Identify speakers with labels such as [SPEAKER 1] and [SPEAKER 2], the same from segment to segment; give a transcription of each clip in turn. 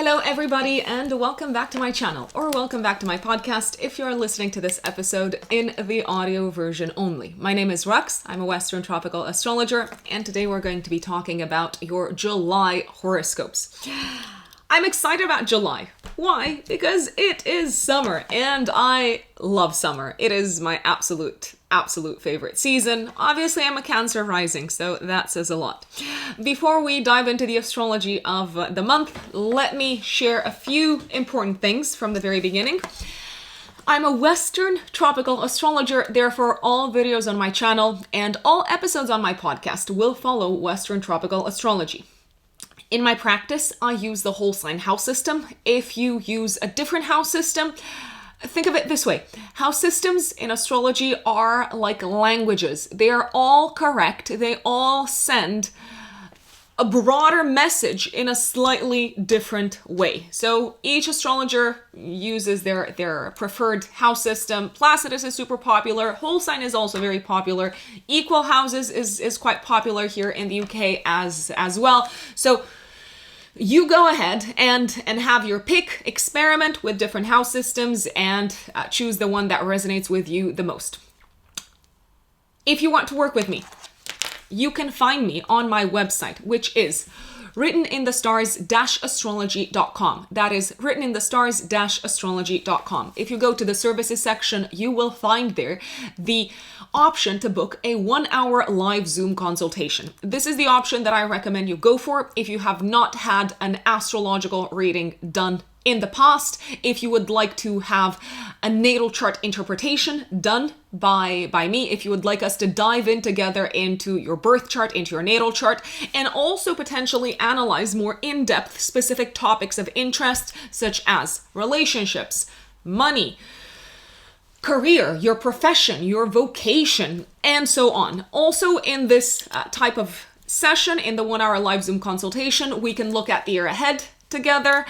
[SPEAKER 1] Hello everybody and welcome back to my channel, or welcome back to my podcast if you're listening to this episode in the audio version only. My name is Rux, I'm a Western tropical astrologer, and today we're going to be talking about your July horoscopes. I'm excited about July. Why? Because it is summer and I love summer. It is my absolute favorite season. Obviously, I'm a Cancer rising, so that says a lot. Before we dive into the astrology of the month, let me share a few important things from the very beginning. I'm a Western tropical astrologer, therefore all videos on my channel and all episodes on my podcast will follow Western tropical astrology. In my practice, I use the whole sign house system. If you use a different house system, think of it this way. House systems in astrology are like languages. They are all correct. They all send a broader message in a slightly different way. So each astrologer uses their preferred house system. Placidus is super popular. Whole sign is also very popular. Equal houses is quite popular here in the UK as well. So you go ahead and have your pick, experiment with different house systems, and choose the one that resonates with you the most. If you want to work with me, you can find me on my website, which is writteninthestars-astrology.com. That is writteninthestars-astrology.com. If you go to the services section, you will find there the option to book a 1-hour live Zoom consultation. This is the option that I recommend you go for if you have not had an astrological reading done in the past. If you would like to have a natal chart interpretation done by me, if you would like us to dive in together into your birth chart, into your natal chart, and also potentially analyze more in-depth specific topics of interest, such as relationships, money, career, your profession, your vocation, and so on. Also in this type of session, in the 1-hour live Zoom consultation, we can look at the year ahead together.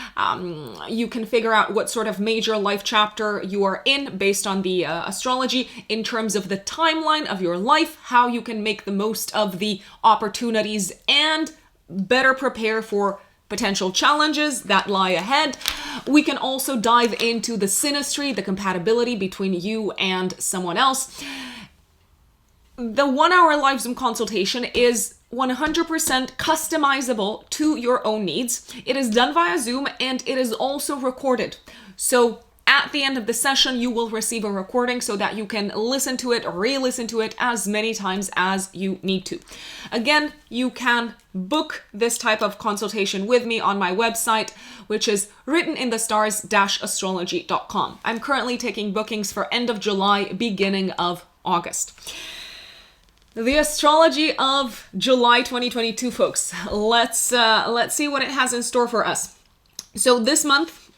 [SPEAKER 1] You can figure out what sort of major life chapter you are in based on the astrology in terms of the timeline of your life, how you can make the most of the opportunities and better prepare for potential challenges that lie ahead. We can also dive into the synastry, the compatibility between you and someone else. The 1-hour live Zoom consultation is 100% customizable to your own needs. It is done via Zoom and it is also recorded. So at the end of the session, you will receive a recording so that you can listen to it, re-listen to it as many times as you need to. Again, you can book this type of consultation with me on my website, which is writteninthestars-astrology.com. I'm currently taking bookings for end of July, beginning of August. The astrology of July 2022, folks. Let's see what it has in store for us. So this month,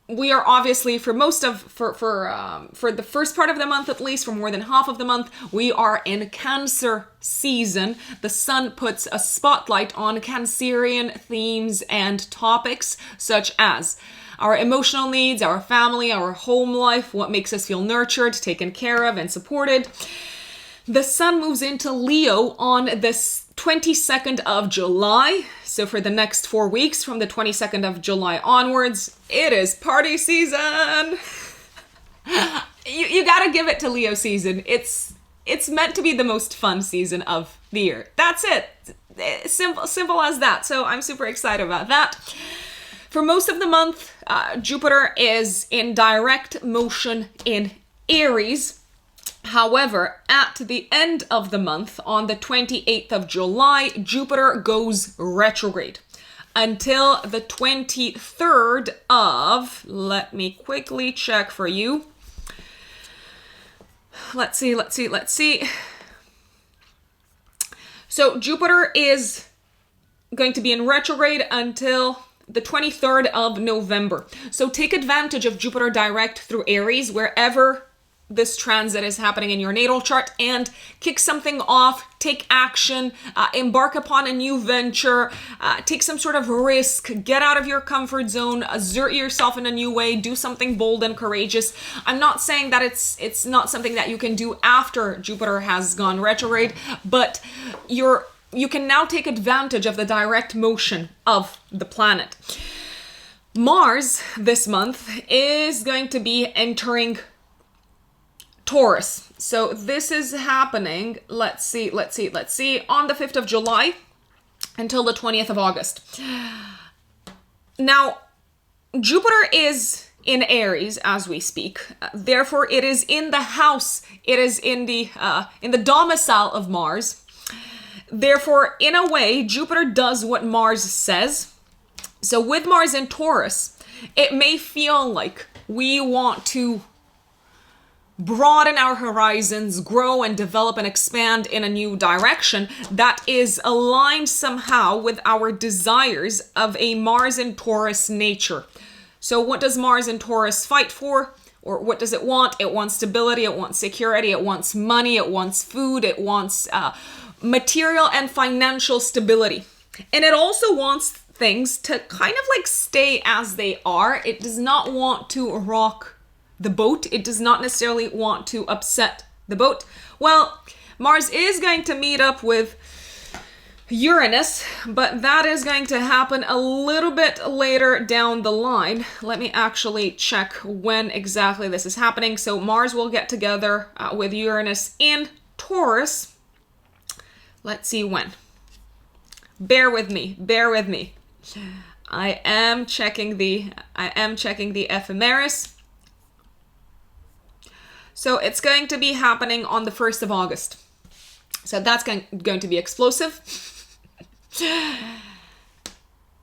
[SPEAKER 1] we are obviously for the first part of the month, at least for more than half of the month, we are in Cancer season. The sun puts a spotlight on Cancerian themes and topics such as our emotional needs, our family, our home life, what makes us feel nurtured, taken care of, and supported. The sun moves into Leo on this 22nd of July. So for the next 4 weeks, from the 22nd of July onwards, it is party season. You gotta give it to Leo season. It's meant to be the most fun season of the year. That's it. Simple as that. So I'm super excited about that. For most of the month, Jupiter is in direct motion in Aries. However, at the end of the month, on the 28th of July, Jupiter goes retrograde until the 23rd of, let me quickly check for you. Let's see. So Jupiter is going to be in retrograde until the 23rd of November. So take advantage of Jupiter direct through Aries, wherever this transit is happening in your natal chart, and kick something off, take action, embark upon a new venture, take some sort of risk, get out of your comfort zone, assert yourself in a new way, do something bold and courageous. I'm not saying that it's not something that you can do after Jupiter has gone retrograde, but you can now take advantage of the direct motion of the planet. Mars this month is going to be entering Taurus. So this is happening, let's see, on the 5th of July until the 20th of August. Now, Jupiter is in Aries as we speak. Therefore, it is in the house. It is in the domicile of Mars. Therefore, in a way, Jupiter does what Mars says. So with Mars in Taurus, it may feel like we want to broaden our horizons, grow and develop and expand in a new direction that is aligned somehow with our desires of a Mars in Taurus nature. So what does Mars in Taurus fight for? Or what does it want? It wants stability, it wants security, it wants money, it wants food, it wants material and financial stability. And it also wants things to kind of like stay as they are. It does not want to rock the boat. It does not necessarily want to upset the boat. Well, Mars is going to meet up with Uranus, but that is going to happen a little bit later down the line. Let me actually check when exactly this is happening. So Mars will get together with Uranus in Taurus. Let's see when. Bear with me. I am checking the ephemeris. So it's going to be happening on the 1st of August. So that's going to be explosive.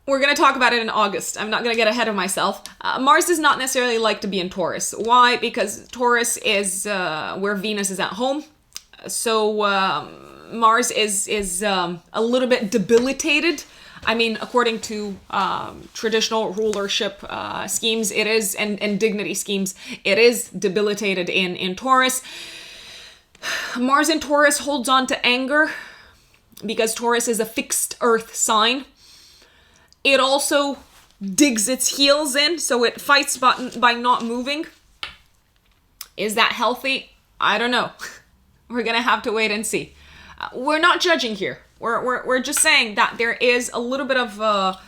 [SPEAKER 1] We're going to talk about it in August. I'm not going to get ahead of myself. Mars does not necessarily like to be in Taurus. Why? Because Taurus is where Venus is at home. So Mars is a little bit debilitated. I mean, according to traditional rulership schemes, it is, and dignity schemes, it is debilitated in Taurus. Mars in Taurus holds on to anger because Taurus is a fixed earth sign. It also digs its heels in, so it fights by not moving. Is that healthy? I don't know. We're going to have to wait and see. We're not judging here. We're just saying that there is a little bit of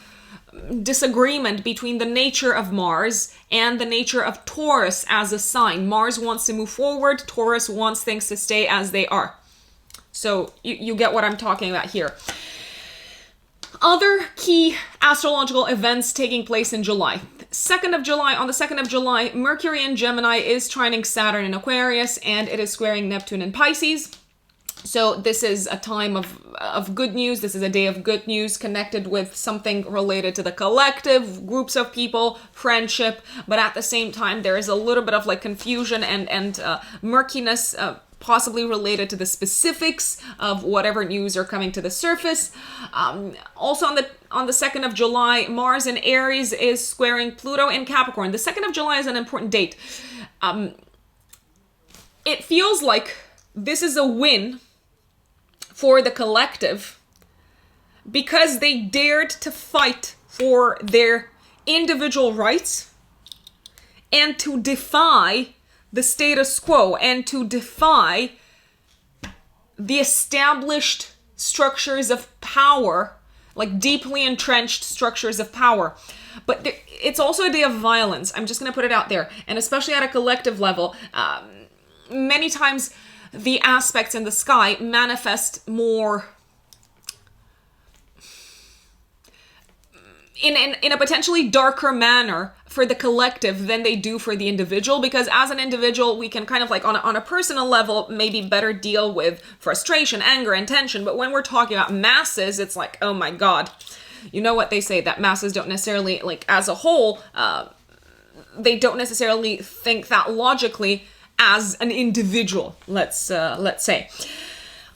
[SPEAKER 1] disagreement between the nature of Mars and the nature of Taurus as a sign. Mars wants to move forward. Taurus wants things to stay as they are. So you get what I'm talking about here. Other key astrological events taking place in July. On the 2nd of July, Mercury in Gemini is trining Saturn in Aquarius, and it is squaring Neptune in Pisces. So this is a time of good news. This is a day of good news connected with something related to the collective, groups of people, friendship. But at the same time, there is a little bit of like confusion and murkiness, possibly related to the specifics of whatever news are coming to the surface. Also on the 2nd of July, Mars in Aries is squaring Pluto in Capricorn. The 2nd of July is an important date. It feels like this is a win for the collective because they dared to fight for their individual rights and to defy the status quo and to defy the established structures of power, like deeply entrenched structures of power. But it's also a day of violence. I'm just going to put it out there. And especially at a collective level, many times the aspects in the sky manifest more in a potentially darker manner for the collective than they do for the individual, because as an individual we can kind of like on a personal level maybe better deal with frustration, anger, and tension. But when we're talking about masses, it's like, oh my god, you know what they say, that masses don't necessarily, like as a whole, they don't necessarily think that logically as an individual, let's say.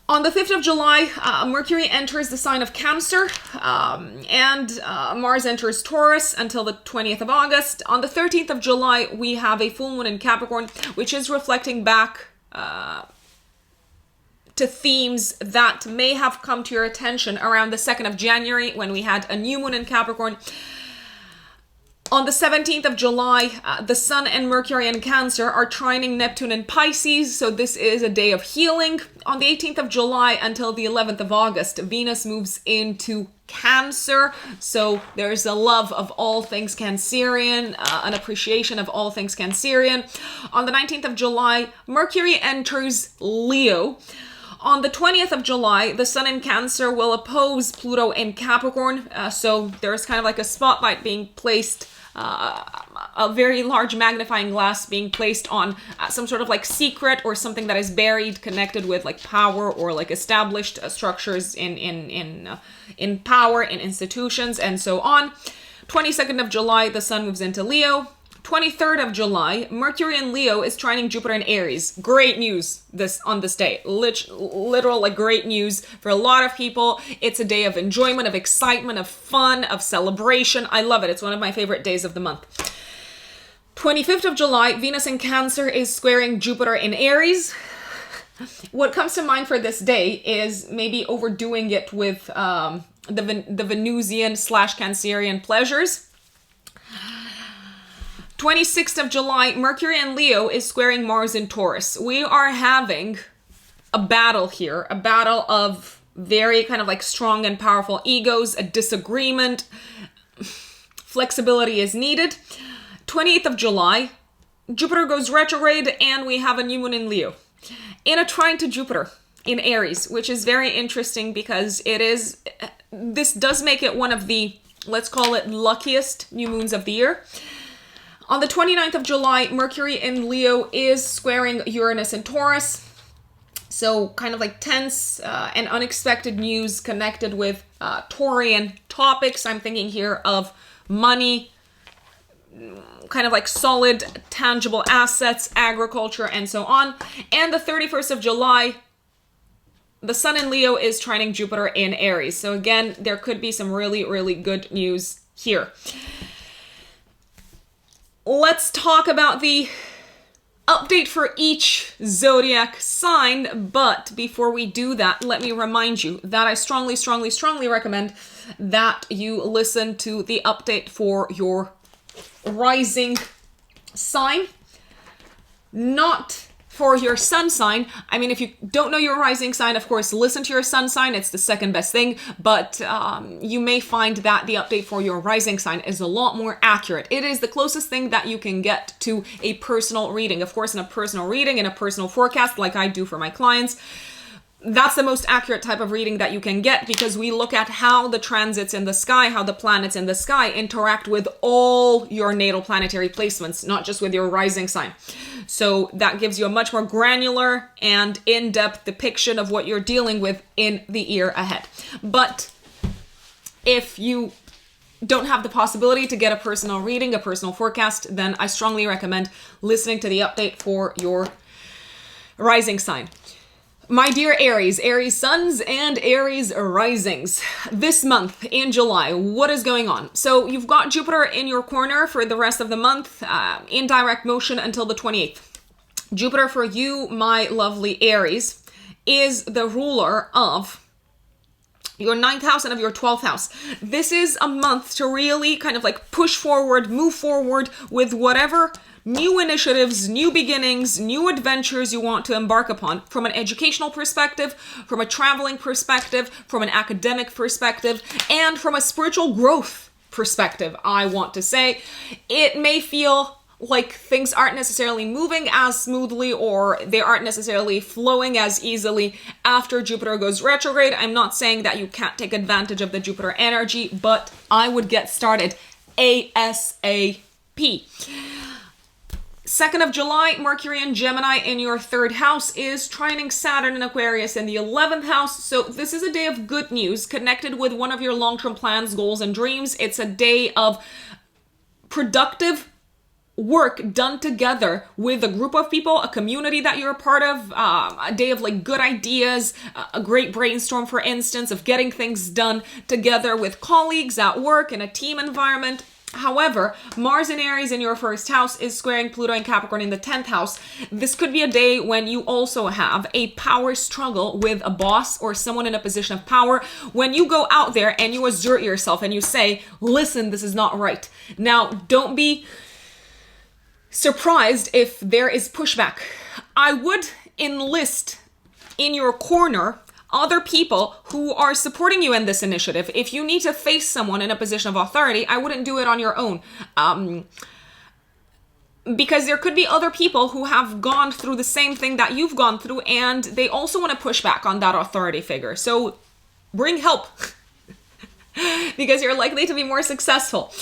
[SPEAKER 1] On the 5th of July, Mercury enters the sign of Cancer, and Mars enters Taurus until the 20th of August. On the 13th of July, we have a full moon in Capricorn, which is reflecting back to themes that may have come to your attention around the 2nd of January when we had a new moon in Capricorn. On the 17th of July, the Sun and Mercury in Cancer are trining Neptune in Pisces, so this is a day of healing. On the 18th of July until the 11th of August, Venus moves into Cancer, so there's a love of all things Cancerian, an appreciation of all things Cancerian. On the 19th of July, Mercury enters Leo. On the 20th of July, the Sun in Cancer will oppose Pluto in Capricorn, so there's kind of like a spotlight being placed, a very large magnifying glass being placed on some sort of like secret or something that is buried, connected with like power or like established structures in power, in institutions, and so on. 22nd of July, the Sun moves into Leo. 23rd of July, Mercury in Leo is trining Jupiter in Aries. Great news on this day. Literal like great news for a lot of people. It's a day of enjoyment, of excitement, of fun, of celebration. I love it. It's one of my favorite days of the month. 25th of July, Venus in Cancer is squaring Jupiter in Aries. What comes to mind for this day is maybe overdoing it with the Venusian / Cancerian pleasures. 26th of July, Mercury in Leo is squaring Mars in Taurus. We are having a battle here, a battle of very kind of like strong and powerful egos, a disagreement. Flexibility is needed. 28th of July, Jupiter goes retrograde and we have a new moon in Leo. In a trine to Jupiter in Aries, which is very interesting because this does make it one of the, let's call it, luckiest new moons of the year. On the 29th of July, Mercury in Leo is squaring Uranus in Taurus. So kind of like tense and unexpected news connected with Taurian topics. I'm thinking here of money, kind of like solid, tangible assets, agriculture, and so on. And the 31st of July, the Sun in Leo is trining Jupiter in Aries. So again, there could be some really, really good news here. Let's talk about the update for each zodiac sign, but before we do that, let me remind you that I strongly, strongly, strongly recommend that you listen to the update for your rising sign, not for your sun sign. I mean, if you don't know your rising sign, of course, listen to your sun sign. It's the second best thing, but you may find that the update for your rising sign is a lot more accurate. It is the closest thing that you can get to a personal reading. Of course, in a personal reading, in a personal forecast, like I do for my clients, that's the most accurate type of reading that you can get because we look at how the transits in the sky, how the planets in the sky interact with all your natal planetary placements, not just with your rising sign. So that gives you a much more granular and in-depth depiction of what you're dealing with in the year ahead. But if you don't have the possibility to get a personal reading, a personal forecast, then I strongly recommend listening to the update for your rising sign. My dear Aries, Aries suns and Aries risings, this month in July, what is going on? So you've got Jupiter in your corner for the rest of the month, in direct motion until the 28th. Jupiter for you, my lovely Aries, is the ruler of your 9th house and of your 12th house. This is a month to really kind of like push forward, move forward with whatever new initiatives, new beginnings, new adventures you want to embark upon from an educational perspective, from a traveling perspective, from an academic perspective, and from a spiritual growth perspective, I want to say. It may feel like things aren't necessarily moving as smoothly or they aren't necessarily flowing as easily after Jupiter goes retrograde. I'm not saying that you can't take advantage of the Jupiter energy, but I would get started ASAP. 2nd of July, Mercury in Gemini in your 3rd house is trining Saturn in Aquarius in the 11th house. So this is a day of good news connected with one of your long-term plans, goals, and dreams. It's a day of productive work done together with a group of people, a community that you're a part of, a day of like good ideas, a great brainstorm, for instance, of getting things done together with colleagues at work in a team environment. However, Mars in Aries in your first house is squaring Pluto and Capricorn in the 10th house. This could be a day when you also have a power struggle with a boss or someone in a position of power. When you go out there and you assert yourself and you say, listen, this is not right. Now, don't be surprised if there is pushback. I would enlist in your corner other people who are supporting you in this initiative. If you need to face someone in a position of authority, I wouldn't do it on your own. Because there could be other people who have gone through the same thing that you've gone through, and they also want to push back on that authority figure. So bring help. Because you're likely to be more successful.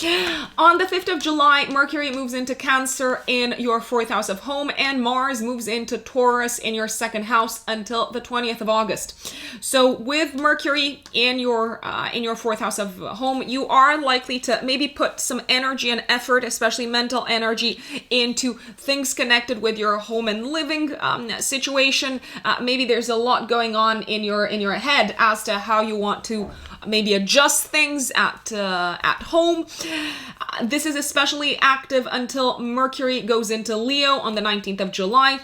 [SPEAKER 1] On the 5th of July, Mercury moves into Cancer in your 4th house of home, and Mars moves into Taurus in your 2nd house until the 20th of August. So with Mercury in your 4th house of home, you are likely to maybe put some energy and effort, especially mental energy, into things connected with your home and living situation. Maybe there's a lot going on in your head as to how you want to maybe adjust things at home. This is especially active until Mercury goes into Leo on the 19th of July.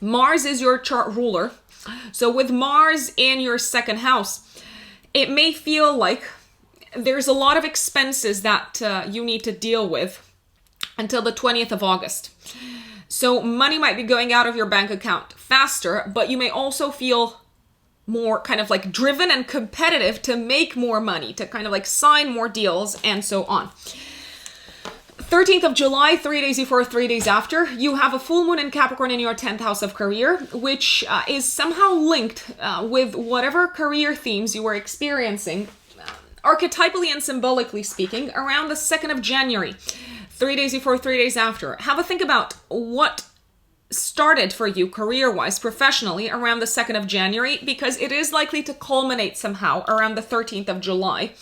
[SPEAKER 1] Mars is your chart ruler. So with Mars in your 2nd house, it may feel like there's a lot of expenses that you need to deal with until the 20th of August. So money might be going out of your bank account faster, but you may also feel more kind of like driven and competitive to make more money, to kind of like sign more deals and so on. 13th of July, 3 days before, 3 days after, you have a full moon in Capricorn in your 10th house of career, which is somehow linked with whatever career themes you were experiencing, archetypally and symbolically speaking, around the 2nd of January, 3 days before, 3 days after. Have a think about what started for you career-wise, professionally, around the 2nd of January, because it is likely to culminate somehow around the 13th of July.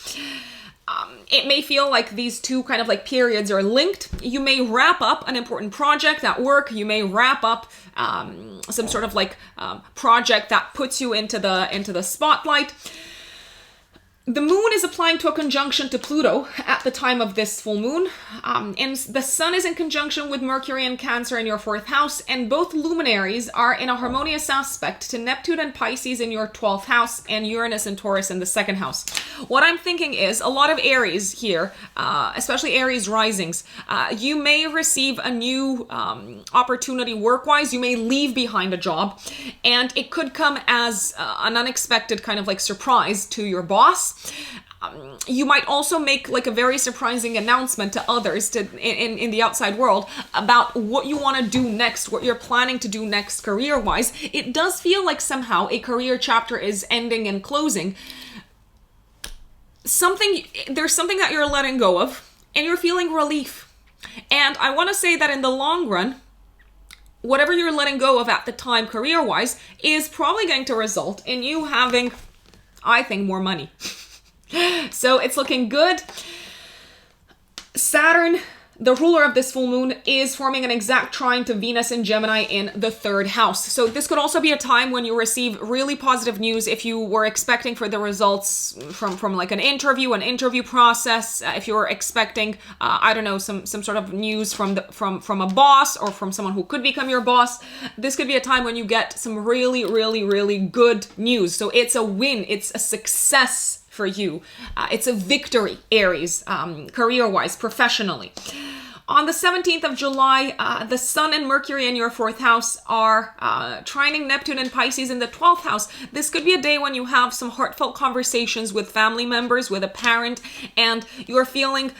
[SPEAKER 1] It may feel like these two kind of like periods are linked. You may wrap up an important project at work. You may wrap up some sort of like project that puts you into the spotlight. The moon is applying to a conjunction to Pluto at the time of this full moon, and the sun is in conjunction with Mercury and Cancer in your 4th house, and both luminaries are in a harmonious aspect to Neptune and Pisces in your 12th house and Uranus and Taurus in the 2nd house. What I'm thinking is a lot of Aries here, especially Aries risings, you may receive a new opportunity work-wise. You may leave behind a job, and it could come as an unexpected kind of like surprise to your boss. You might also make like a very surprising announcement to others in the outside world about what you want to do next, what you're planning to do next career-wise. It does feel like somehow a career chapter is ending and closing. There's something that you're letting go of, and you're feeling relief. And I want to say that in the long run, whatever you're letting go of at the time career-wise is probably going to result in you having, I think, more money. So it's looking good. Saturn, the ruler of this full moon, is forming an exact trine to Venus and Gemini in the 3rd house. So this could also be a time when you receive really positive news if you were expecting for the results from like an interview process. If you were expecting, I don't know, some sort of news from a boss or from someone who could become your boss. This could be a time when you get some really, really, really good news. So it's a win. It's a success for you. It's a victory, Aries, career-wise, professionally. On the 17th of July, the Sun and Mercury in your 4th house are trining Neptune and Pisces in the 12th house. This could be a day when you have some heartfelt conversations with family members, with a parent, and you're feeling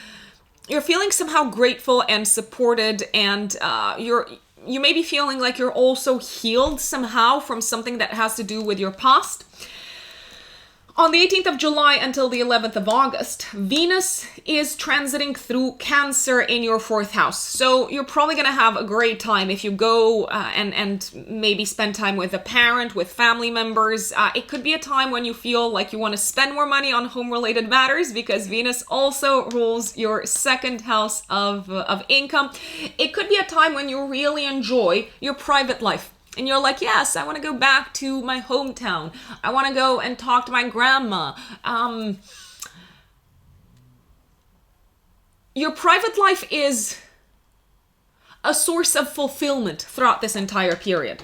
[SPEAKER 1] somehow grateful and supported, and you may be feeling like you're also healed somehow from something that has to do with your past. On the 18th of July until the 11th of August, Venus is transiting through Cancer in your 4th house. So you're probably going to have a great time if you go and maybe spend time with a parent, with family members. It could be a time when you feel like you want to spend more money on home-related matters because Venus also rules your 2nd house of income. It could be a time when you really enjoy your private life. And you're like, yes, I want to go back to my hometown. I want to go and talk to my grandma. your private life is a source of fulfillment throughout this entire period.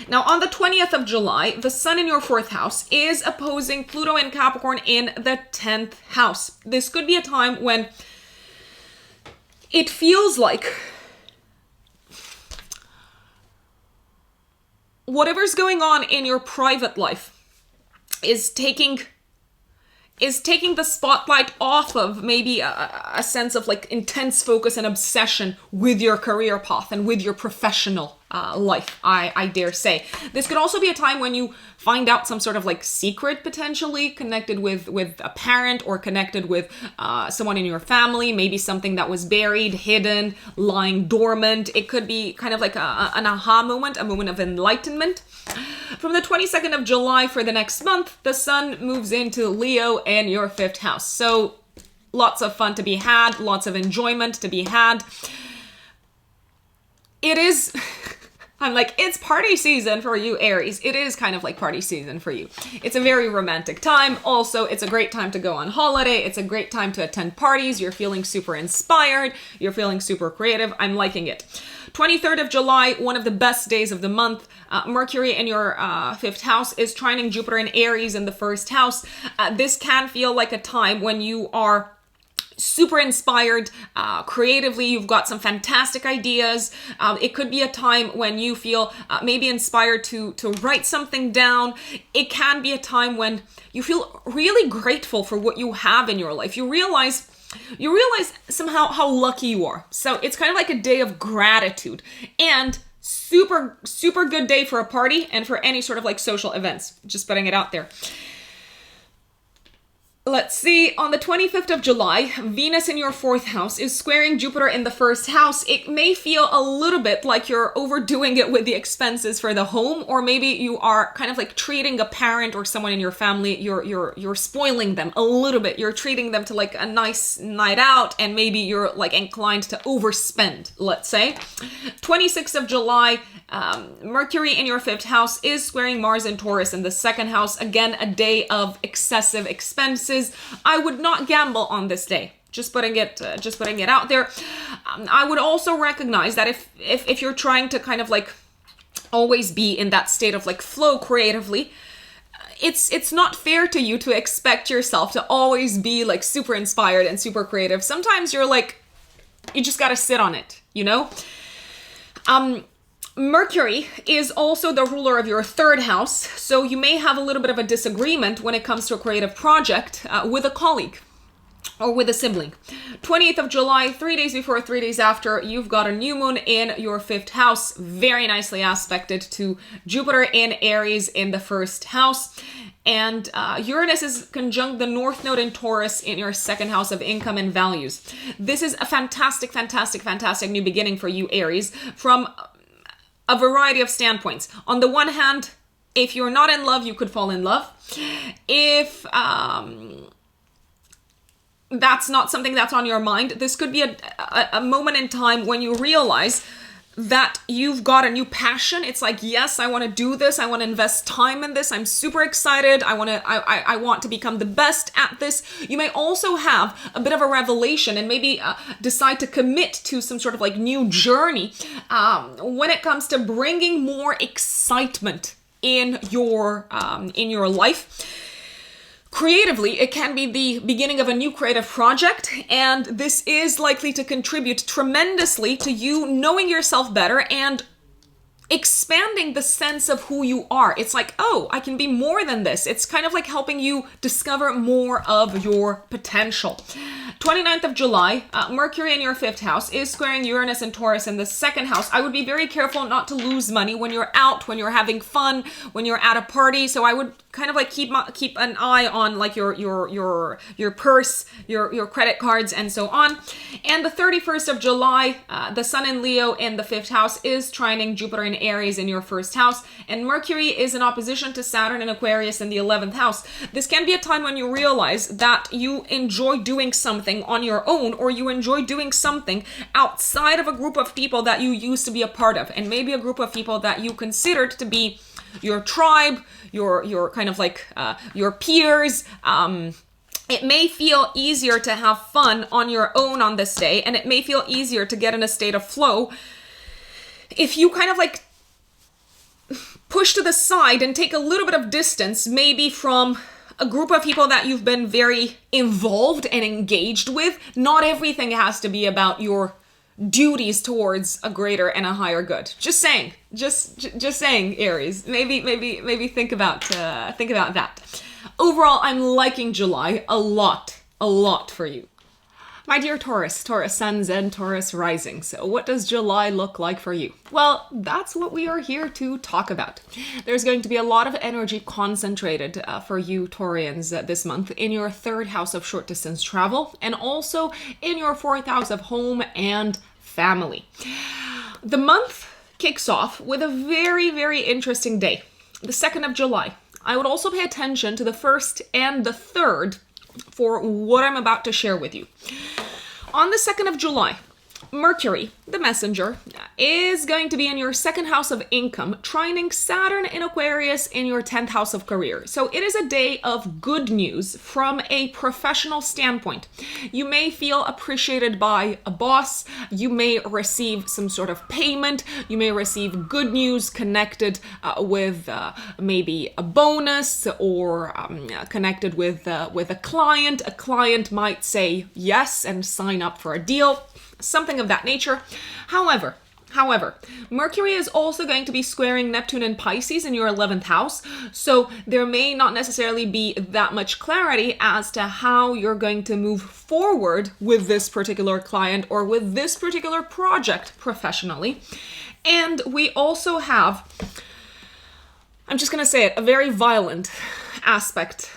[SPEAKER 1] Now, on the 20th of July, the sun in your 4th house is opposing Pluto and Capricorn in the 10th house. This could be a time when it feels like whatever's going on in your private life is taking the spotlight off of maybe a sense of like intense focus and obsession with your career path and with your professional life, I dare say. This could also be a time when you find out some sort of like secret potentially connected with a parent or connected with someone in your family, maybe something that was buried, hidden, lying dormant. It could be kind of like an aha moment, a moment of enlightenment. From the 22nd of July for the next month, the sun moves into Leo and your 5th house. So lots of fun to be had, lots of enjoyment to be had. It is, I'm like, it's party season for you, Aries. It is kind of like party season for you. It's a very romantic time. Also, it's a great time to go on holiday. It's a great time to attend parties. You're feeling super inspired. You're feeling super creative. I'm liking it. 23rd of July, one of the best days of the month. Mercury in your 5th house is trining Jupiter in Aries in the 1st house. This can feel like a time when you are super inspired creatively. You've got some fantastic ideas. It could be a time when you feel maybe inspired to write something down. It can be a time when you feel really grateful for what you have in your life. You realize somehow how lucky you are. So it's kind of like a day of gratitude and super, super good day for a party and for any sort of like social events. Just putting it out there. Let's see, on the 25th of July, Venus in your 4th house is squaring Jupiter in the 1st house. It may feel a little bit like you're overdoing it with the expenses for the home, or maybe you are kind of like treating a parent or someone in your family, you're spoiling them a little bit. You're treating them to like a nice night out, and maybe you're like inclined to overspend, let's say. 26th of July, Mercury in your 5th house is squaring Mars and Taurus in the 2nd house. Again, a day of excessive expenses. I would not gamble on this day. Just putting it out there. I would also recognize that if you're trying to kind of like always be in that state of like flow creatively, it's not fair to you to expect yourself to always be like super inspired and super creative. Sometimes you're like, you just gotta sit on it, you know? Mercury is also the ruler of your 3rd house, so you may have a little bit of a disagreement when it comes to a creative project with a colleague or with a sibling. 28th of July, 3 days before, 3 days after, you've got a new moon in your 5th house, very nicely aspected to Jupiter in Aries in the 1st house. And Uranus is conjunct the North Node in Taurus in your 2nd house of income and values. This is a fantastic, fantastic, fantastic new beginning for you, Aries, from a variety of standpoints. On the one hand, if you're not in love, you could fall in love. If that's not something that's on your mind, this could be a moment in time when you realize that you've got a new passion. It's like, yes, I want to do this. I want to invest time in this. I'm super excited. I want to become the best at this. You may also have a bit of a revelation and maybe decide to commit to some sort of like new journey when it comes to bringing more excitement in your life. Creatively, it can be the beginning of a new creative project, and this is likely to contribute tremendously to you knowing yourself better and expanding the sense of who you are. It's like, oh, I can be more than this. It's kind of like helping you discover more of your potential. 29th of July, Mercury in your 5th house is squaring Uranus and Taurus in the 2nd house. I would be very careful not to lose money when you're out, when you're having fun, when you're at a party. So I would kind of like keep an eye on like your purse, your credit cards, and so on. And the 31st of July, the Sun in Leo in the 5th house is trining Jupiter in Aries in your 1st house, and Mercury is in opposition to Saturn in Aquarius in the 11th house. This can be a time when you realize that you enjoy doing something on your own, or you enjoy doing something outside of a group of people that you used to be a part of, and maybe a group of people that you considered to be your tribe, your kind of like your peers, It may feel easier to have fun on your own on this day, and it may feel easier to get in a state of flow if you kind of like push to the side and take a little bit of distance, maybe from a group of people that you've been very involved and engaged with. Not everything has to be about your duties towards a greater and a higher good. Just saying, just saying, Aries. Maybe think about that. Overall, I'm liking July a lot for you. My dear Taurus Suns and Taurus Rising. So what does July look like for you? Well, that's what we are here to talk about. There's going to be a lot of energy concentrated for you Taurians this month in your third house of short distance travel, and also in your fourth house of home and family. The month kicks off with a very, very interesting day, the 2nd of July. I would also pay attention to the 1st and the 3rd for what I'm about to share with you. On the 2nd of July, Mercury, the messenger, is going to be in your 2nd house of income, trining Saturn in Aquarius in your 10th house of career. So it is a day of good news from a professional standpoint. You may feel appreciated by a boss. You may receive some sort of payment. You may receive good news connected with maybe a bonus, or connected with a client. A client might say yes and sign up for a deal. Something of that nature. However, Mercury is also going to be squaring Neptune and Pisces in your 11th house, so there may not necessarily be that much clarity as to how you're going to move forward with this particular client or with this particular project professionally. And we also have, I'm just going to say it, a very violent aspect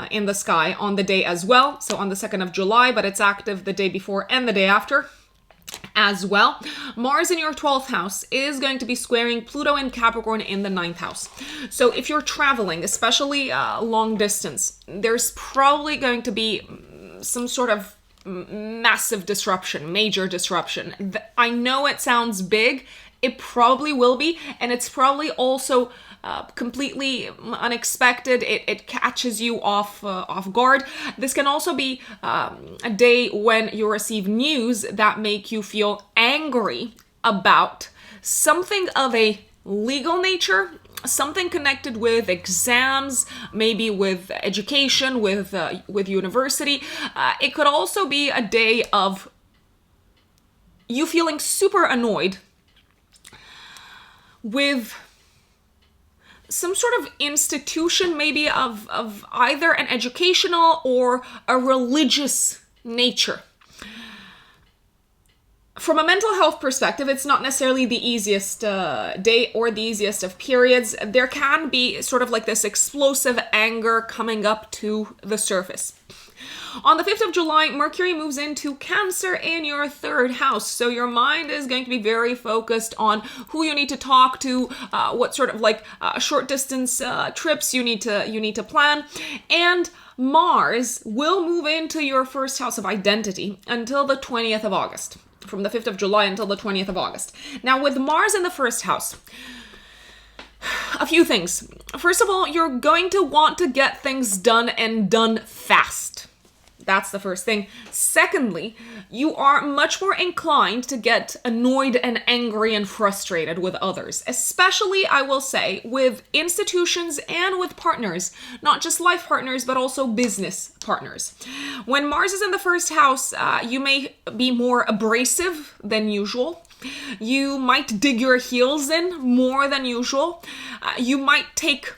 [SPEAKER 1] in the sky on the day as well. So on the 2nd of July, but it's active the day before and the day after as well. Mars in your 12th house is going to be squaring Pluto and Capricorn in the 9th house. So if you're traveling, especially long distance, there's probably going to be some sort of massive disruption, major disruption. I know it sounds big. It probably will be, and it's probably also completely unexpected. It catches you off guard. This can also be a day when you receive news that make you feel angry about something of a legal nature, something connected with exams, maybe with education, with university. It could also be a day of you feeling super annoyed with some sort of institution, maybe of either an educational or a religious nature. From a mental health perspective, it's not necessarily the easiest day or the easiest of periods. There can be sort of like this explosive anger coming up to the surface. On the 5th of July, Mercury moves into Cancer in your 3rd house. So your mind is going to be very focused on who you need to talk to, what sort of like short distance trips you need to plan. And Mars will move into your 1st house of identity until the 20th of August. From the 5th of July until the 20th of August. Now with Mars in the 1st house, a few things. First of all, you're going to want to get things done and done fast. That's the first thing. Secondly, you are much more inclined to get annoyed and angry and frustrated with others, especially, I will say, with institutions and with partners, not just life partners, but also business partners. When Mars is in the 1st house, you may be more abrasive than usual. You might dig your heels in more than usual. You might take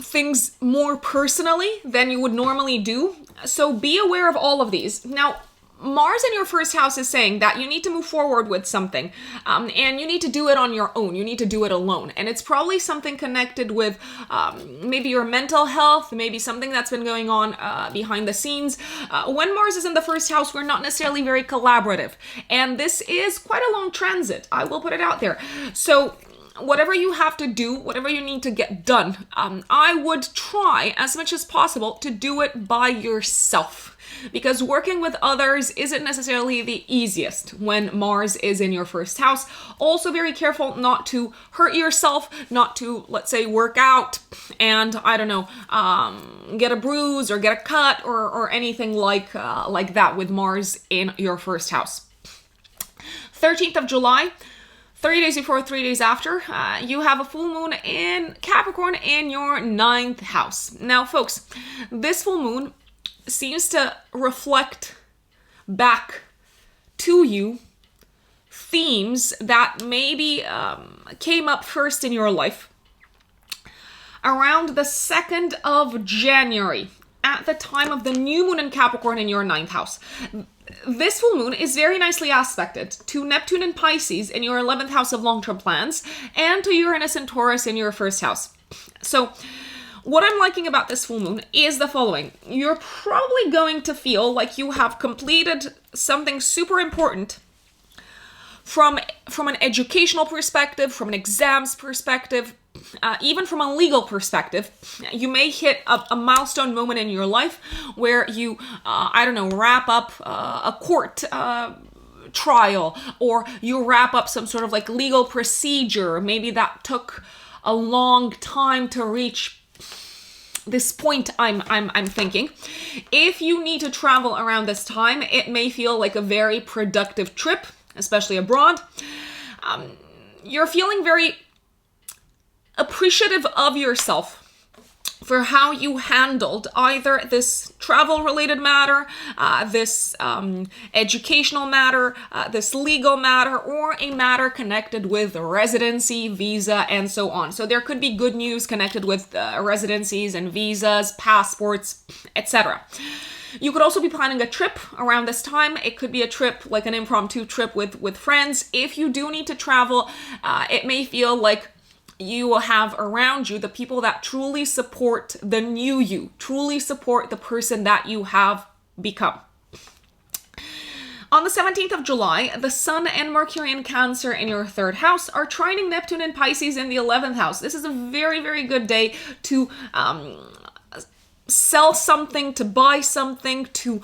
[SPEAKER 1] things more personally than you would normally do. So be aware of all of these. Now, Mars in your 1st house is saying that you need to move forward with something, and you need to do it on your own. You need to do it alone. And it's probably something connected with maybe your mental health, maybe something that's been going on behind the scenes. When Mars is in the 1st house, we're not necessarily very collaborative. And this is quite a long transit. I will put it out there. So whatever you have to do, whatever you need to get done, I would try as much as possible to do it by yourself. Because working with others isn't necessarily the easiest when Mars is in your first house. Also very careful not to hurt yourself, not to, let's say, work out and, I don't know, get a bruise or get a cut or anything like that with Mars in your first house. 13th of July, 3 days before, 3 days after, you have a full moon in Capricorn in your 9th house. Now, folks, this full moon seems to reflect back to you themes that maybe came up first in your life around the 2nd of January, at the time of the new moon in Capricorn in your 9th house. This full moon is very nicely aspected to Neptune and Pisces in your 11th house of long-term plans and to Uranus and Taurus in your 1st house. So what I'm liking about this full moon is the following. You're probably going to feel like you have completed something super important from an educational perspective, from an exams perspective, even from a legal perspective. You may hit a milestone moment in your life where you, wrap up a court trial, or you wrap up some sort of like legal procedure. Maybe that took a long time to reach this point. I'm thinking. If you need to travel around this time, it may feel like a very productive trip, especially abroad. You're feeling very appreciative of yourself for how you handled either this travel-related matter, this educational matter, this legal matter, or a matter connected with residency, visa, and so on. So there could be good news connected with residencies and visas, passports, etc. You could also be planning a trip around this time. It could be a trip, like an impromptu trip with friends. If you do need to travel, it may feel like you will have around you the people that truly support the new you, truly support the person that you have become. On the 17th of July, the Sun and Mercury in Cancer in your 3rd house are trining Neptune and Pisces in the 11th house. This is a very, very good day to sell something, to buy something, to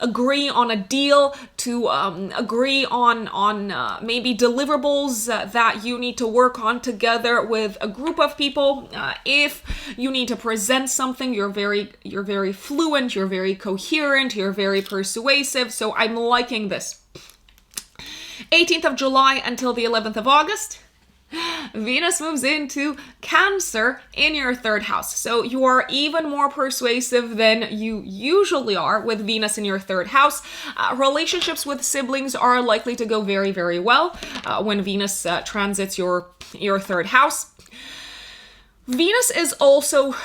[SPEAKER 1] agree on a deal, to agree on maybe deliverables that you need to work on together with a group of people. If you need to present something, you're very fluent, you're very coherent, you're very persuasive. So I'm liking this. 18th of July until the 11th of August. Venus moves into Cancer in your 3rd house. So you are even more persuasive than you usually are with Venus in your 3rd house. Relationships with siblings are likely to go very, very well when Venus transits your 3rd house. Venus is also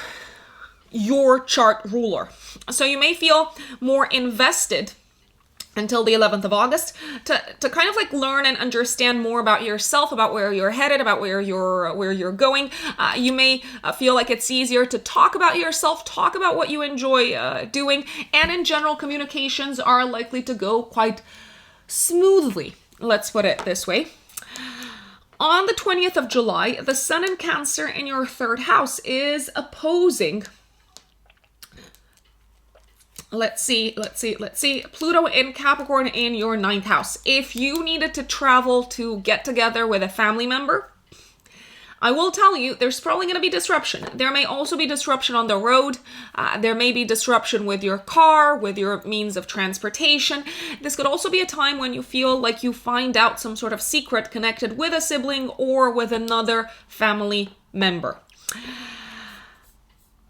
[SPEAKER 1] your chart ruler. So you may feel more invested until the 11th of August to kind of like learn and understand more about yourself, about where you're headed, about where you're going. You may feel like it's easier to talk about yourself, talk about what you enjoy doing, and in general, communications are likely to go quite smoothly. Let's put it this way. On the 20th of July, the Sun in Cancer in your 3rd house is opposing, let's see, Pluto in Capricorn in your 9th house. If you needed to travel to get together with a family member, I will tell you, there's probably going to be disruption. There may also be disruption on the road. There may be disruption with your car, with your means of transportation. This could also be a time when you feel like you find out some sort of secret connected with a sibling or with another family member.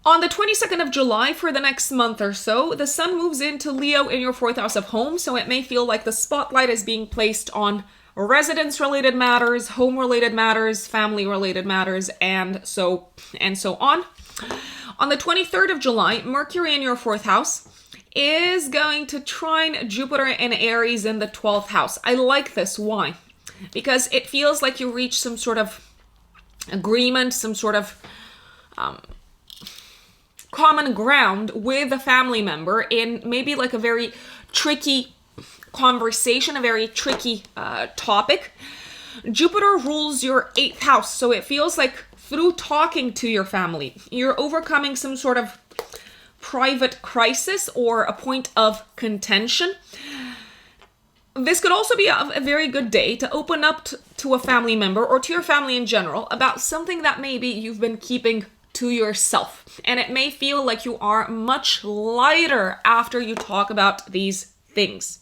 [SPEAKER 1] On the 22nd of July, for the next month or so, the Sun moves into Leo in your 4th house of home, so it may feel like the spotlight is being placed on residence-related matters, home-related matters, family-related matters, and so on. On the 23rd of July, Mercury in your 4th house is going to trine Jupiter in Aries in the 12th house. I like this. Why? Because it feels like you reach some sort of agreement, some sort of common ground with a family member in maybe like a very tricky conversation, a very tricky topic. Jupiter rules your 8th house, so it feels like through talking to your family, you're overcoming some sort of private crisis or a point of contention. This could also be a very good day to open up to a family member or to your family in general about something that maybe you've been keeping to yourself. And it may feel like you are much lighter after you talk about these things.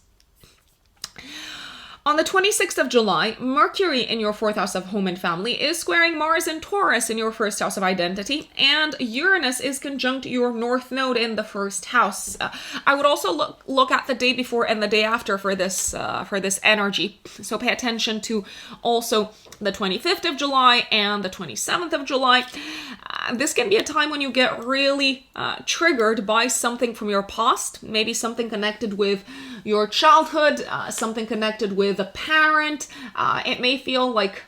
[SPEAKER 1] On the 26th of July, Mercury in your 4th house of home and family is squaring Mars and Taurus in your 1st house of identity, and Uranus is conjunct your North Node in the 1st house. I would also look at the day before and the day after for this energy. So pay attention to also the 25th of July and the 27th of July. This can be a time when you get really triggered by something from your past, maybe something connected with your childhood, something connected with a parent. It may feel like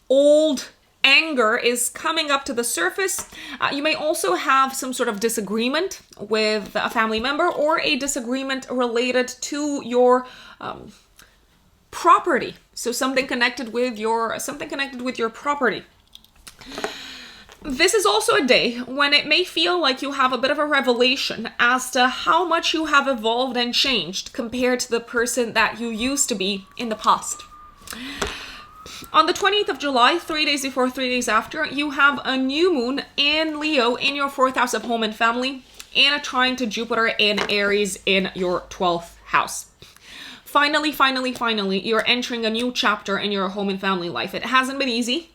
[SPEAKER 1] old anger is coming up to the surface. You may also have some sort of disagreement with a family member or a disagreement related to your property. So something connected with your property. This is also a day when it may feel like you have a bit of a revelation as to how much you have evolved and changed compared to the person that you used to be in the past. On the 20th of July, 3 days before, 3 days after, you have a new moon in Leo in your 4th house of home and family and a trine to Jupiter in Aries in your 12th house. Finally, you're entering a new chapter in your home and family life. It hasn't been easy.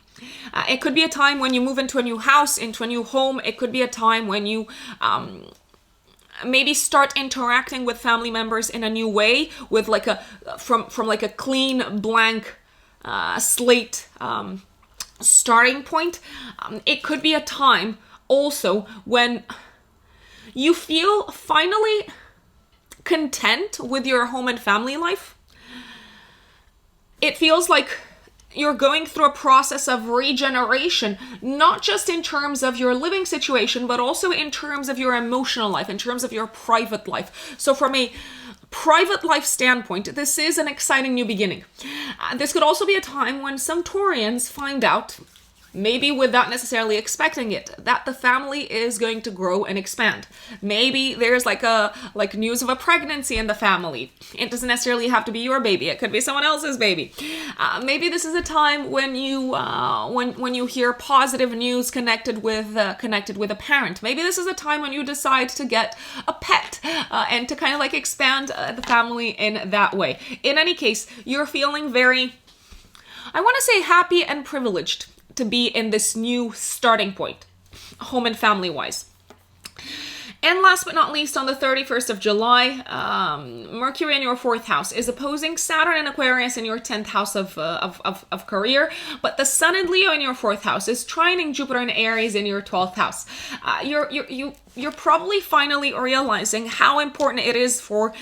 [SPEAKER 1] It could be a time when you move into a new house, into a new home. It could be a time when you maybe start interacting with family members in a new way, with like from like a clean blank slate starting point. It could be a time also when you feel finally content with your home and family life. It feels like you're going through a process of regeneration, not just in terms of your living situation, but also in terms of your emotional life, in terms of your private life. So from a private life standpoint, this is an exciting new beginning. This could also be a time when some Taurians find out, maybe without necessarily expecting it, that the family is going to grow and expand. Maybe there's like news of a pregnancy in the family. It doesn't necessarily have to be your baby. It could be someone else's baby. Maybe this is a time when you when you hear positive news connected with a parent. Maybe this is a time when you decide to get a pet and to kind of like expand the family in that way. In any case, you're feeling very, I want to say, happy and privileged to be in this new starting point, home and family wise. And last but not least, on the 31st of July, Mercury in your 4th house is opposing Saturn and Aquarius in your 10th house of career, but the Sun in Leo in your 4th house is trining Jupiter and Aries in your 12th house. You're probably finally realizing how important it is for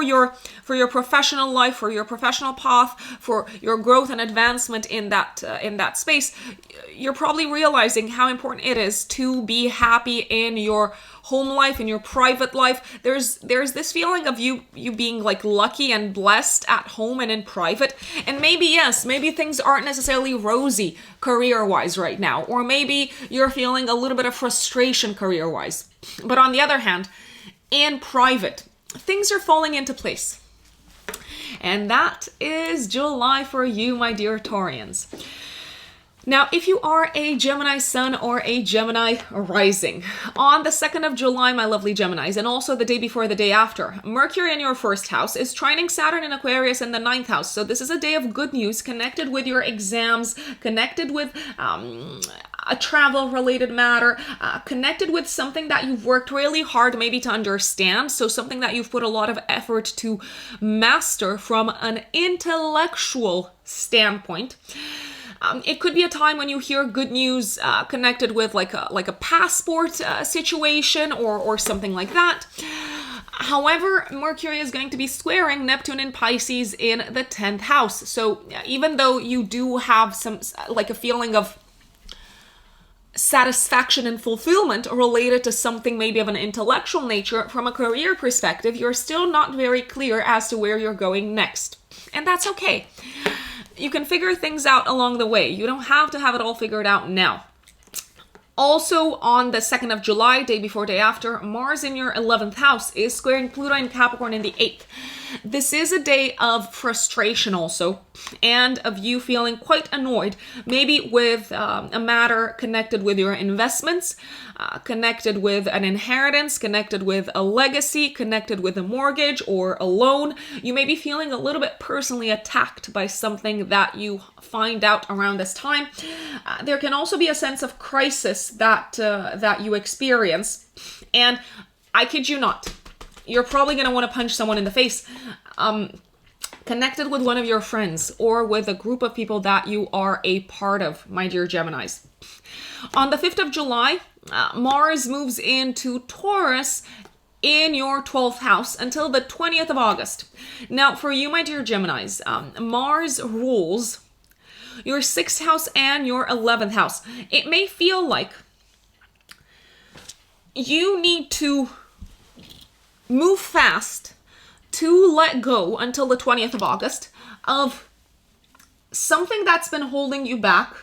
[SPEAKER 1] your professional life, for your professional path, for your growth and advancement in that space. You're probably realizing how important it is to be happy in your home life, in your private life. There's this feeling of you being like lucky and blessed at home and in private. And maybe things aren't necessarily rosy career-wise right now, or maybe you're feeling a little bit of frustration career-wise. But on the other hand, in private, things are falling into place. And that is July for you, my dear Taurians. Now, if you are a Gemini sun or a Gemini rising, on the 2nd of July, my lovely Geminis, and also the day before, the day after, Mercury in your 1st house is trining Saturn in Aquarius in the 9th house. So this is a day of good news connected with your exams, connected with a travel-related matter, connected with something that you've worked really hard maybe to understand. So something that you've put a lot of effort to master from an intellectual standpoint. It could be a time when you hear good news connected with like a passport situation or something like that. However, Mercury is going to be squaring Neptune in Pisces in the 10th house. So even though you do have some like a feeling of satisfaction and fulfillment related to something maybe of an intellectual nature, from a career perspective, you're still not very clear as to where you're going next. And that's okay. you can figure things out along the way. You don't have to have it all figured out now. Also, on the 2nd of July, day before, day after, Mars in your 11th house is squaring Pluto and Capricorn in the 8th. This is a day of frustration also, and of you feeling quite annoyed, maybe with a matter connected with your investments, connected with an inheritance, connected with a legacy, connected with a mortgage or a loan. You may be feeling a little bit personally attacked by something that you find out around this time. There can also be a sense of crisis that you experience, and I kid you not, you're probably going to want to punch someone in the face, connected with one of your friends or with a group of people that you are a part of, my dear Geminis. On the 5th of July, Mars moves into Taurus in your 12th house until the 20th of August. Now, for you, my dear Geminis, Mars rules your 6th house and your 11th house. It may feel like you need to move fast to let go until the 20th of August of something that's been holding you back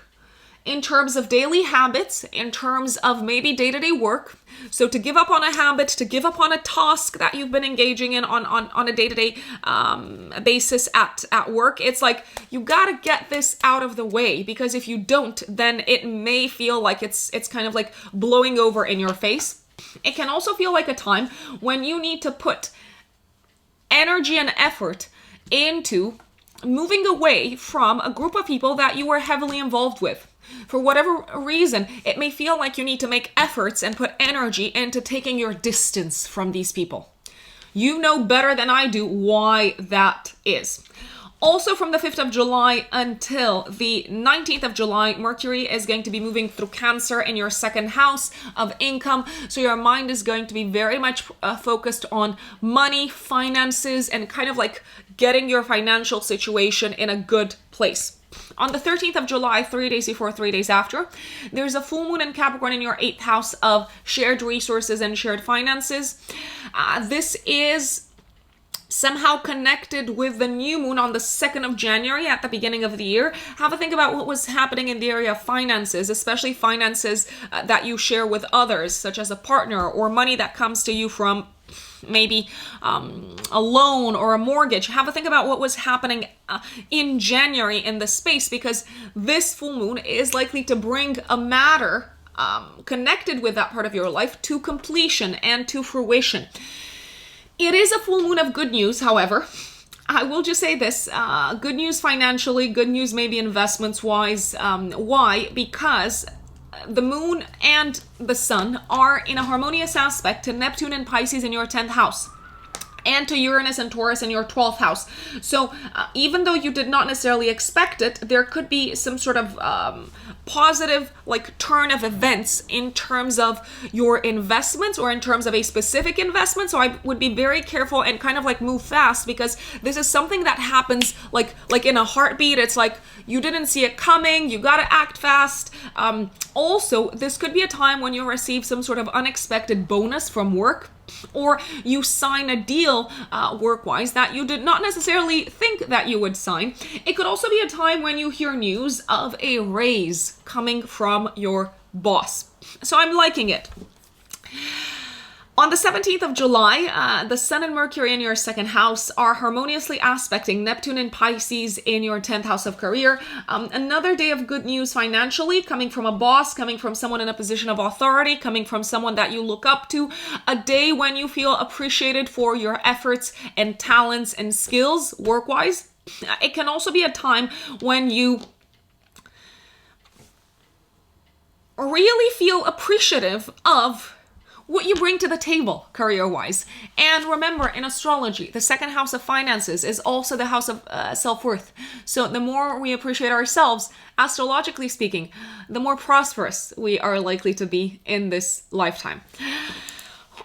[SPEAKER 1] in terms of daily habits, in terms of maybe day-to-day work. So to give up on a habit, to give up on a task that you've been engaging in on a day-to-day basis at work, it's like you gotta get this out of the way, because if you don't, then it may feel like it's kind of like blowing over in your face. It can also feel like a time when you need to put energy and effort into moving away from a group of people that you were heavily involved with. For whatever reason, it may feel like you need to make efforts and put energy into taking your distance from these people. You know better than I do why that is. Also, from the 5th of July until the 19th of July, Mercury is going to be moving through Cancer in your 2nd house of income. So your mind is going to be very much focused on money, finances, and kind of like getting your financial situation in a good place. On the 13th of July, 3 days before, 3 days after, there's a full moon in Capricorn in your 8th house of shared resources and shared finances. This is somehow connected with the new moon on the 2nd of January at the beginning of the year. Have a think about what was happening in the area of finances, especially finances that you share with others, such as a partner, or money that comes to you from maybe a loan or a mortgage. Have a think about what was happening in January in the space, because this full moon is likely to bring a matter connected with that part of your life to completion and to fruition. It is a full moon of good news, however. I will just say this, good news financially, good news maybe investments-wise. Why? Because the moon and the sun are in a harmonious aspect to Neptune and Pisces in your 10th house, and to Uranus and Taurus in your 12th house. So even though you did not necessarily expect it, there could be some sort of positive like turn of events in terms of your investments, or in terms of a specific investment. So I would be very careful and kind of like move fast, because this is something that happens like in a heartbeat. It's like you didn't see it coming, you gotta act fast. Also, this could be a time when you receive some sort of unexpected bonus from work, or you sign a deal work-wise that you did not necessarily think that you would sign. It could also be a time when you hear news of a raise coming from your boss. So I'm liking it. On the 17th of July, the Sun and Mercury in your 2nd house are harmoniously aspecting Neptune and Pisces in your 10th house of career. Another day of good news financially, coming from a boss, coming from someone in a position of authority, coming from someone that you look up to. A day when you feel appreciated for your efforts and talents and skills work-wise. It can also be a time when you really feel appreciative of what you bring to the table career-wise. And remember, in astrology, the 2nd house of finances is also the house of self-worth. So the more we appreciate ourselves, astrologically speaking, the more prosperous we are likely to be in this lifetime.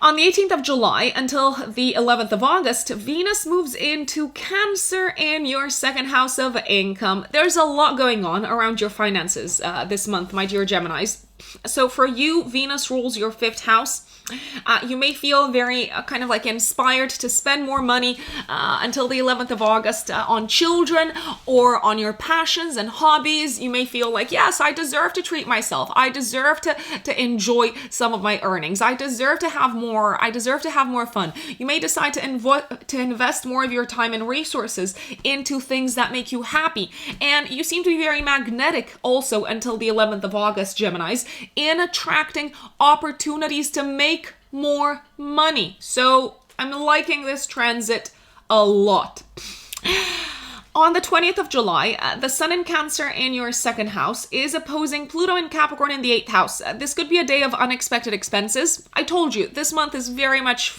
[SPEAKER 1] On the 18th of July until the 11th of August, Venus moves into Cancer in your 2nd house of income. There's a lot going on around your finances this month, my dear Geminis. So for you, Venus rules your 5th house. You may feel very kind of like inspired to spend more money until the 11th of August on children or on your passions and hobbies. You may feel like, yes, I deserve to treat myself. I deserve to enjoy some of my earnings. I deserve to have more. I deserve to have more fun. You may decide to invest more of your time and resources into things that make you happy. And you seem to be very magnetic also until the 11th of August, Geminis, in attracting opportunities to make more money. So I'm liking this transit a lot. On the 20th of July, the Sun in Cancer in your 2nd house is opposing Pluto in Capricorn in the 8th house. This could be a day of unexpected expenses. I told you, this month is very much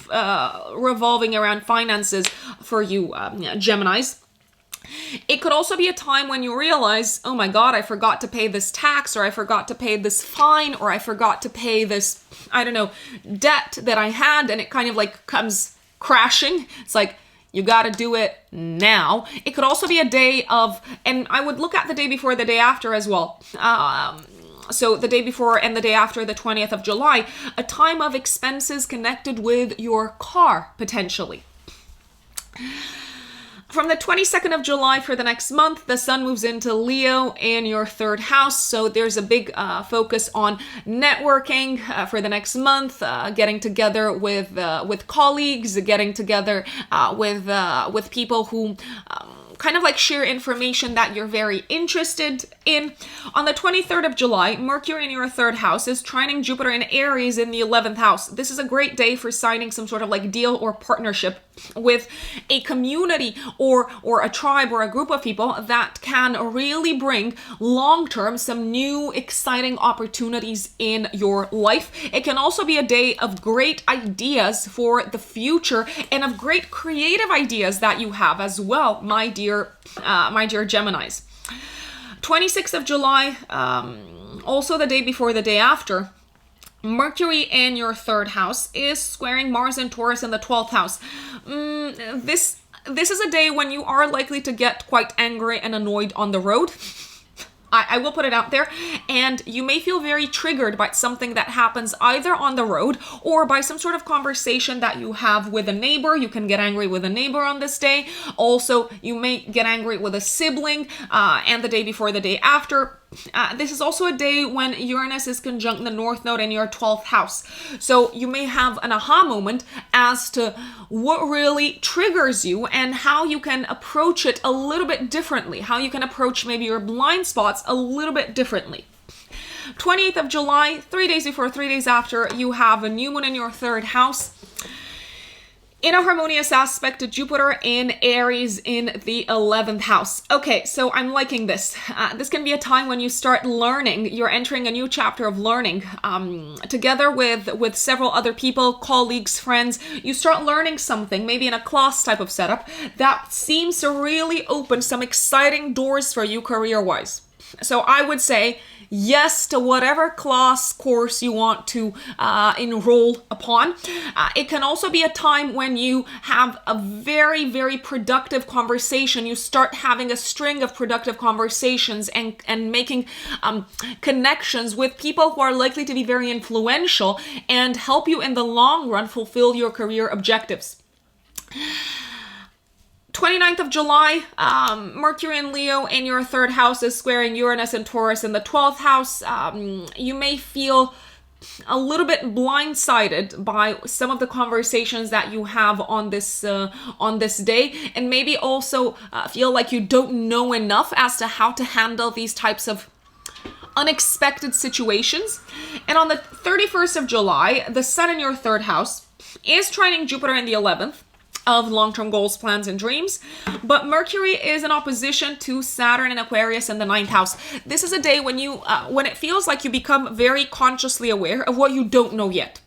[SPEAKER 1] revolving around finances for you, Geminis. It could also be a time when you realize, oh my God, I forgot to pay this tax, or I forgot to pay this fine, or I forgot to pay this, I don't know, debt that I had, and it kind of like comes crashing. It's like, you got to do it now. It could also be a day of, and I would look at the day before, the day after as well. So the day before and the day after the 20th of July, a time of expenses connected with your car, potentially. From the 22nd of July for the next month, the Sun moves into Leo in your 3rd house. So there's a big focus on networking for the next month, getting together with colleagues, getting together with people who kind of like share information that you're very interested in. On the 23rd of July, Mercury in your 3rd house is trining Jupiter in Aries in the 11th house. This is a great day for signing some sort of like deal or partnership with a community or a tribe or a group of people that can really bring long-term some new exciting opportunities in your life. It can also be a day of great ideas for the future and of great creative ideas that you have as well, my dear Geminis. 26th of July, also the day before the day after, Mercury in your 3rd house is squaring Mars and Taurus in the 12th house. This is a day when you are likely to get quite angry and annoyed on the road. I will put it out there, and you may feel very triggered by something that happens either on the road or by some sort of conversation that you have with a neighbor. You can get angry with a neighbor on this day. Also, you may get angry with a sibling, and the day before, the day after. This is also a day when Uranus is conjunct the North Node in your 12th house. So you may have an aha moment as to what really triggers you and how you can approach it a little bit differently, how you can approach maybe your blind spots a little bit differently. 28th of July, 3 days before, 3 days after, you have a new moon in your 3rd house. In a harmonious aspect to Jupiter in Aries in the 11th house. Okay, so I'm liking this. This can be a time when you start learning. You're entering a new chapter of learning. Together with several other people, colleagues, friends, you start learning something, maybe in a class type of setup, that seems to really open some exciting doors for you career-wise. So I would say yes to whatever class course you want to enroll upon. It can also be a time when you have a very, very productive conversation. You start having a string of productive conversations and making connections with people who are likely to be very influential and help you in the long run fulfill your career objectives. 29th of July, Mercury and Leo in your 3rd house is squaring Uranus and Taurus in the 12th house. You may feel a little bit blindsided by some of the conversations that you have on this day, and maybe also feel like you don't know enough as to how to handle these types of unexpected situations. And on the 31st of July, the Sun in your 3rd house is trining Jupiter in the 11th of long-term goals, plans, and dreams. But Mercury is in opposition to Saturn and Aquarius in the 9th house. This is a day when when it feels like you become very consciously aware of what you don't know yet.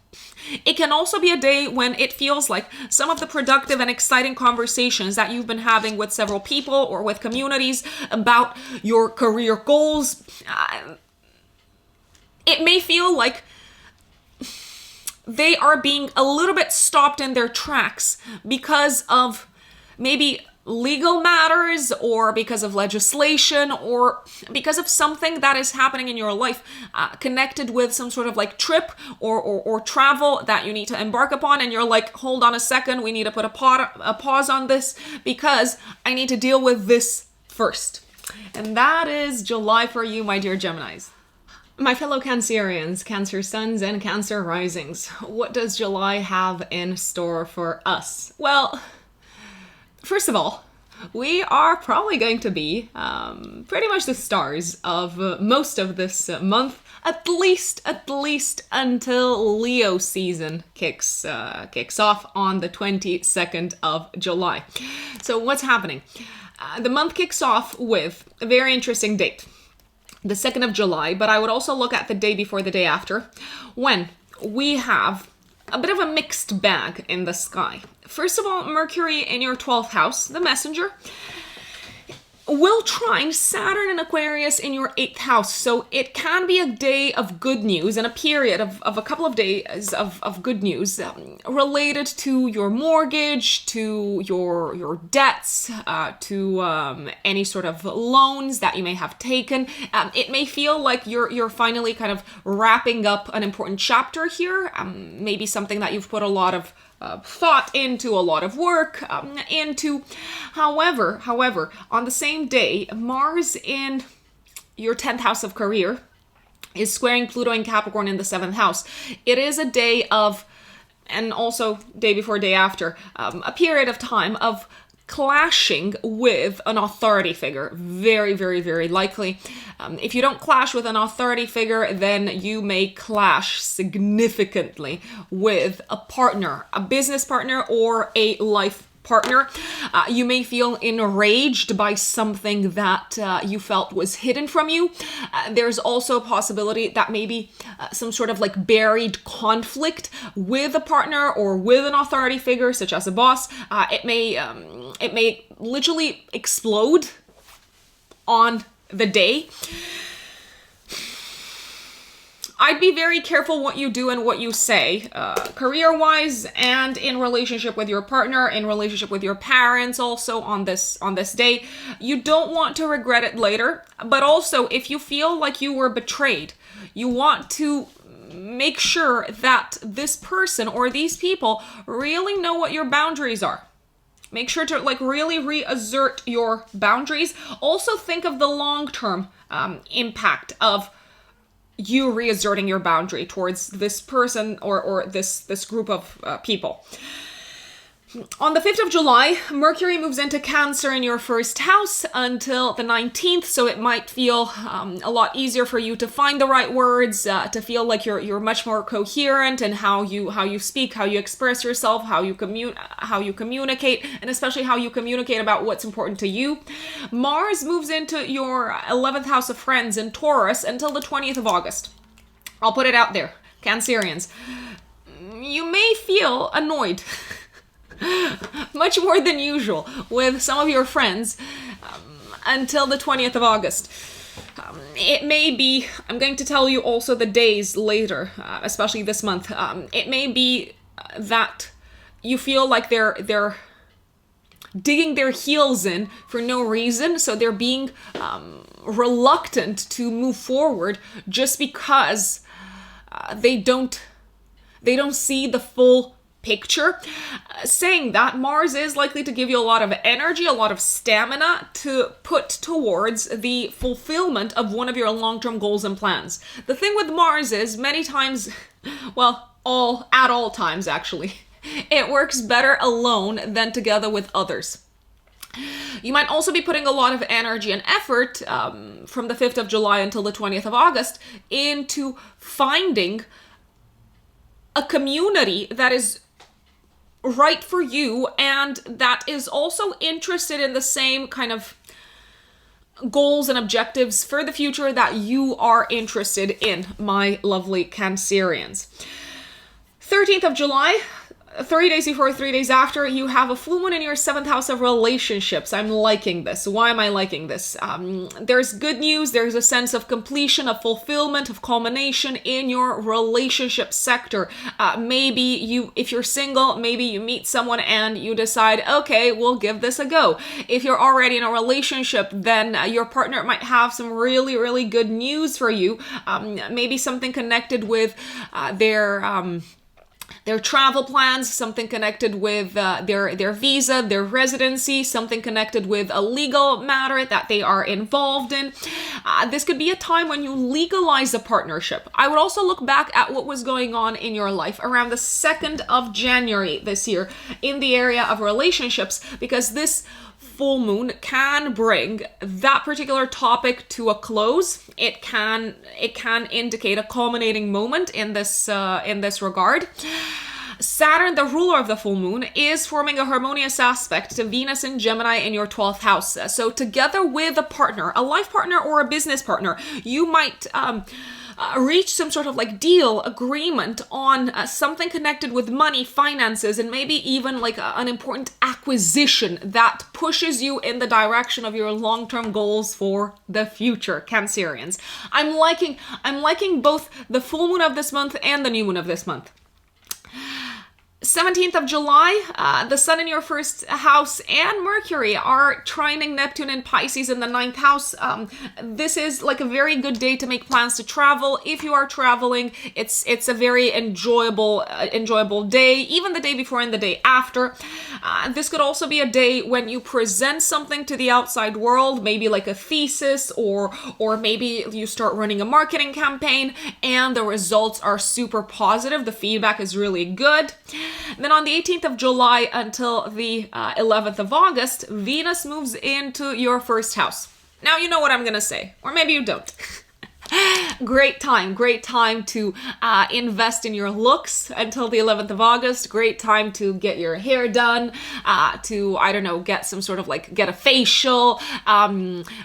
[SPEAKER 1] It can also be a day when it feels like some of the productive and exciting conversations that you've been having with several people or with communities about your career goals, it may feel like they are being a little bit stopped in their tracks because of maybe legal matters or because of legislation or because of something that is happening in your life connected with some sort of like trip or travel that you need to embark upon, and you're like, hold on a second, we need to put a pause on this because I need to deal with this first. And that is July for you, my dear Geminis. My fellow Cancerians, Cancer suns and Cancer risings, what does July have in store for us? Well, first of all, we are probably going to be pretty much the stars of most of this month, at least until Leo season kicks off on the 22nd of July. So what's happening? The month kicks off with a very interesting date, the 2nd of July, but I would also look at the day before, the day after, when we have a bit of a mixed bag in the sky. First of all, Mercury in your 12th house, the messenger, will trine Saturn and Aquarius in your 8th house. So it can be a day of good news and a period of a couple of days of good news related to your mortgage, to your debts, to any sort of loans that you may have taken. It may feel like you're finally kind of wrapping up an important chapter here, maybe something that you've put a lot of thought into, a lot of work into. However, on the same day, Mars in your 10th house of career is squaring Pluto and Capricorn in the 7th house. It is a day of, and also day before, day after, a period of time of clashing with an authority figure. Very, very, very likely. If you don't clash with an authority figure, then you may clash significantly with a partner, a business partner, or a life partner. You may feel enraged by something that you felt was hidden from you. There's also a possibility that maybe some sort of like buried conflict with a partner or with an authority figure, such as a boss. It may literally explode on the day. I'd be very careful what you do and what you say, career-wise and in relationship with your partner, in relationship with your parents also on this day. You don't want to regret it later, but also if you feel like you were betrayed, you want to make sure that this person or these people really know what your boundaries are. Make sure to like really reassert your boundaries. Also think of the long-term impact of you reasserting your boundary towards this person or this group of people. On the 5th of July, Mercury moves into Cancer in your 1st house until the 19th, so it might feel a lot easier for you to find the right words, to feel like you're much more coherent in how you speak, how you express yourself, how you communicate, and especially how you communicate about what's important to you. Mars moves into your 11th house of friends in Taurus until the 20th of August. I'll put it out there, Cancerians. You may feel annoyed much more than usual with some of your friends until the 20th of August. It may be, I'm going to tell you also the days later, especially this month. It may be that you feel like they're digging their heels in for no reason, so they're being reluctant to move forward just because they don't see the full picture. Saying that, Mars is likely to give you a lot of energy, a lot of stamina to put towards the fulfillment of one of your long-term goals and plans. The thing with Mars is many times, well, at all times actually, it works better alone than together with others. You might also be putting a lot of energy and effort from the 5th of July until the 20th of August into finding a community that is right for you and that is also interested in the same kind of goals and objectives for the future that you are interested in, my lovely Cancerians. 13th of July, 3 days before, 3 days after, you have a full moon in your 7th house of relationships. I'm liking this. Why am I liking this? There's good news. There's a sense of completion, of fulfillment, of culmination in your relationship sector. Maybe you, if you're single, maybe you meet someone and you decide, okay, we'll give this a go. If you're already in a relationship, then your partner might have some really, really good news for you. Maybe something connected with their travel plans, something connected with their visa, their residency, something connected with a legal matter that they are involved in. This could be a time when you legalize a partnership. I would also look back at what was going on in your life around the 2nd of January this year in the area of relationships, because this full moon can bring that particular topic to a close. It can indicate a culminating moment in this regard. Saturn, the ruler of the full moon, is forming a harmonious aspect to Venus and Gemini in your 12th house. So together with a partner, a life partner or a business partner, you might reach some sort of like deal agreement on something connected with money, finances, and maybe even like an important acquisition that pushes you in the direction of your long-term goals for the future, Cancerians. I'm liking both the full moon of this month and the new moon of this month. 17th of July, the sun in your 1st house and Mercury are trining Neptune in Pisces in the 9th house. This is like a very good day to make plans to travel. If you are traveling, it's a very enjoyable day, even the day before and the day after. This could also be a day when you present something to the outside world, maybe like a thesis, or maybe you start running a marketing campaign and the results are super positive. The feedback is really good. Then on the 18th of July until the 11th of August, Venus moves into your 1st house. Now you know what I'm going to say, or maybe you don't. Great time to invest in your looks until the 11th of August. Great time to get your hair done, to, I don't know, get some sort of like, get a facial,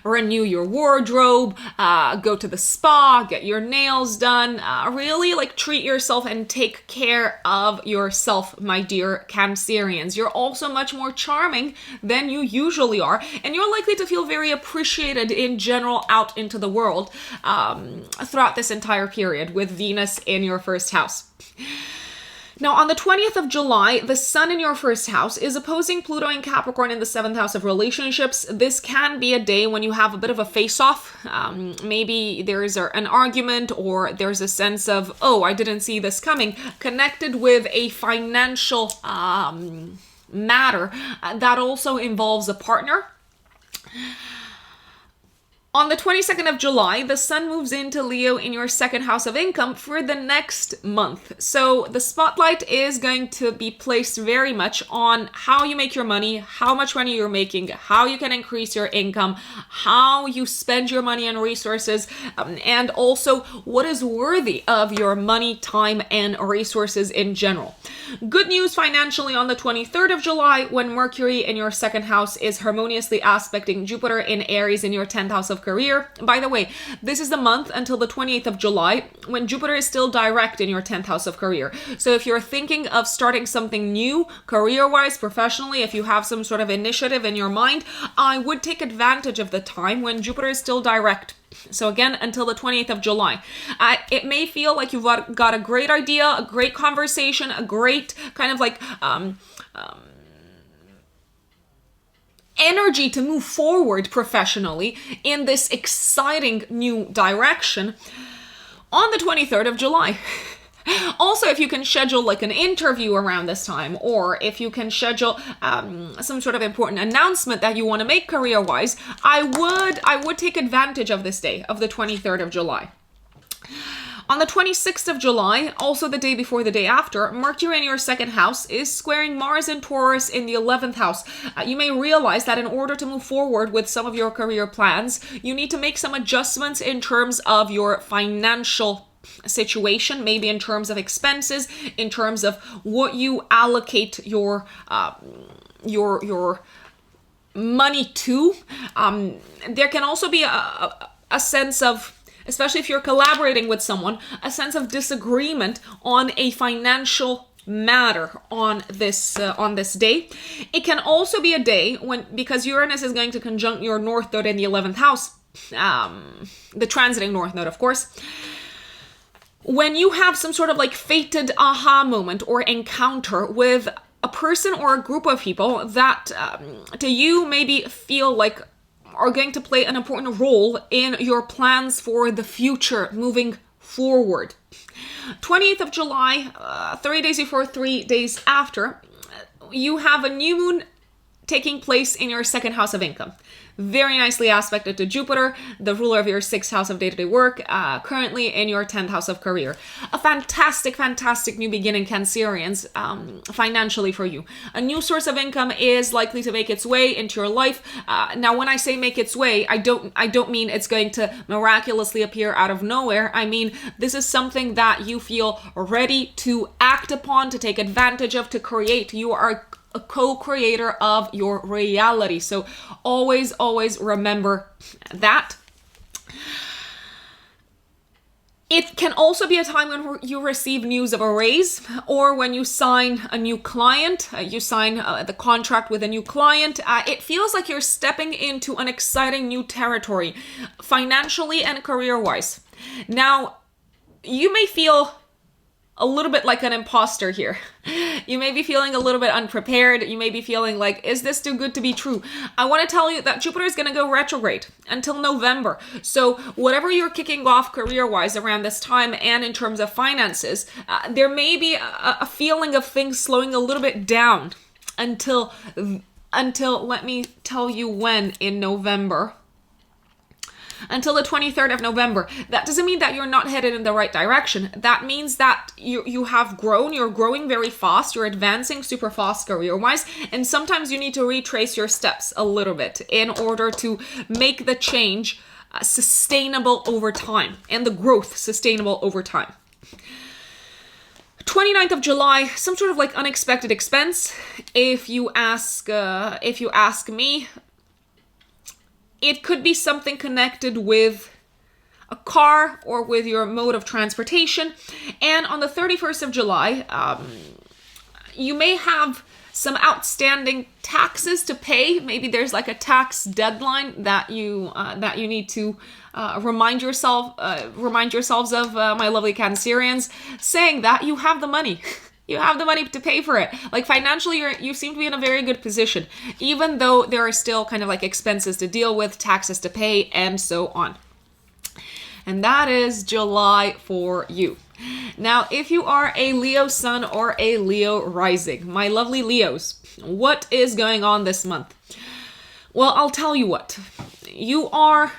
[SPEAKER 1] renew your wardrobe, go to the spa, get your nails done, really like treat yourself and take care of yourself, my dear Cancerians. You're also much more charming than you usually are, and you're likely to feel very appreciated in general out into the world, throughout this entire period with Venus in your 1st house. Now, on the 20th of July, the sun in your 1st house is opposing Pluto in Capricorn in the 7th house of relationships. This can be a day when you have a bit of a face-off. Maybe there's an argument, or there's a sense of, oh, I didn't see this coming, connected with a financial matter that also involves a partner. On the 22nd of July, the sun moves into Leo in your 2nd house of income for the next month. So the spotlight is going to be placed very much on how you make your money, how much money you're making, how you can increase your income, how you spend your money and resources, and also what is worthy of your money, time, and resources in general. Good news financially on the 23rd of July, when Mercury in your 2nd house is harmoniously aspecting Jupiter in Aries in your 10th house of career. By the way, this is the month until the 28th of July when Jupiter is still direct in your 10th house of career. So if you're thinking of starting something new, career-wise, professionally, if you have some sort of initiative in your mind, I would take advantage of the time when Jupiter is still direct. So again, until the 28th of July. It may feel like you've got a great idea, a great conversation, a great kind of like energy to move forward professionally in this exciting new direction on the 23rd of July. Also, if you can schedule like an interview around this time, or if you can schedule some sort of important announcement that you want to make career-wise, I would take advantage of this day, of the 23rd of July. On the 26th of July, also the day before the day after, Mercury in your 2nd house is squaring Mars and Taurus in the 11th house. You may realize that in order to move forward with some of your career plans, you need to make some adjustments in terms of your financial situation, maybe in terms of expenses, in terms of what you allocate your money to. There can also be a sense of, especially if you're collaborating with someone, a sense of disagreement on a financial matter on this day. It can also be a day when, because Uranus is going to conjunct your North Node in the 11th house, the transiting North Node, of course, when you have some sort of like fated aha moment or encounter with a person or a group of people that to you maybe feel like are going to play an important role in your plans for the future moving forward. 28th of July, 3 days before, 3 days after, you have a new moon taking place in your second house of income. Very nicely aspected to Jupiter, the ruler of your 6th house of day-to-day work, currently in your 10th house of career. A fantastic, fantastic new beginning, Cancerians, financially for you. A new source of income is likely to make its way into your life. Now, when I say make its way, I don't mean it's going to miraculously appear out of nowhere. I mean, this is something that you feel ready to act upon, to take advantage of, to create. You are a co-creator of your reality. So always, always remember that. It can also be a time when you receive news of a raise, or when you sign a new client, you sign the contract with a new client. It feels like you're stepping into an exciting new territory, financially and career-wise. Now, you may feel a little bit like an imposter here. You may be feeling a little bit unprepared. You may be feeling like, is this too good to be true? I want to tell you that Jupiter is going to go retrograde until November. So whatever you're kicking off career-wise around this time and in terms of finances, there may be a feeling of things slowing a little bit down until let me tell you when in November. Until the 23rd of November. That doesn't mean that you're not headed in the right direction. That means that you have grown, you're growing very fast, you're advancing super fast career-wise, and sometimes you need to retrace your steps a little bit in order to make the change sustainable over time, and the growth sustainable over time. 29th of July, some sort of like unexpected expense. If you ask me, it could be something connected with a car or with your mode of transportation. And on the 31st of July, you may have some outstanding taxes to pay. Maybe there's like a tax deadline that you need to remind yourselves of, my lovely Cancerians, saying that you have the money. You have the money to pay for it. Like financially, you seem to be in a very good position, even though there are still kind of like expenses to deal with, taxes to pay, and so on. And that is July for you. Now, if you are a Leo sun or a Leo rising, my lovely Leos, what is going on this month? Well, I'll tell you what. You are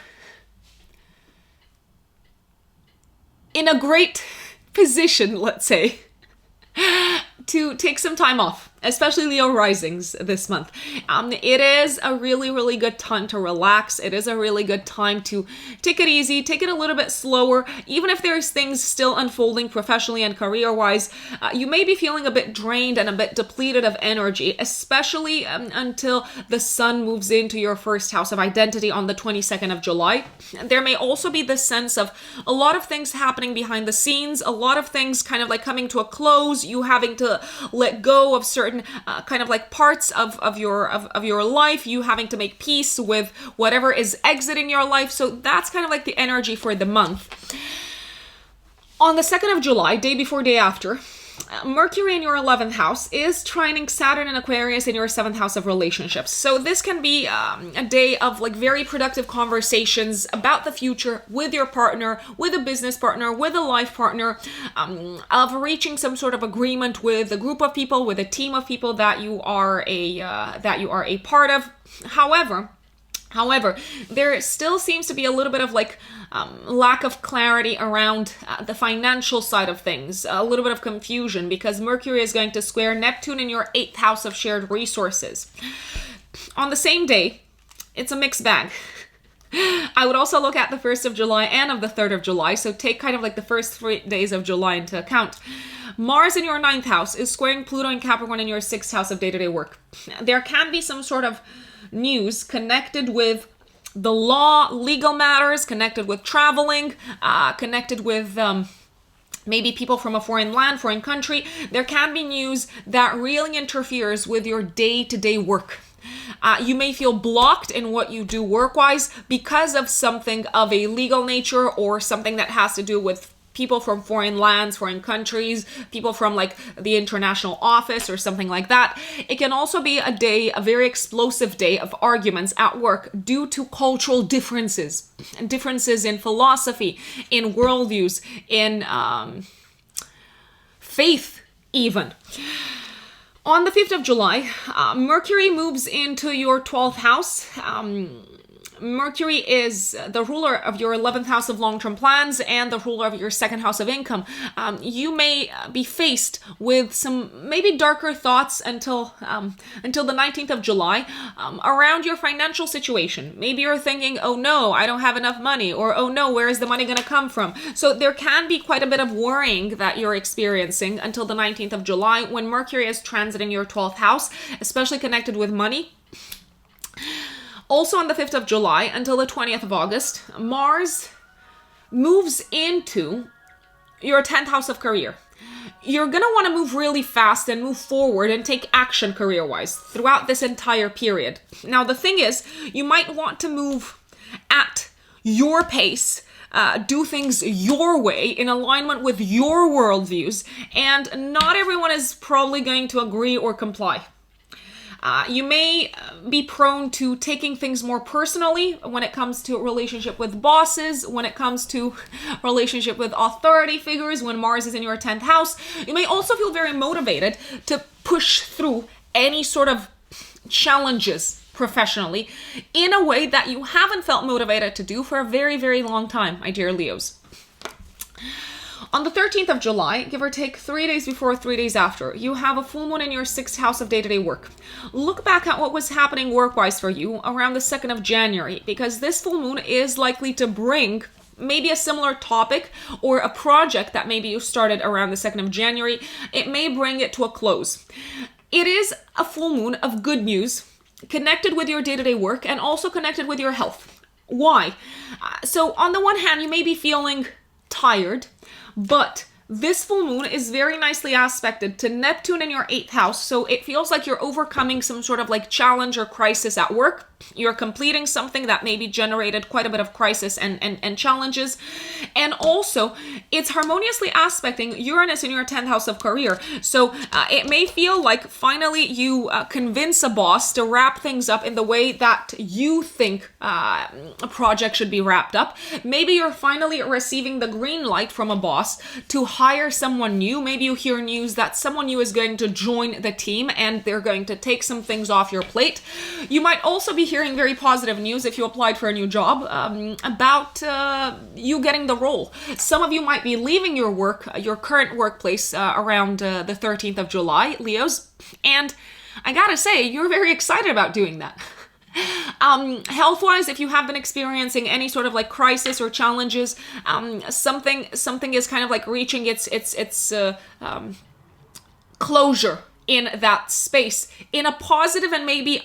[SPEAKER 1] in a great position, let's say, to take some time off, especially Leo risings this month. It is a really, really good time to relax. It is a really good time to take it easy, take it a little bit slower. Even if there's things still unfolding professionally and career-wise, you may be feeling a bit drained and a bit depleted of energy, especially until the sun moves into your first house of identity on the 22nd of July. There may also be this sense of a lot of things happening behind the scenes, a lot of things kind of like coming to a close, you having to let go of certain kind of like parts of your life, you having to make peace with whatever is exiting your life. So that's kind of like the energy for the month. On the 2nd of July, day before, day after, Mercury in your 11th house is trining Saturn and Aquarius in your 7th house of relationships. So this can be a day of like very productive conversations about the future with your partner, with a business partner, with a life partner, of reaching some sort of agreement with a group of people, with a team of people that you are a part of. However, there still seems to be a little bit of like lack of clarity around the financial side of things, a little bit of confusion, because Mercury is going to square Neptune in your 8th house of shared resources. On the same day, it's a mixed bag. I would also look at the 1st of July and of the 3rd of July, so take kind of like the first 3 days of July into account. Mars in your 9th house is squaring Pluto and Capricorn in your 6th house of day-to-day work. There can be some sort of news connected with the law, legal matters, connected with traveling, connected with maybe people from a foreign land, foreign country. There can be news that really interferes with your day-to-day work. You may feel blocked in what you do work-wise because of something of a legal nature or something that has to do with people from foreign lands, foreign countries, people from like the international office or something like that. It can also be a day, a very explosive day of arguments at work due to cultural differences, and differences in philosophy, in worldviews, in faith even. On the 5th of July, Mercury moves into your 12th house. Mercury is the ruler of your 11th house of long-term plans and the ruler of your 2nd house of income. You may be faced with some maybe darker thoughts until the 19th of July around your financial situation. Maybe you're thinking, oh no, I don't have enough money, or oh no, where is the money going to come from? So there can be quite a bit of worrying that you're experiencing until the 19th of July when Mercury is transiting your 12th house, especially connected with money. Also on the 5th of July until the 20th of August, Mars moves into your 10th house of career. You're going to want to move really fast and move forward and take action career-wise throughout this entire period. Now, the thing is, you might want to move at your pace, do things your way in alignment with your worldviews, and not everyone is probably going to agree or comply. You may be prone to taking things more personally when it comes to relationship with bosses, when it comes to relationship with authority figures, when Mars is in your 10th house. You may also feel very motivated to push through any sort of challenges professionally in a way that you haven't felt motivated to do for a very, very long time, my dear Leos. On the 13th of July, give or take 3 days before, 3 days after, you have a full moon in your 6th house of day-to-day work. Look back at what was happening work-wise for you around the 2nd of January, because this full moon is likely to bring maybe a similar topic or a project that maybe you started around the 2nd of January. It may bring it to a close. It is a full moon of good news, connected with your day-to-day work and also connected with your health. Why? So on the one hand, you may be feeling tired, but this full moon is very nicely aspected to Neptune in your 8th house, so it feels like you're overcoming some sort of like challenge or crisis at work. You're completing something that maybe generated quite a bit of crisis and challenges. And also, it's harmoniously aspecting Uranus in your 10th house of career. So it may feel like finally you convince a boss to wrap things up in the way that you think a project should be wrapped up. Maybe you're finally receiving the green light from a boss to hire someone new. Maybe you hear news that someone new is going to join the team and they're going to take some things off your plate. You might also be hearing very positive news if you applied for a new job about you getting the role. Some of you might be leaving your work, your current workplace around the 13th of July, Leos, and I gotta say, you're very excited about doing that. Health-wise, if you have been experiencing any sort of like crisis or challenges, something is kind of like reaching its closure in that space in a positive and maybe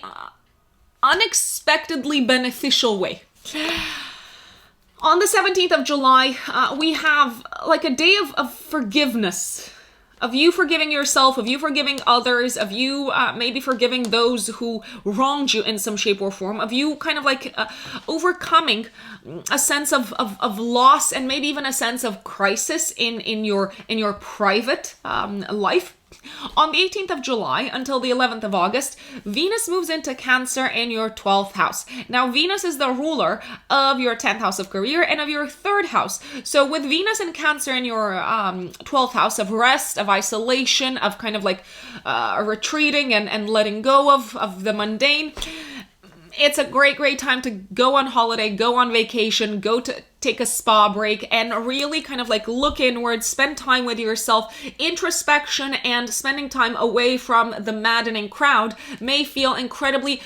[SPEAKER 1] unexpectedly beneficial way. On the 17th of July, we have like a day of forgiveness, of you forgiving yourself, of you forgiving others, of you maybe forgiving those who wronged you in some shape or form, of you kind of like overcoming a sense of loss and maybe even a sense of crisis in your private life. On the 18th of July until the 11th of August, Venus moves into Cancer in your 12th house. Now, Venus is the ruler of your 10th house of career and of your 3rd house. So with Venus and Cancer in your 12th house of rest, of isolation, of kind of like retreating and letting go of the mundane, it's a great time to go on holiday, go on vacation, go to take a spa break and really kind of like look inward, spend time with yourself. Introspection and spending time away from the maddening crowd may feel incredibly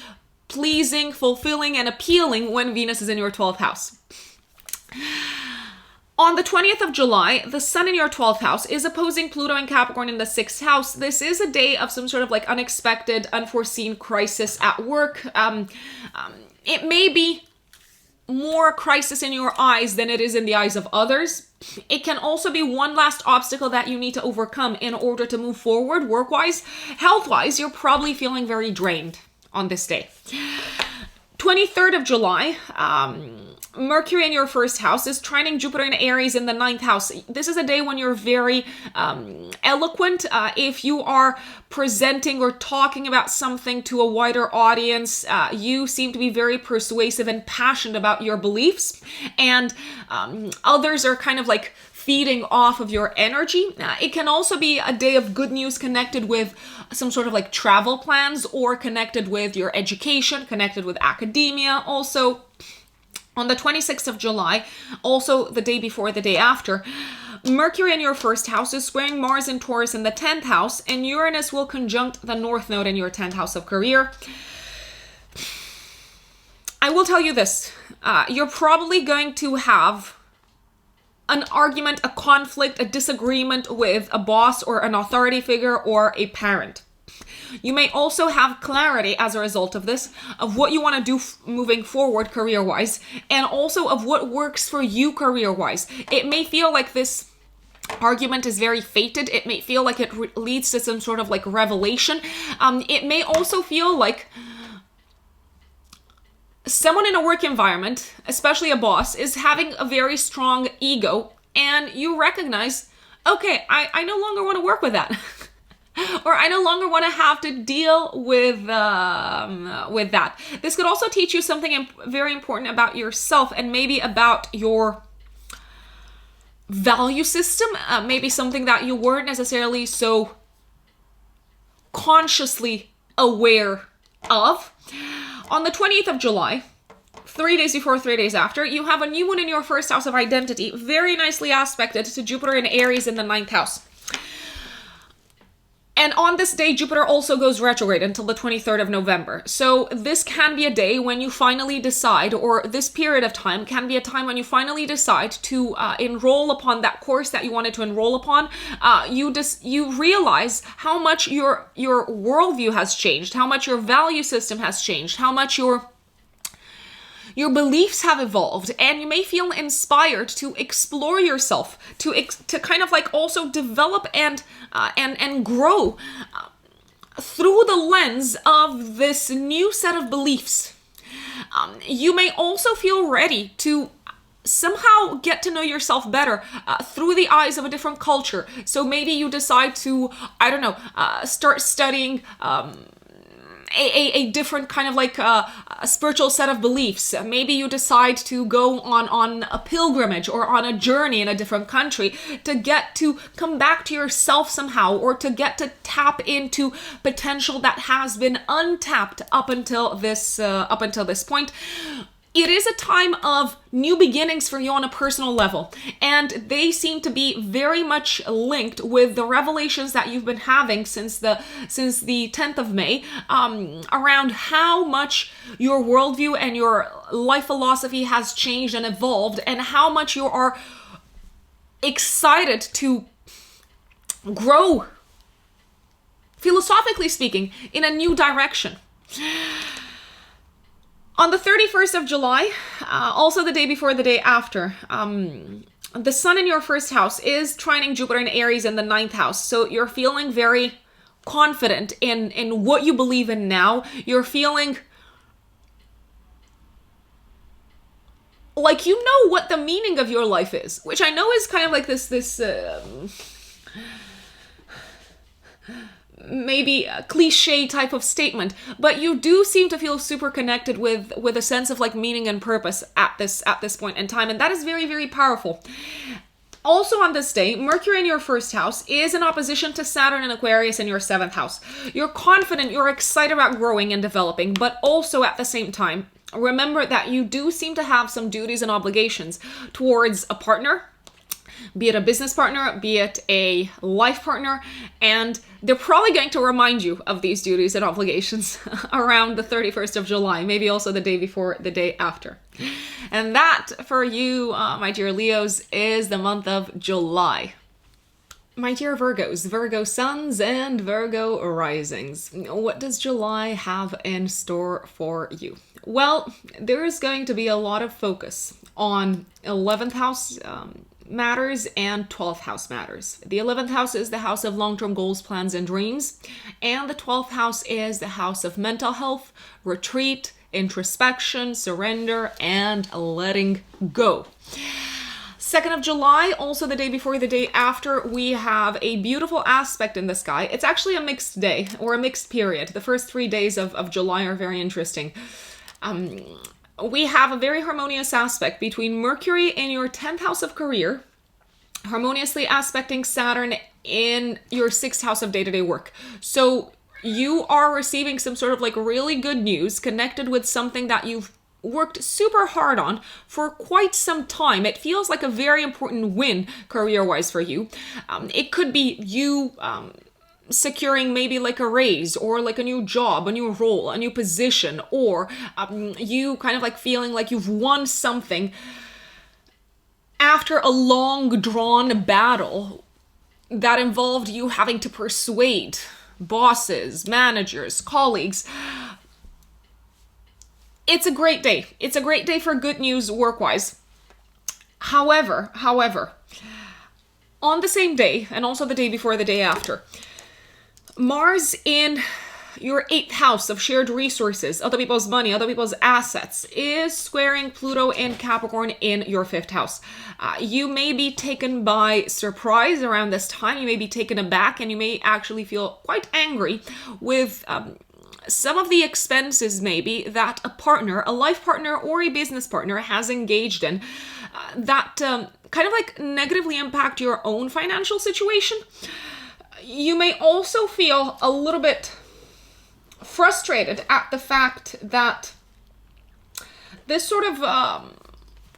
[SPEAKER 1] pleasing, fulfilling, and appealing when Venus is in your 12th house. On the 20th of July, the Sun in your 12th house is opposing Pluto and Capricorn in the 6th house. This is a day of some sort of like unexpected, unforeseen crisis at work. It may be more crisis in your eyes than it is in the eyes of others. It can also be one last obstacle that you need to overcome in order to move forward work-wise. Health-wise, you're probably feeling very drained on this day. 23rd of July, Mercury in your first house is trining Jupiter in Aries in the 9th house. This is a day when you're very eloquent. If you are presenting or talking about something to a wider audience, you seem to be very persuasive and passionate about your beliefs, and others are kind of like feeding off of your energy. It can also be a day of good news connected with some sort of like travel plans, or connected with your education, connected with academia. Also, on the 26th of July, also the day before, the day after, Mercury in your first house is squaring Mars in Taurus in the 10th house, and Uranus will conjunct the North Node in your 10th house of career. I will tell you this, you're probably going to have an argument, a conflict, a disagreement with a boss or an authority figure or a parent. You may also have clarity as a result of this, of what you want to do moving forward career-wise, and also of what works for you career-wise. It may feel like this argument is very fated. It may feel like it leads to some sort of like revelation. It may also feel like someone in a work environment, especially a boss, is having a very strong ego, and you recognize, okay, I no longer want to work with that. Or I no longer want to have to deal with that. This could also teach you something very important about yourself, and maybe about your value system. Maybe something that you weren't necessarily so consciously aware of. On the 20th of July, 3 days before, 3 days after, you have a new moon in your first house of identity, very nicely aspected to Jupiter in Aries in the 9th house. And on this day, Jupiter also goes retrograde until the 23rd of November. So this can be a day when you finally decide, or this period of time can be a time when you finally decide to enroll upon that course that you wanted to enroll upon. You realize how much your worldview has changed, how much your value system has changed, how much your beliefs have evolved, and you may feel inspired to explore yourself, to kind of like also develop and grow through the lens of this new set of beliefs. You may also feel ready to somehow get to know yourself better through the eyes of a different culture. So maybe you decide to, I don't know, start studying a different kind of like a spiritual set of beliefs. Maybe you decide to go on a pilgrimage or on a journey in a different country to get to come back to yourself somehow, or to get to tap into potential that has been untapped up until this point. It is a time of new beginnings for you on a personal level, and they seem to be very much linked with the revelations that you've been having since the 10th of May, around how much your worldview and your life philosophy has changed and evolved, and how much you are excited to grow, philosophically speaking, in a new direction. On the 31st of July, also the day before, the day after, the sun in your first house is trining Jupiter in Aries in the 9th house. So you're feeling very confident in what you believe in now. You're feeling like you know what the meaning of your life is, which I know is kind of like this maybe a cliche type of statement, but you do seem to feel super connected with a sense of like meaning and purpose at this point in time, and that is very, very powerful. Also on this day, Mercury in your first house is in opposition to Saturn and Aquarius in your 7th house. You're confident, you're excited about growing and developing, but also at the same time, remember that you do seem to have some duties and obligations towards a partner, be it a business partner, be it a life partner, and they're probably going to remind you of these duties and obligations around the 31st of July, maybe also the day before, the day after. And that, for you, my dear Leos, is the month of July. My dear Virgos, Virgo suns and Virgo risings, what does July have in store for you? Well, there is going to be a lot of focus on 11th house matters and 12th house matters. The 11th house is the house of long-term goals, plans, and dreams. And the 12th house is the house of mental health, retreat, introspection, surrender, and letting go. 2nd of July, also the day before the day after, we have a beautiful aspect in the sky. It's actually a mixed day or a mixed period. The first 3 days of July are very interesting. We have a very harmonious aspect between Mercury in your 10th house of career, harmoniously aspecting Saturn in your 6th house of day-to-day work. So you are receiving some sort of like really good news connected with something that you've worked super hard on for quite some time. It feels like a very important win career-wise for you. It could be you securing maybe like a raise or like a new job, a new role, a new position, or you kind of like feeling like you've won something after a long drawn battle that involved you having to persuade bosses, managers, colleagues. It's a great day. It's a great day for good news work-wise. However, on the same day, and also the day before the day after, Mars in your 8th house of shared resources, other people's money, other people's assets, is squaring Pluto and Capricorn in your 5th house. You may be taken by surprise around this time. You may be taken aback, and you may actually feel quite angry with some of the expenses maybe that a partner, a life partner or a business partner has engaged in that kind of like negatively impact your own financial situation. You may also feel a little bit frustrated at the fact that this sort of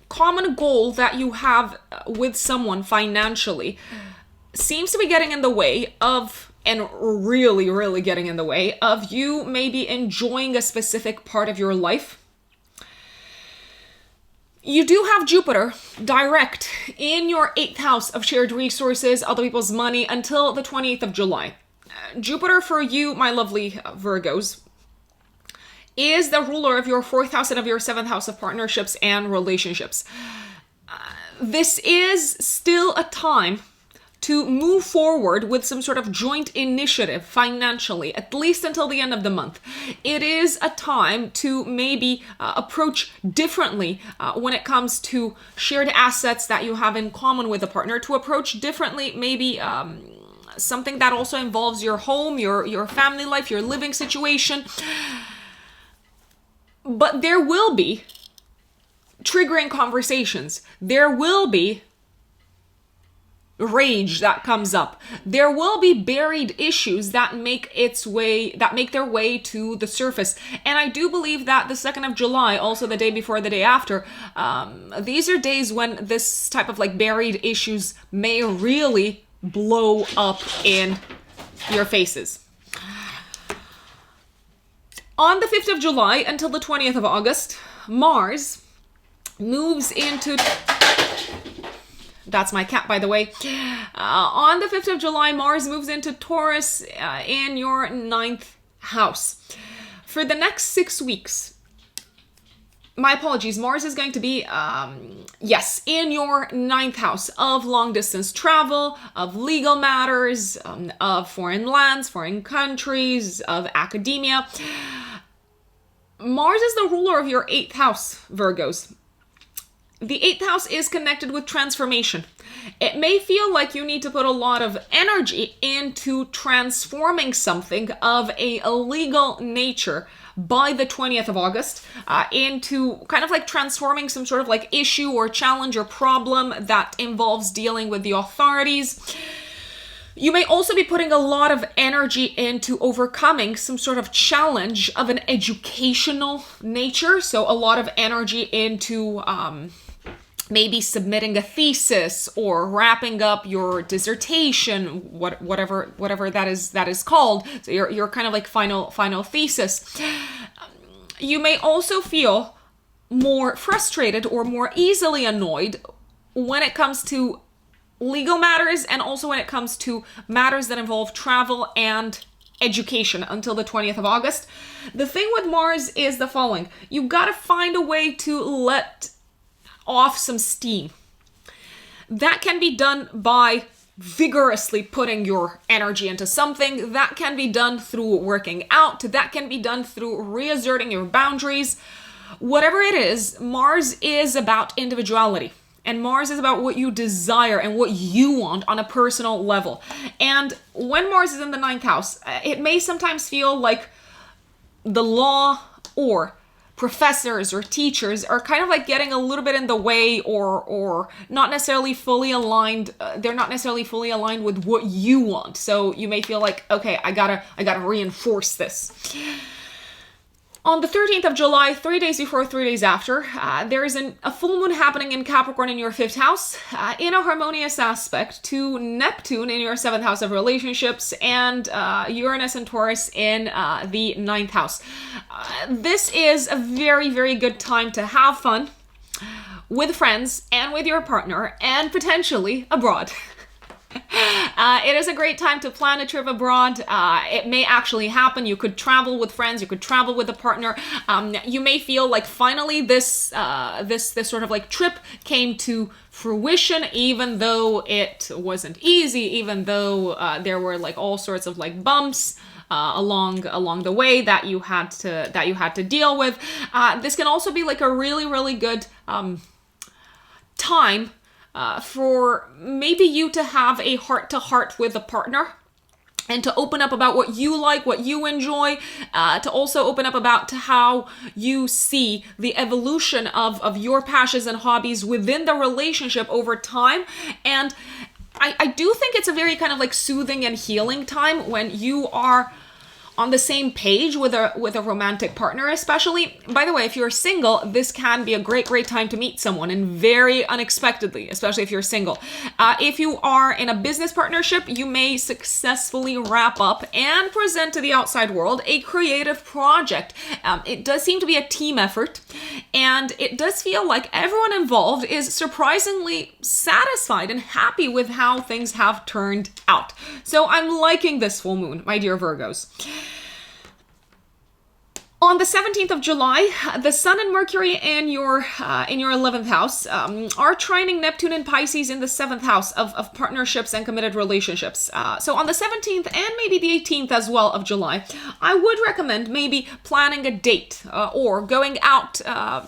[SPEAKER 1] common goal that you have with someone financially seems to be getting in the way of, and really getting in the way of, you maybe enjoying a specific part of your life. You do have Jupiter direct in your 8th house of shared resources, other people's money, until the 28th of July. Jupiter for you, my lovely Virgos, is the ruler of your 4th house and of your 7th house of partnerships and relationships. This is still a time to move forward with some sort of joint initiative financially, at least until the end of the month. It is a time to maybe approach differently when it comes to shared assets that you have in common with a partner, to approach differently maybe something that also involves your home, your family life, your living situation. But there will be triggering conversations. There will be rage that comes up. There will be buried issues that make their way to the surface. And I do believe that the 2nd of July, also the day before the day after, these are days when this type of like buried issues may really blow up in your faces. On the 5th of July until the 20th of August, Mars moves into... That's my cat, by the way. On the 5th of July, Mars moves into Taurus in your 9th house. For the next 6 weeks, my apologies, Mars is going to be, in your 9th house of long distance travel, of legal matters, of foreign lands, foreign countries, of academia. Mars is the ruler of your 8th house, Virgos. The 8th house is connected with transformation. It may feel like you need to put a lot of energy into transforming something of a legal nature by the 20th of August, into kind of like transforming some sort of like issue or challenge or problem that involves dealing with the authorities. You may also be putting a lot of energy into overcoming some sort of challenge of an educational nature. So a lot of energy into maybe submitting a thesis or wrapping up your dissertation, whatever that is called. So your kind of like final thesis. You may also feel more frustrated or more easily annoyed when it comes to legal matters, and also when it comes to matters that involve travel and education until the 20th of August. The thing with Mars is the following. You've got to find a way to let off some steam. That can be done by vigorously putting your energy into something. That can be done through working out. That can be done through reasserting your boundaries. Whatever it is, Mars is about individuality. And Mars is about what you desire and what you want on a personal level. And when Mars is in the 9th house, it may sometimes feel like the law or professors or teachers are kind of like getting a little bit in the way or not necessarily fully aligned. They're not necessarily fully aligned with what you want. So you may feel like, okay, I gotta reinforce this. On the 13th of July, 3 days before, 3 days after, there is a full moon happening in Capricorn in your 5th house, in a harmonious aspect to Neptune in your 7th house of relationships, and Uranus and Taurus in the 9th house. This is a very, very good time to have fun with friends and with your partner and potentially abroad. It is a great time to plan a trip abroad. It may actually happen. You could travel with friends. You could travel with a partner. You may feel like finally this sort of like trip came to fruition, even though it wasn't easy, even though there were like all sorts of like bumps along the way that you had to deal with. This can also be like a really, really good time for maybe you to have a heart-to-heart with a partner and to open up about what you like, what you enjoy, to also open up about how you see the evolution of your passions and hobbies within the relationship over time. And I do think it's a very kind of like soothing and healing time when you are on the same page with a romantic partner, especially. By the way, if you're single, this can be a great time to meet someone, and very unexpectedly, especially if you're single. If you are in a business partnership, you may successfully wrap up and present to the outside world a creative project. It does seem to be a team effort, and it does feel like everyone involved is surprisingly satisfied and happy with how things have turned out. So I'm liking this full moon, my dear Virgos. On the 17th of July, the Sun and Mercury in your 11th house are trining Neptune and Pisces in the 7th house of partnerships and committed relationships. So on the 17th and maybe the 18th as well of July, I would recommend maybe planning a date or going out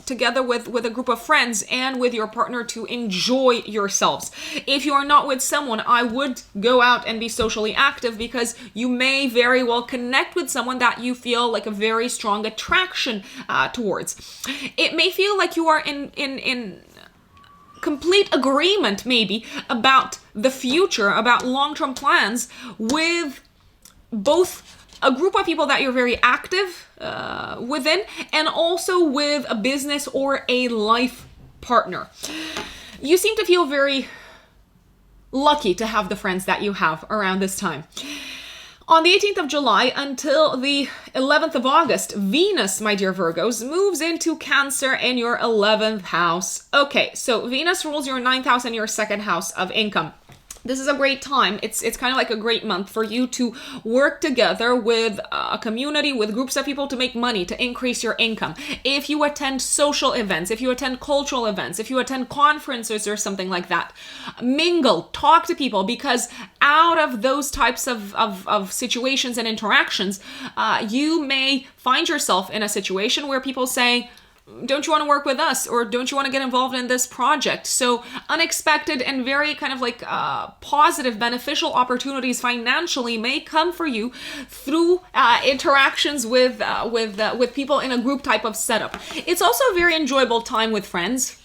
[SPEAKER 1] together with a group of friends and with your partner to enjoy yourselves. If you are not with someone, I would go out and be socially active, because you may very well connect with someone that you feel like a very strong attraction towards. It may feel like you are in complete agreement maybe about the future, about long-term plans with both a group of people that you're very active within, and also with a business or a life partner. You seem to feel very lucky to have the friends that you have around this time. On the 18th of July until the 11th of August, Venus, my dear Virgos, moves into Cancer in your 11th house. Okay, so Venus rules your 9th house and your 2nd house of income. This is a great time. It's kind of like a great month for you to work together with a community, with groups of people to make money, to increase your income. If you attend social events, if you attend cultural events, if you attend conferences or something like that, mingle, talk to people, because out of those types of situations and interactions, you may find yourself in a situation where people say, don't you want to work with us? Or don't you want to get involved in this project? So unexpected and very kind of like positive, beneficial opportunities financially may come for you through interactions with people in a group type of setup. It's also a very enjoyable time with friends.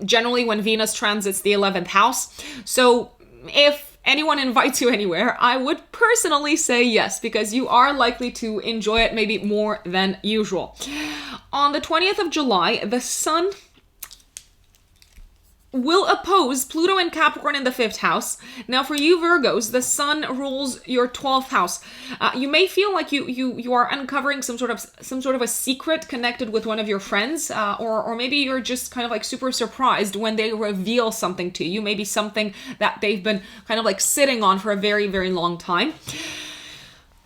[SPEAKER 1] Generally when Venus transits the 11th house. So if anyone invites you anywhere, I would personally say yes, because you are likely to enjoy it maybe more than usual. On the 20th of July, the Sun will oppose Pluto and Capricorn in the 5th house. Now for you Virgos, the Sun rules your 12th house. You may feel like you are uncovering some sort of a secret connected with one of your friends, or maybe you're just kind of like super surprised when they reveal something to you, maybe something that they've been kind of like sitting on for a very, very long time.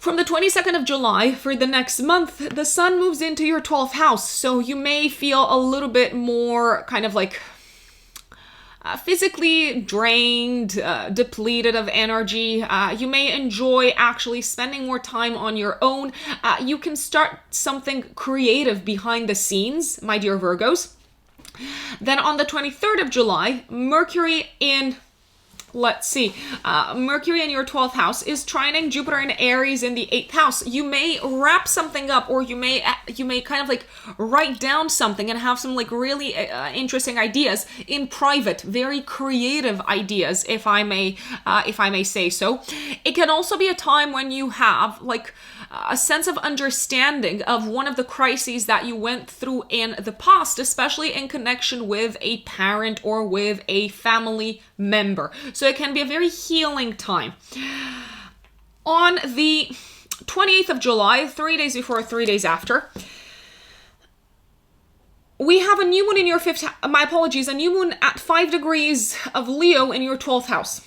[SPEAKER 1] From the 22nd of July for the next month, the sun moves into your 12th house. So you may feel a little bit more kind of like physically drained, depleted of energy. You may enjoy actually spending more time on your own. You can start something creative behind the scenes, my dear Virgos. Then on the 23rd of July, Mercury in Mercury in your 12th house is trining Jupiter and Aries in the 8th house. You may wrap something up, or you may kind of like write down something and have some like really interesting ideas in private, very creative ideas, if I may say so. It can also be a time when you have like a sense of understanding of one of the crises that you went through in the past, especially in connection with a parent or with a family member. So it can be a very healing time. On the 28th of July, 3 days before, 3 days after, we have a new moon in your a new moon at 5 degrees of Leo in your 12th house.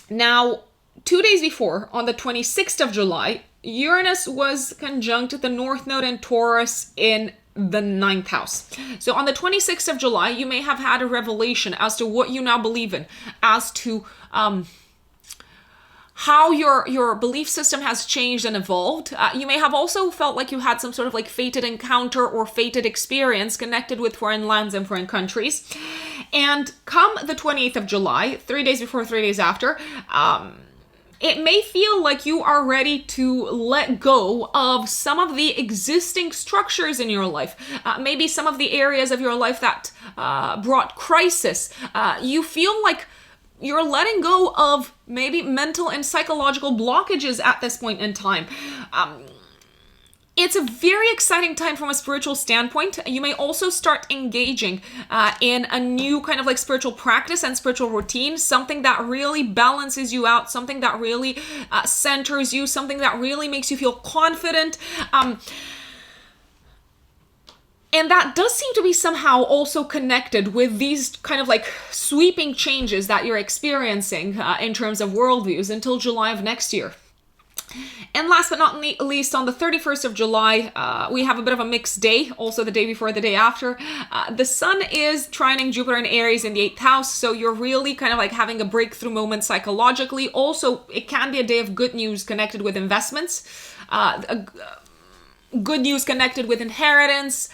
[SPEAKER 1] Now, 2 days before, on the 26th of July, Uranus was conjunct the North Node in Taurus in the 9th house. So on the 26th of July, you may have had a revelation as to what you now believe in, as to how your belief system has changed and evolved. You may have also felt like you had some sort of like fated encounter or fated experience connected with foreign lands and foreign countries. And come the 28th of July, 3 days before, 3 days after, it may feel like you are ready to let go of some of the existing structures in your life. Maybe some of the areas of your life that brought crisis. You feel like you're letting go of maybe mental and psychological blockages at this point in time. It's a very exciting time from a spiritual standpoint. You may also start engaging in a new kind of like spiritual practice and spiritual routine, something that really balances you out, something that really centers you, something that really makes you feel confident. And that does seem to be somehow also connected with these kind of like sweeping changes that you're experiencing in terms of worldviews until July of next year. And last but not least, on the 31st of July, we have a bit of a mixed day, also the day before, the day after. The sun is trining Jupiter and Aries in the 8th house, so you're really kind of like having a breakthrough moment psychologically. Also, it can be a day of good news connected with investments, good news connected with inheritance,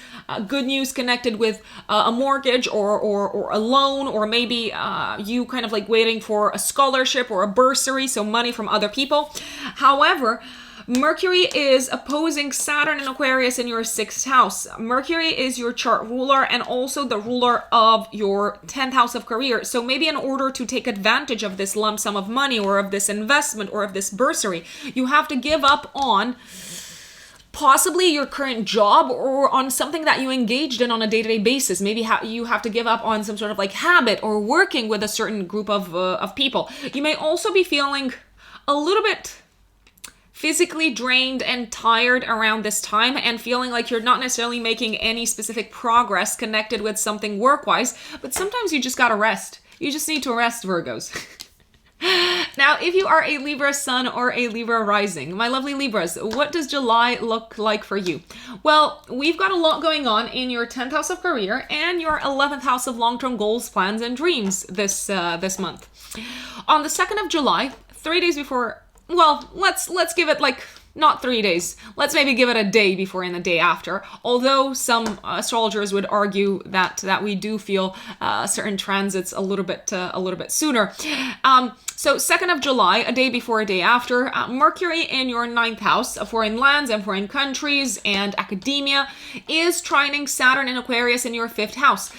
[SPEAKER 1] good news connected with a mortgage or a loan, or maybe you kind of like waiting for a scholarship or a bursary, so money from other people. However, Mercury is opposing Saturn in Aquarius in your 6th house. Mercury is your chart ruler and also the ruler of your 10th house of career. So maybe in order to take advantage of this lump sum of money or of this investment or of this bursary, you have to give up on possibly your current job or on something that you engaged in on a day-to-day basis. Maybe you have to give up on some sort of like habit or working with a certain group of people. You may also be feeling a little bit physically drained and tired around this time and feeling like you're not necessarily making any specific progress connected with something work-wise, but sometimes you just gotta rest. You just need to rest, Virgos. Now, if you are a Libra sun or a Libra rising, my lovely Libras, what does July look like for you? Well, we've got a lot going on in your 10th house of career and your 11th house of long-term goals, plans, and dreams this month. On the 2nd of July, 3 days before, well, let's give it like not 3 days. Let's maybe give it a day before and the day after. Although some astrologers would argue that we do feel certain transits a little bit sooner. So 2nd of July, a day before, a day after, Mercury in your 9th house of foreign lands and foreign countries and academia is trining Saturn in Aquarius in your 5th house.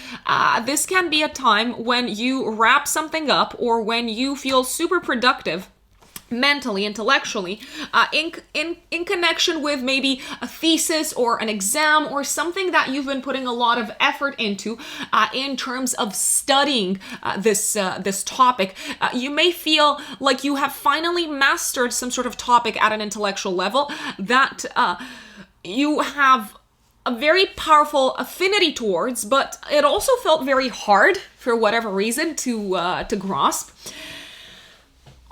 [SPEAKER 1] This can be a time when you wrap something up or when you feel super productive mentally, intellectually, in connection with maybe a thesis or an exam or something that you've been putting a lot of effort into in terms of studying this topic. You may feel like you have finally mastered some sort of topic at an intellectual level that you have a very powerful affinity towards, but it also felt very hard for whatever reason to grasp.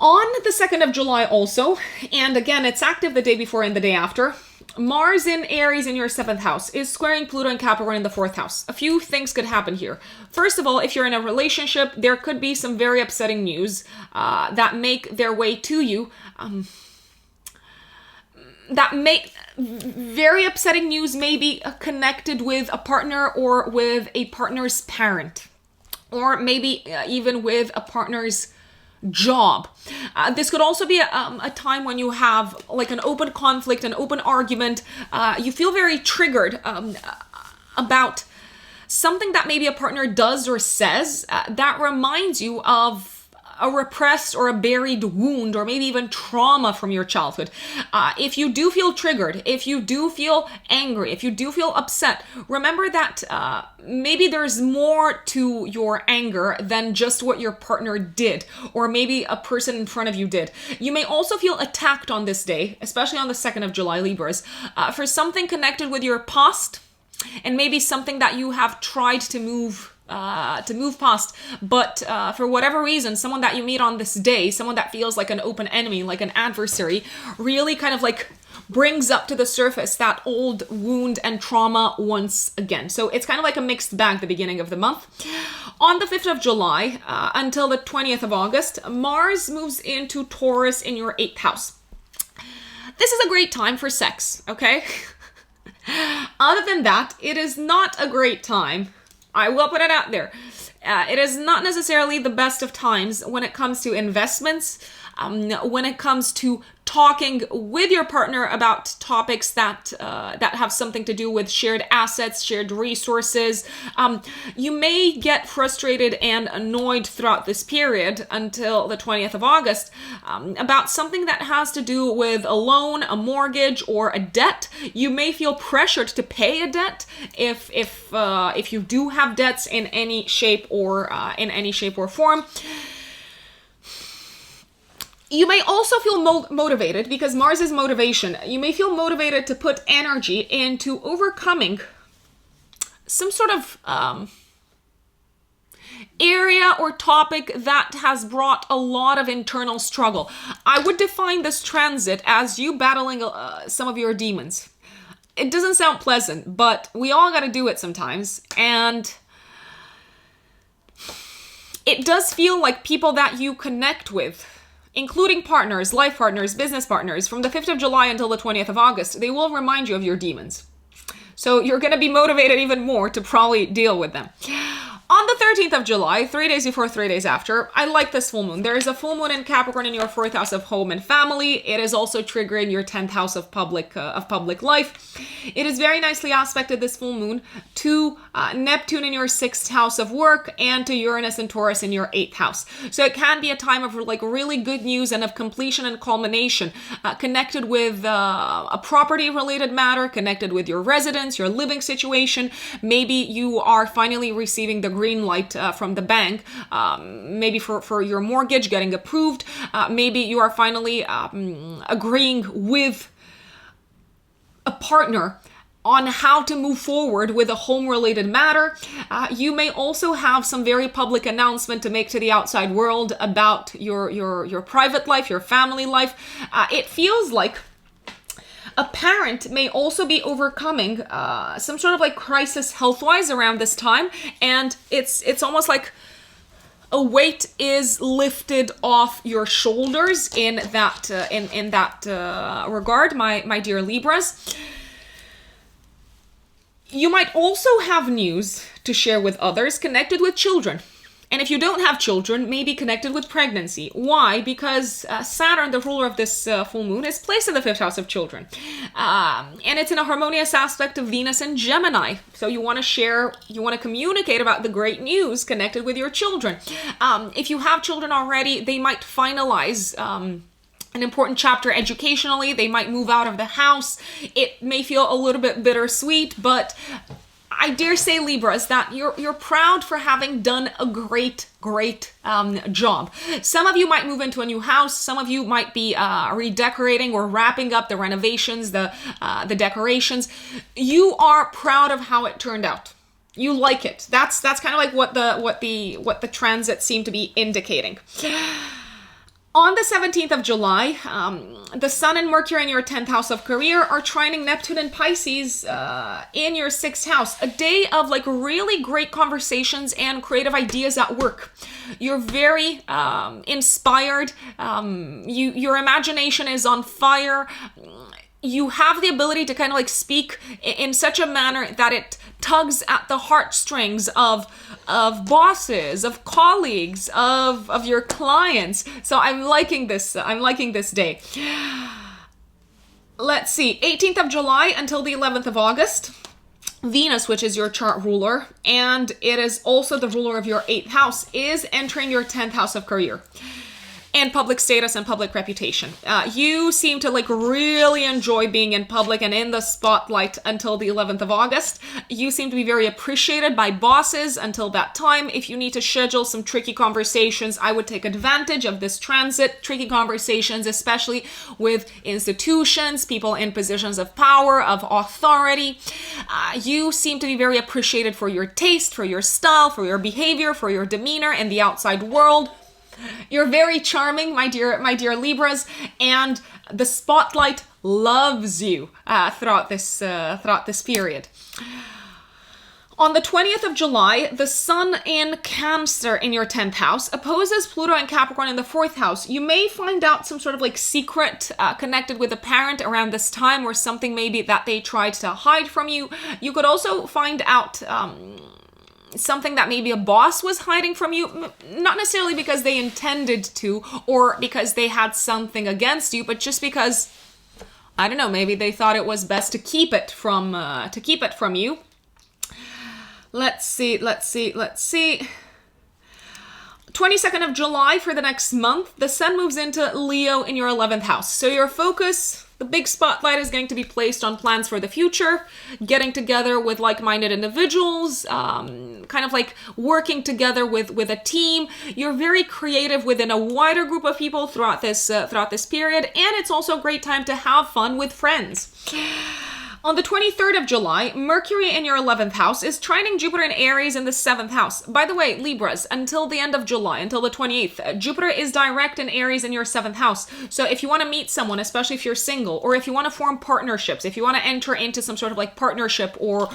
[SPEAKER 1] On the 2nd of July also, and again, it's active the day before and the day after, Mars in Aries in your 7th house is squaring Pluto and Capricorn in the 4th house. A few things could happen here. First of all, if you're in a relationship, there could be some very upsetting news that make their way to you. Very upsetting news may be connected with a partner or with a partner's parent, or maybe even with a partner's job. This could also be a time when you have like an open conflict, an open argument. You feel very triggered about something that maybe a partner does or says that reminds you of a repressed or a buried wound, or maybe even trauma from your childhood. If you do feel triggered, if you do feel angry, if you do feel upset, remember that maybe there's more to your anger than just what your partner did, or maybe a person in front of you did. You may also feel attacked on this day, especially on the 2nd of July, Libras, for something connected with your past, and maybe something that you have tried to move past, but for whatever reason, someone that you meet on this day, someone that feels like an open enemy, like an adversary, really kind of like brings up to the surface that old wound and trauma once again. So it's kind of like a mixed bag, the beginning of the month. On the 5th of July until the 20th of August, Mars moves into Taurus in your 8th house. This is a great time for sex, okay? Other than that, it is not a great time. I will put it out there. It is not necessarily the best of times when it comes to investments, when it comes to talking with your partner about topics that have something to do with shared assets, shared resources. You may get frustrated and annoyed throughout this period until the 20th of August about something that has to do with a loan, a mortgage, or a debt. You may feel pressured to pay a debt if you do have debts in any shape or form. You may also feel motivated, because Mars is motivation. You may feel motivated to put energy into overcoming some sort of area or topic that has brought a lot of internal struggle. I would define this transit as you battling some of your demons. It doesn't sound pleasant, but we all got to do it sometimes. And it does feel like people that you connect with, including partners, life partners, business partners, from the 5th of July until the 20th of August, they will remind you of your demons. So you're going to be motivated even more to probably deal with them. On the 13th of July, 3 days before, 3 days after, I like this full moon. There is a full moon in Capricorn in your 4th house of home and family. It is also triggering your 10th house of public life. It is very nicely aspected, this full moon, to Neptune in your 6th house of work and to Uranus and Taurus in your 8th house. So it can be a time of like really good news and of completion and culmination, connected with a property related matter, connected with your residence, your living situation. Maybe you are finally receiving the green light from the bank, maybe for your mortgage getting approved. Maybe you are finally agreeing with a partner on how to move forward with a home-related matter. You may also have some very public announcement to make to the outside world about your private life, your family life. It feels like a parent may also be overcoming some sort of like crisis health-wise around this time, and it's almost like a weight is lifted off your shoulders in that regard, my dear Libras. You might also have news to share with others connected with children. And if you don't have children, maybe connected with pregnancy. Why? Because Saturn, the ruler of this full moon, is placed in the 5th house of children. And it's in a harmonious aspect of Venus and Gemini. So you want to communicate about the great news connected with your children. If you have children already, they might finalize an important chapter educationally. They might move out of the house. It may feel a little bit bittersweet, but I dare say, Libras, that you're proud for having done a great job. Some of you might move into a new house. Some of you might be redecorating or wrapping up the renovations, the decorations. You are proud of how it turned out. You like it. That's kind of like what the transit seemed to be indicating. On the 17th of July, the Sun and Mercury in your 10th house of career are trining Neptune and Pisces in your 6th house. A day of like really great conversations and creative ideas at work. You're very inspired. Your imagination is on fire. You have the ability to kind of like speak in such a manner that it tugs at the heartstrings of bosses, of colleagues, of your clients. So I'm liking this. I'm liking this day. Let's see. 18th of July until the 11th of August. Venus, which is your chart ruler, and it is also the ruler of your 8th house, is entering your 10th house of career and public status and public reputation. You seem to like really enjoy being in public and in the spotlight until the 11th of August. You seem to be very appreciated by bosses until that time. If you need to schedule some tricky conversations, I would take advantage of this transit. Tricky conversations, especially with institutions, people in positions of power, of authority. You seem to be very appreciated for your taste, for your style, for your behavior, for your demeanor in the outside world. You're very charming, my dear Libras, and the spotlight loves you throughout this period. On the 20th of July, the Sun in Cancer in your 10th house opposes Pluto and Capricorn in the 4th house. You may find out some sort of like secret connected with a parent around this time, or something maybe that they tried to hide from you. You could also find out something that maybe a boss was hiding from you, not necessarily because they intended to or because they had something against you, but just because, I don't know, maybe they thought it was best to keep it from you. Let's see. 22nd of July for the next month, the Sun moves into Leo in your 11th house. So your focus, the big spotlight, is going to be placed on plans for the future, getting together with like-minded individuals, kind of like working together with a team. You're very creative within a wider group of people throughout this period, and it's also a great time to have fun with friends. On the 23rd of July, Mercury in your 11th house is trining Jupiter in Aries in the 7th house. By the way, Libras, until the end of July, until the 28th, Jupiter is direct in Aries in your 7th house. So if you want to meet someone, especially if you're single, or if you want to form partnerships, if you want to enter into some sort of like partnership or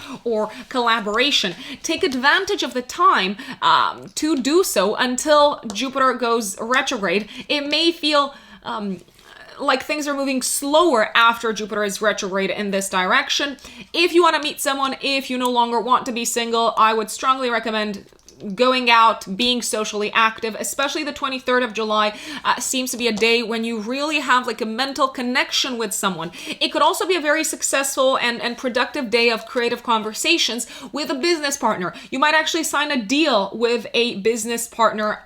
[SPEAKER 1] collaboration, take advantage of the time to do so until Jupiter goes retrograde. It may feel like things are moving slower after Jupiter is retrograde in this direction. If you want to meet someone, if you no longer want to be single, I would strongly recommend going out, being socially active. Especially the 23rd of July seems to be a day when you really have like a mental connection with someone. It could also be a very successful and productive day of creative conversations with a business partner. You might actually sign a deal with a business partner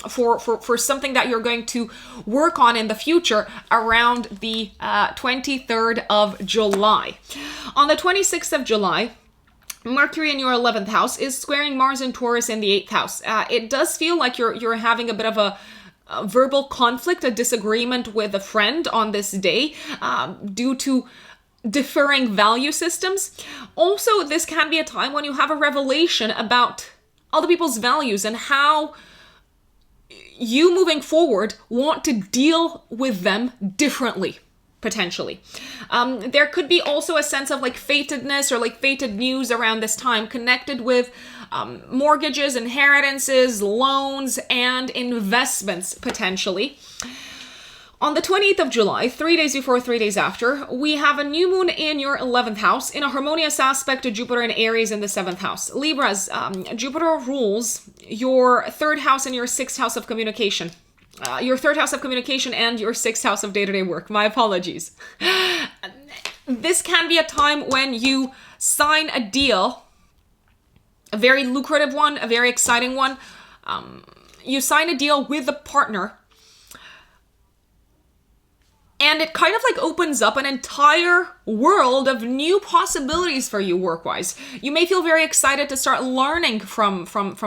[SPEAKER 1] for something that you're going to work on in the future around the 23rd of July. On the 26th of July, Mercury in your 11th house is squaring Mars and Taurus in the 8th house. It does feel like you're having a bit of a verbal conflict, a disagreement with a friend on this day due to differing value systems. Also, this can be a time when you have a revelation about other people's values and how you moving forward want to deal with them differently, potentially. There could be also a sense of like fatedness or like fated news around this time connected with mortgages, inheritances, loans, and investments, potentially. On the 28th of July, 3 days before, 3 days after, we have a new moon in your 11th house in a harmonious aspect to Jupiter and Aries in the 7th house. Libras, Jupiter rules your 3rd house and your 6th house of communication. Your 3rd house of communication and your 6th house of day-to-day work. My apologies. This can be a time when you sign a deal, a very lucrative one, a very exciting one. You sign a deal with a partner, and it kind of like opens up an entire world of new possibilities for you work-wise. You may feel very excited to start learning from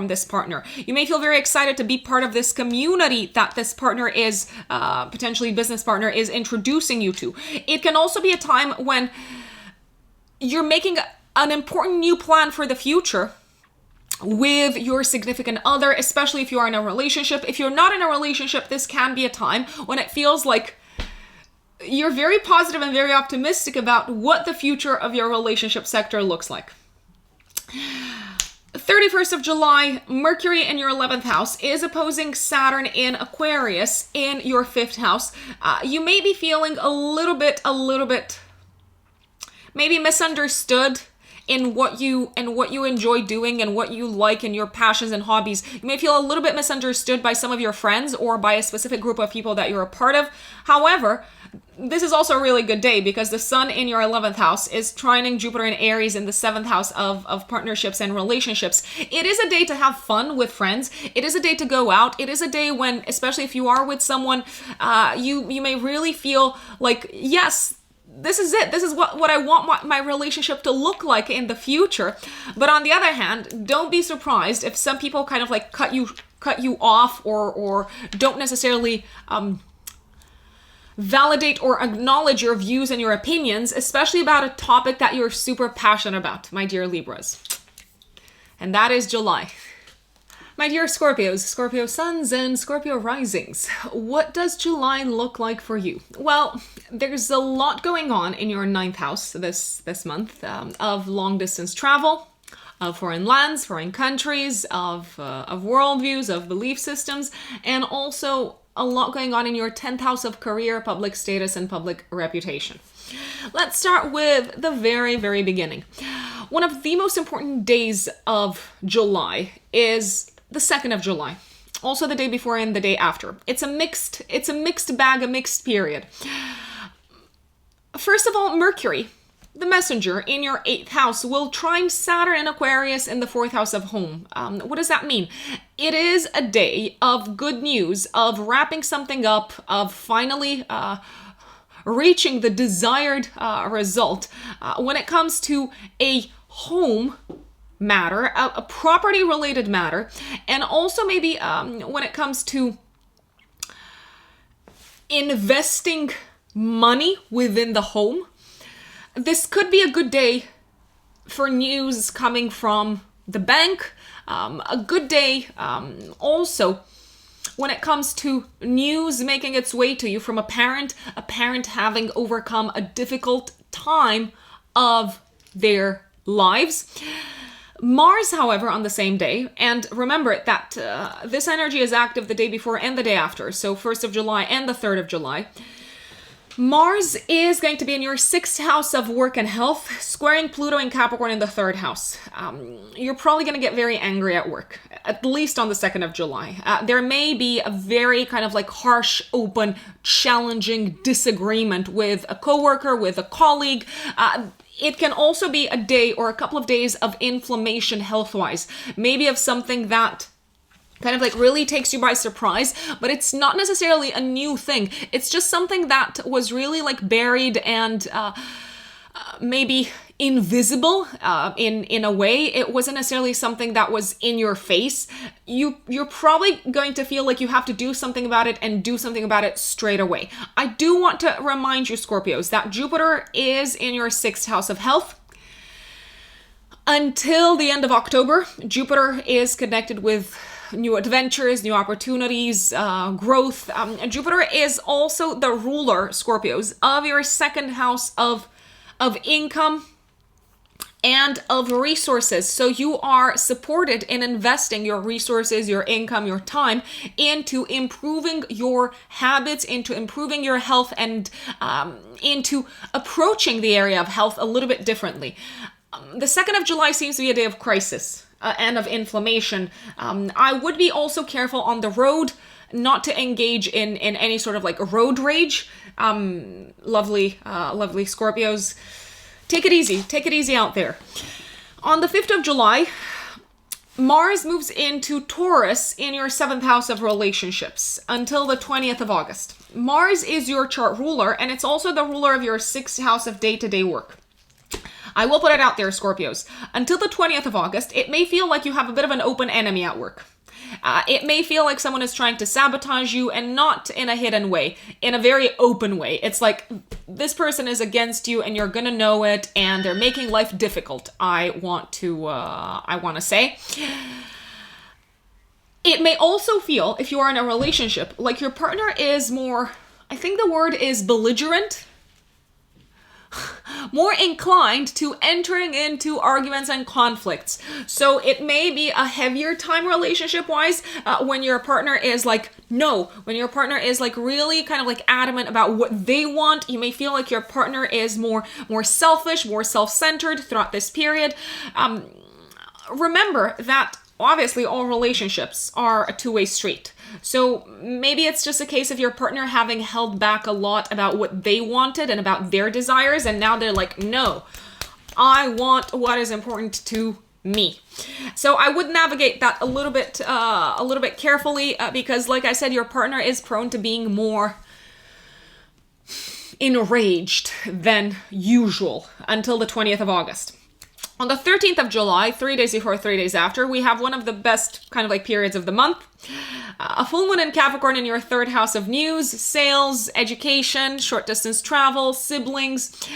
[SPEAKER 1] this partner. You may feel very excited to be part of this community that this partner is, potentially business partner, is introducing you to. It can also be a time when you're making an important new plan for the future, with your significant other, especially if you are in a relationship. If you're not in a relationship, this can be a time when it feels like you're very positive and very optimistic about what the future of your relationship sector looks like. 31st of July, Mercury in your 11th house is opposing Saturn in Aquarius in your 5th house. You may be feeling a little bit maybe misunderstood in what you enjoy doing and what you like and your passions and hobbies. You may feel a little bit misunderstood by some of your friends or by a specific group of people that you're a part of. However, this is also a really good day because the sun in your 11th house is trining Jupiter and Aries in the 7th house of partnerships and relationships. It is a day to have fun with friends. It is a day to go out. It is a day when, especially if you are with someone, you may really feel like, yes, this is it. This is what I want my relationship to look like in the future. But on the other hand, don't be surprised if some people kind of like cut you off or don't necessarily validate or acknowledge your views and your opinions, especially about a topic that you're super passionate about, my dear Libras. And that is July. My dear Scorpios, Scorpio suns and Scorpio risings, what does July look like for you? Well, there's a lot going on in your 9th house this month of long distance travel, of foreign lands, foreign countries, of worldviews, of belief systems, and also a lot going on in your 10th house of career, public status, and public reputation. Let's start with the very, very beginning. One of the most important days of July is the 2nd of July. Also the day before and the day after. It's a mixed bag, a mixed period. First of all, Mercury, the messenger in your 8th house, will trine Saturn in Aquarius in the 4th house of home. What does that mean? It is a day of good news, of wrapping something up, of finally reaching the desired result. When it comes to a home matter, a property related matter, and also maybe when it comes to investing money within the home, this could be a good day for news coming from the bank. A good day also when it comes to news making its way to you from a parent having overcome a difficult time of their lives. Mars, however, on the same day, and remember that this energy is active the day before and the day after, so 1st of July and the 3rd of July. Mars is going to be in your 6th house of work and health, squaring Pluto and Capricorn in the 3rd house. You're probably going to get very angry at work, at least on the 2nd of July. There may be a very kind of like harsh, open, challenging disagreement with a coworker, with a colleague. It can also be a day or a couple of days of inflammation health-wise, maybe of something that kind of like really takes you by surprise, but it's not necessarily a new thing. It's just something that was really like buried and maybe invisible in a way. It wasn't necessarily something that was in your face. You're probably going to feel like you have to do something about it and do something about it straight away. I do want to remind you, Scorpios, that Jupiter is in your 6th house of health. Until the end of October, Jupiter is connected with new adventures, new opportunities, growth. Jupiter is also the ruler, Scorpios, of your 2nd house of income and of resources. So you are supported in investing your resources, your income, your time into improving your habits, into improving your health, and into approaching the area of health a little bit differently. The 2nd of July seems to be a day of crisis and of inflammation. I would be also careful on the road not to engage in any sort of like road rage. Lovely Scorpios. Take it easy out there. On the 5th of July, Mars moves into Taurus in your 7th house of relationships until the 20th of August. Mars is your chart ruler, and it's also the ruler of your 6th house of day-to-day work. I will put it out there, Scorpios. Until the 20th of August, it may feel like you have a bit of an open enemy at work. It may feel like someone is trying to sabotage you, and not in a hidden way, in a very open way. It's like this person is against you and you're gonna know it, and they're making life difficult, I want to say. It may also feel, if you are in a relationship, like your partner is more, I think the word is belligerent, more inclined to entering into arguments and conflicts. So it may be a heavier time relationship-wise when your partner is like, no, when your partner is like really kind of like adamant about what they want. You may feel like your partner is more selfish, more self-centered throughout this period. Remember that obviously all relationships are a two-way street. So maybe it's just a case of your partner having held back a lot about what they wanted and about their desires, and now they're like, no, I want what is important to me. So I would navigate that a little bit carefully because, like I said, your partner is prone to being more enraged than usual until the 20th of August. On the 13th of July, 3 days before, 3 days after, we have one of the best kind of like periods of the month. A full moon in Capricorn in your third house of news, sales, education, short distance travel, siblings.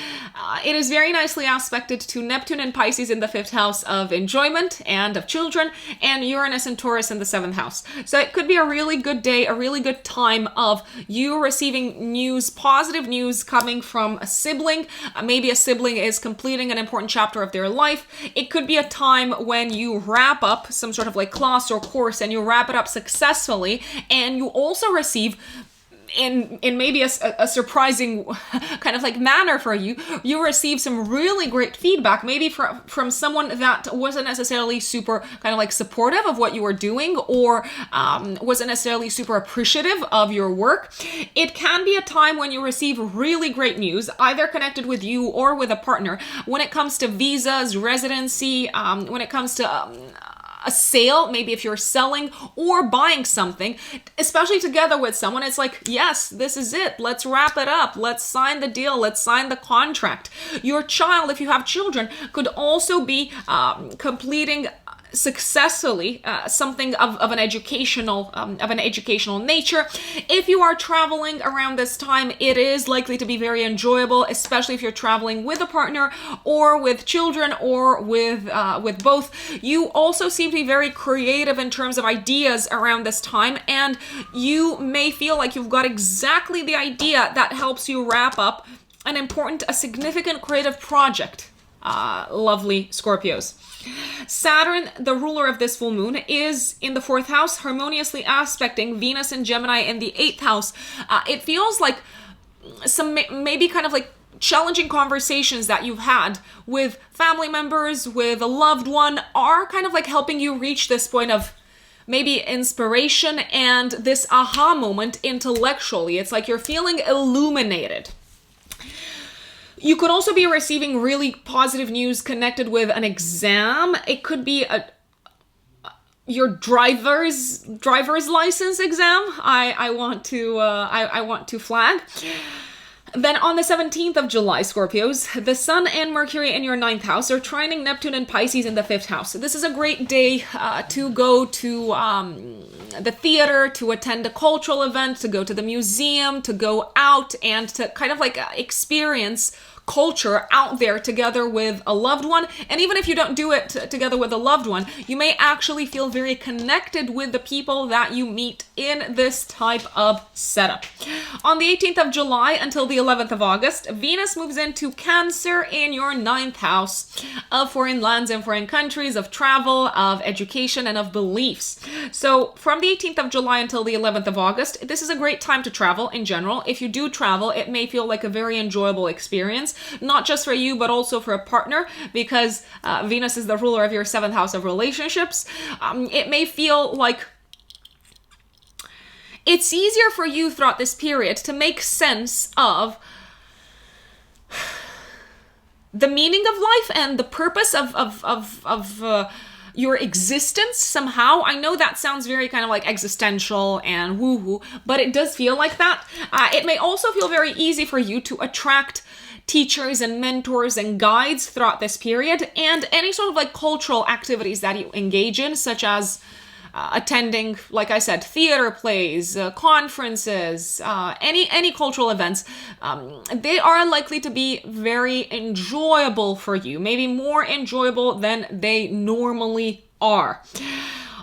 [SPEAKER 1] It is very nicely aspected to Neptune and Pisces in the fifth house of enjoyment and of children, and Uranus and Taurus in the seventh house. So it could be a really good day, a really good time of you receiving news, positive news coming from a sibling. Maybe a sibling is completing an important chapter of their life. It could be a time when you wrap up some sort of like class or course and you wrap it up successfully, and you also receive in maybe a surprising kind of like manner for you, you receive some really great feedback, maybe from someone that wasn't necessarily super kind of like supportive of what you were doing, or wasn't necessarily super appreciative of your work. It can be a time when you receive really great news, either connected with you or with a partner, when it comes to visas, residency, when it comes to a sale, maybe if you're selling or buying something, especially together with someone. It's like, yes, this is it. Let's wrap it up. Let's sign the deal. Let's sign the contract. Your child, if you have children, could also be completing successfully something of an educational nature. If you are traveling around this time, it is likely to be very enjoyable, especially if you're traveling with a partner or with children or with both. You also seem to be very creative in terms of ideas around this time, and you may feel like you've got exactly the idea that helps you wrap up a significant creative project. Lovely Scorpios. Saturn, the ruler of this full moon, is in the fourth house, harmoniously aspecting Venus and Gemini in the eighth house. It feels like some maybe kind of like challenging conversations that you've had with family members, with a loved one, are kind of like helping you reach this point of maybe inspiration and this aha moment intellectually. It's like you're feeling illuminated. You could also be receiving really positive news connected with an exam. It could be your driver's license exam. I want to flag. Then on the 17th of July, Scorpios, the Sun and Mercury in your ninth house are trining Neptune and Pisces in the fifth house. So this is a great day to go to the theater, to attend a cultural event, to go to the museum, to go out and to kind of like experience culture out there together with a loved one. And even if you don't do it together with a loved one, you may actually feel very connected with the people that you meet in this type of setup. On the 18th of July until the 11th of August, Venus moves into Cancer in your ninth house of foreign lands and foreign countries, of travel, of education, and of beliefs. So from the 18th of July until the 11th of August, this is a great time to travel in general. If you do travel, it may feel like a very enjoyable experience, not just for you, but also for a partner, because Venus is the ruler of your seventh house of relationships. It may feel like it's easier for you throughout this period to make sense of the meaning of life and the purpose of your existence somehow. I know that sounds very kind of like existential and woo-woo, but it does feel like that. It may also feel very easy for you to attract teachers and mentors and guides throughout this period, and any sort of like cultural activities that you engage in, such as attending, like I said, theater plays, conferences, any cultural events, they are likely to be very enjoyable for you, maybe more enjoyable than they normally are.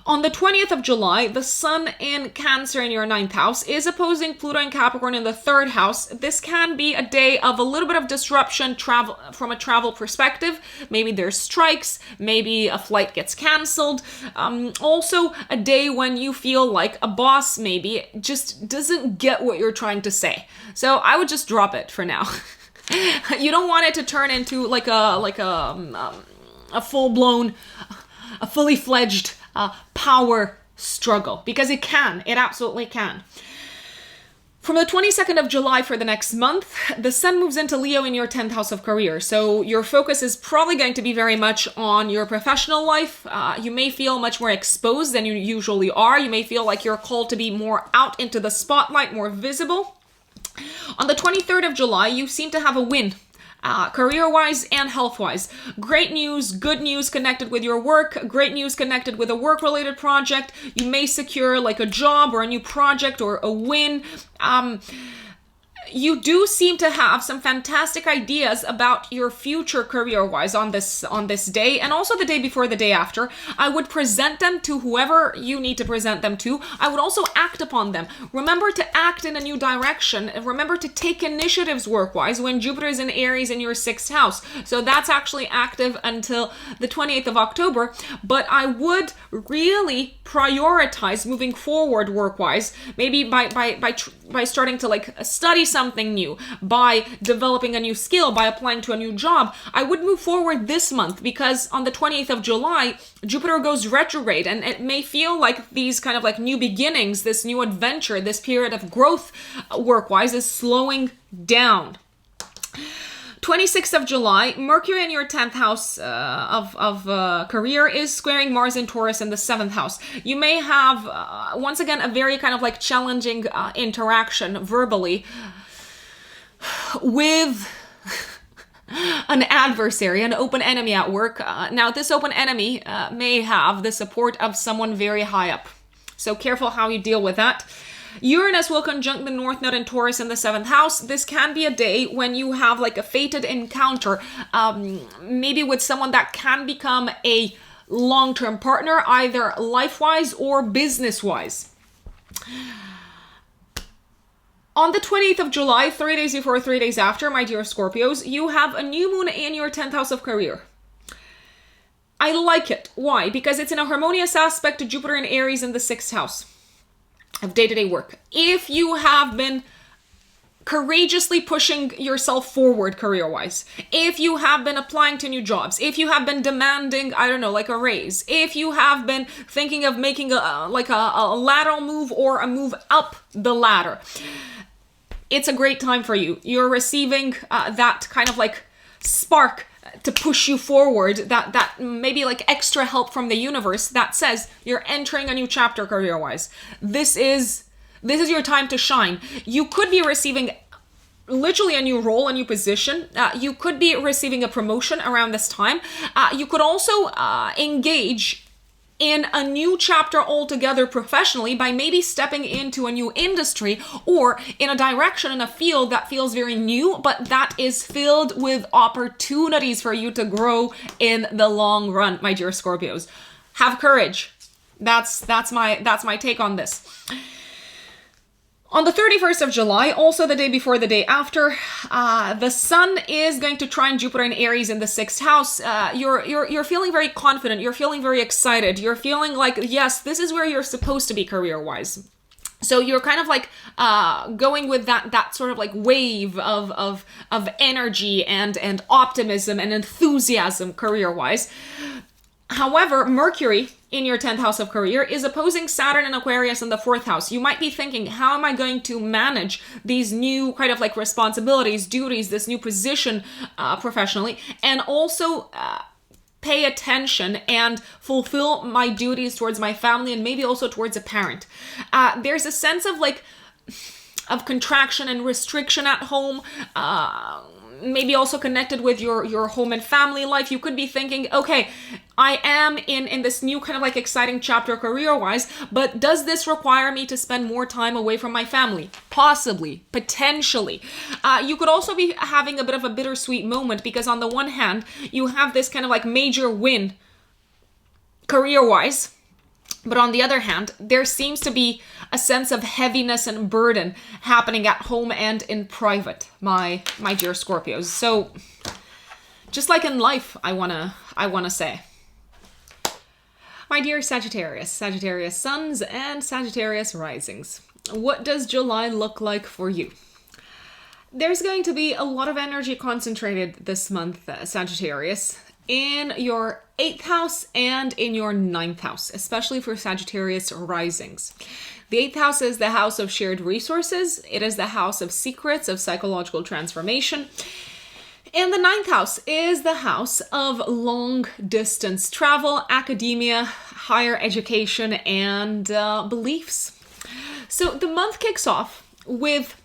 [SPEAKER 1] On the 20th of July, the Sun in Cancer in your 9th house is opposing Pluto and Capricorn in the 3rd house. This can be a day of a little bit of disruption from a travel perspective. Maybe there's strikes, maybe a flight gets canceled. Also, a day when you feel like a boss maybe just doesn't get what you're trying to say. So I would just drop it for now. You don't want it to turn into like a full-blown, a fully fledged power struggle, because it absolutely can. From the 22nd of July for the next month, the Sun moves into Leo in your 10th house of career. So your focus is probably going to be very much on your professional life. You may feel much more exposed than you usually are. You may feel like you're called to be more out into the spotlight, more visible. On the 23rd of July, you seem to have a win. Career-wise and health-wise. Great news, good news connected with your work, great news connected with a work-related project. You may secure like a job or a new project or a win. You do seem to have some fantastic ideas about your future career-wise on this day, and also the day before, the day after. I would present them to whoever you need to present them to. I would also act upon them. Remember to act in a new direction. Remember to take initiatives work-wise when Jupiter is in Aries in your 6th house. So that's actually active until the 28th of October, but I would really prioritize moving forward work-wise, maybe by starting to like study something new, by developing a new skill, by applying to a new job. I would move forward this month, because on the 20th of July, Jupiter goes retrograde, and it may feel like these kind of like new beginnings, this new adventure, this period of growth work-wise is slowing down. 26th of July, Mercury in your 10th house of career is squaring Mars in Taurus in the 7th house. You may have, once again, a very kind of like challenging interaction verbally with an adversary, an open enemy at work. Now, this open enemy may have the support of someone very high up. So careful how you deal with that. Uranus will conjunct the North Node in Taurus in the 7th house. This can be a day when you have like a fated encounter, maybe with someone that can become a long-term partner, either life-wise or business-wise. On the 20th of July, 3 days before, 3 days after, my dear Scorpios, you have a new moon in your 10th house of career. I like it. Why? Because it's in a harmonious aspect to Jupiter and Aries in the 6th house of day-to-day work. If you have been courageously pushing yourself forward career-wise, if you have been applying to new jobs, if you have been demanding, I don't know, like a raise, if you have been thinking of making a lateral move or a move up the ladder, it's a great time for you. You're receiving that kind of like spark to push you forward, that maybe like extra help from the universe that says you're entering a new chapter career-wise. This is your time to shine. You could be receiving literally a new role, a new position. You could be receiving a promotion around this time. You could also engage in a new chapter altogether professionally by maybe stepping into a new industry or in a direction, in a field that feels very new, but that is filled with opportunities for you to grow in the long run, my dear Scorpios. Have courage. That's my take on this. On the 31st of July, also the day before, the day after, the Sun is going to trine Jupiter in Aries in the 6th house. You're feeling very confident. You're feeling very excited. You're feeling like, yes, this is where you're supposed to be career-wise. So you're kind of like going with that sort of like wave of energy and optimism and enthusiasm career-wise. However, Mercury in your 10th house of career is opposing Saturn and Aquarius in the 4th house. You might be thinking, how am I going to manage these new kind of like responsibilities, duties, this new position professionally, and also pay attention and fulfill my duties towards my family and maybe also towards a parent. There's a sense of like, of contraction and restriction at home. maybe also connected with your home and family life. You could be thinking, okay, I am in this new kind of like exciting chapter career-wise, but does this require me to spend more time away from my family? Possibly, potentially. You could also be having a bit of a bittersweet moment, because on the one hand, you have this kind of like major win career-wise, but on the other hand, there seems to be a sense of heaviness and burden happening at home and in private, my dear Scorpios. So, just like in life, I wanna say. My dear Sagittarius, Sagittarius suns and Sagittarius risings. What does July look like for you? There's going to be a lot of energy concentrated this month, Sagittarius, in your 8th house and in your 9th house, especially for Sagittarius risings. The 8th house is the house of shared resources. It is the house of secrets, of psychological transformation. And the 9th house is the house of long distance travel, academia, higher education, and beliefs. So the month kicks off with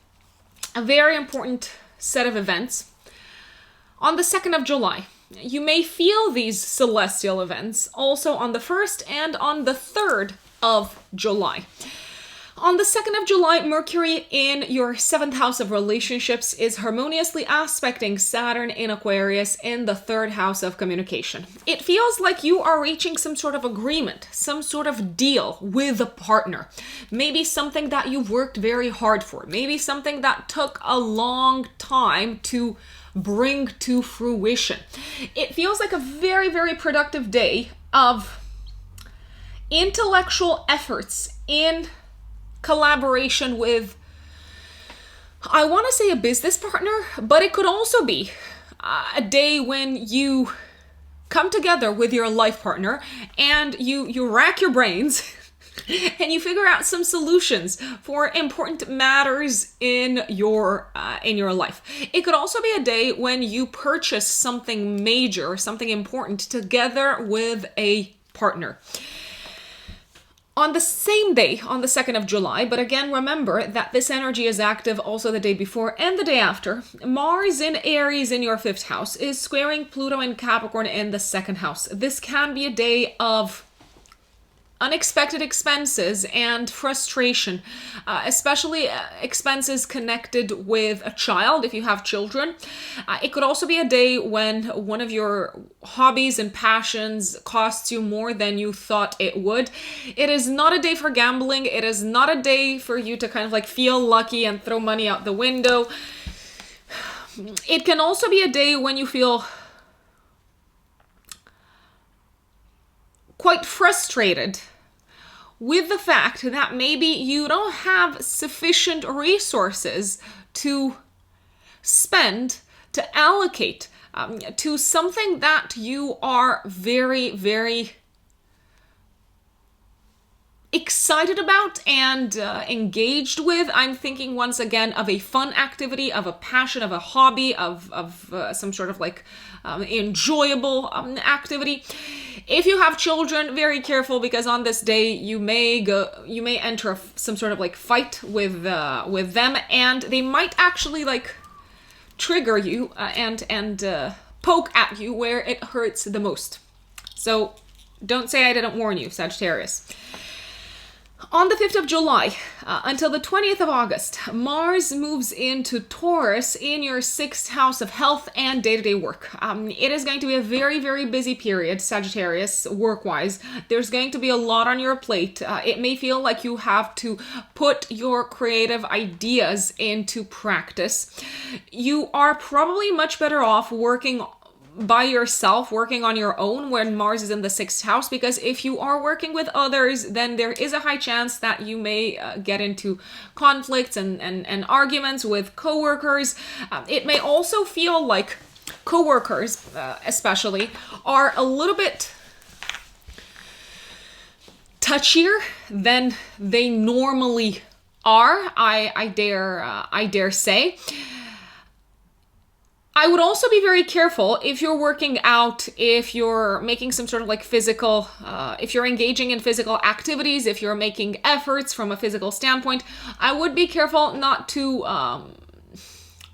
[SPEAKER 1] a very important set of events. On the 2nd of July, you may feel these celestial events also on the 1st and on the 3rd of July. On the 2nd of July, Mercury in your 7th house of relationships is harmoniously aspecting Saturn in Aquarius in the 3rd house of communication. It feels like you are reaching some sort of agreement, some sort of deal with a partner. Maybe something that you've worked very hard for. Maybe something that took a long time to bring to fruition. It feels like a very, very productive day of intellectual efforts in collaboration with, I want to say, a business partner, but it could also be a day when you come together with your life partner and you rack your brains and you figure out some solutions for important matters in your life. It could also be a day when you purchase something major, something important together with a partner. On the same day, on the 2nd of July, but again, remember that this energy is active also the day before and the day after, Mars in Aries in your 5th house is squaring Pluto in Capricorn in the 2nd house. This can be a day of unexpected expenses and frustration, especially expenses connected with a child if you have children. It could also be a day when one of your hobbies and passions costs you more than you thought it would. It is not a day for gambling. It is not a day for you to kind of like feel lucky and throw money out the window. It can also be a day when you feel quite frustrated with the fact that maybe you don't have sufficient resources to spend, to allocate to something that you are very, very excited about and engaged with. I'm thinking once again of a fun activity, of a passion, of a hobby, of some sort of like enjoyable activity. If you have children, very careful, because on this day you may enter some sort of like fight with them, and they might actually like trigger you and poke at you where it hurts the most. So don't say I didn't warn you, Sagittarius. On the 5th of July, until the 20th of August, Mars moves into Taurus in your 6th house of health and day-to-day work. It is going to be a very, very busy period, Sagittarius, work-wise. There's going to be a lot on your plate. It may feel like you have to put your creative ideas into practice. You are probably much better off working by yourself, working on your own when Mars is in the 6th house, because if you are working with others, then there is a high chance that you may get into conflicts and arguments with coworkers. It may also feel like coworkers, especially, are a little bit touchier than they normally are, I dare say. I would also be very careful if you're working out, if you're making some sort of like physical, if you're engaging in physical activities, if you're making efforts from a physical standpoint. I would be careful not to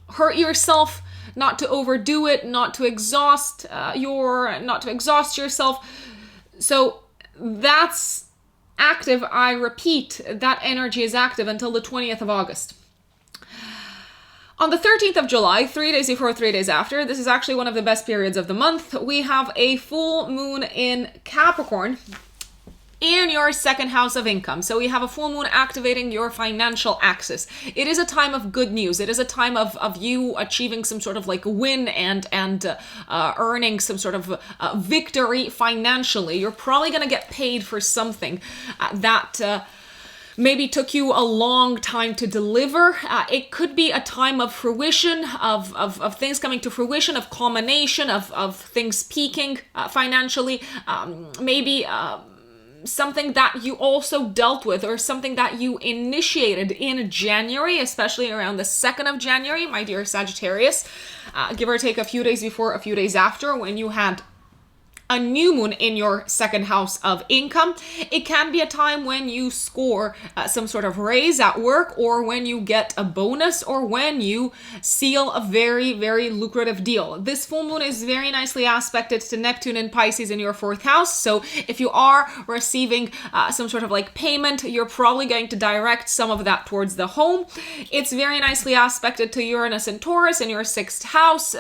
[SPEAKER 1] hurt yourself not to overdo it, not to exhaust yourself. So that's active. I repeat, that energy is active until the 20th of August. On the 13th of July, 3 days before, 3 days after, this is actually one of the best periods of the month, we have a full moon in Capricorn in your second house of income. So we have a full moon activating your financial axis. It is a time of good news. It is a time of you achieving some sort of like win and earning some sort of victory financially. You're probably going to get paid for something that maybe took you a long time to deliver. It could be a time of fruition, of things coming to fruition, of culmination, of things peaking financially. Maybe something that you also dealt with, or something that you initiated in January, especially around the 2nd of January, my dear Sagittarius, give or take a few days before, a few days after, when you had a new moon in your second house of income. It can be a time when you score some sort of raise at work, or when you get a bonus, or when you seal a very, very lucrative deal. This full moon is very nicely aspected to Neptune and Pisces in your 4th house. So if you are receiving some sort of like payment, you're probably going to direct some of that towards the home. It's very nicely aspected to Uranus and Taurus in your 6th house.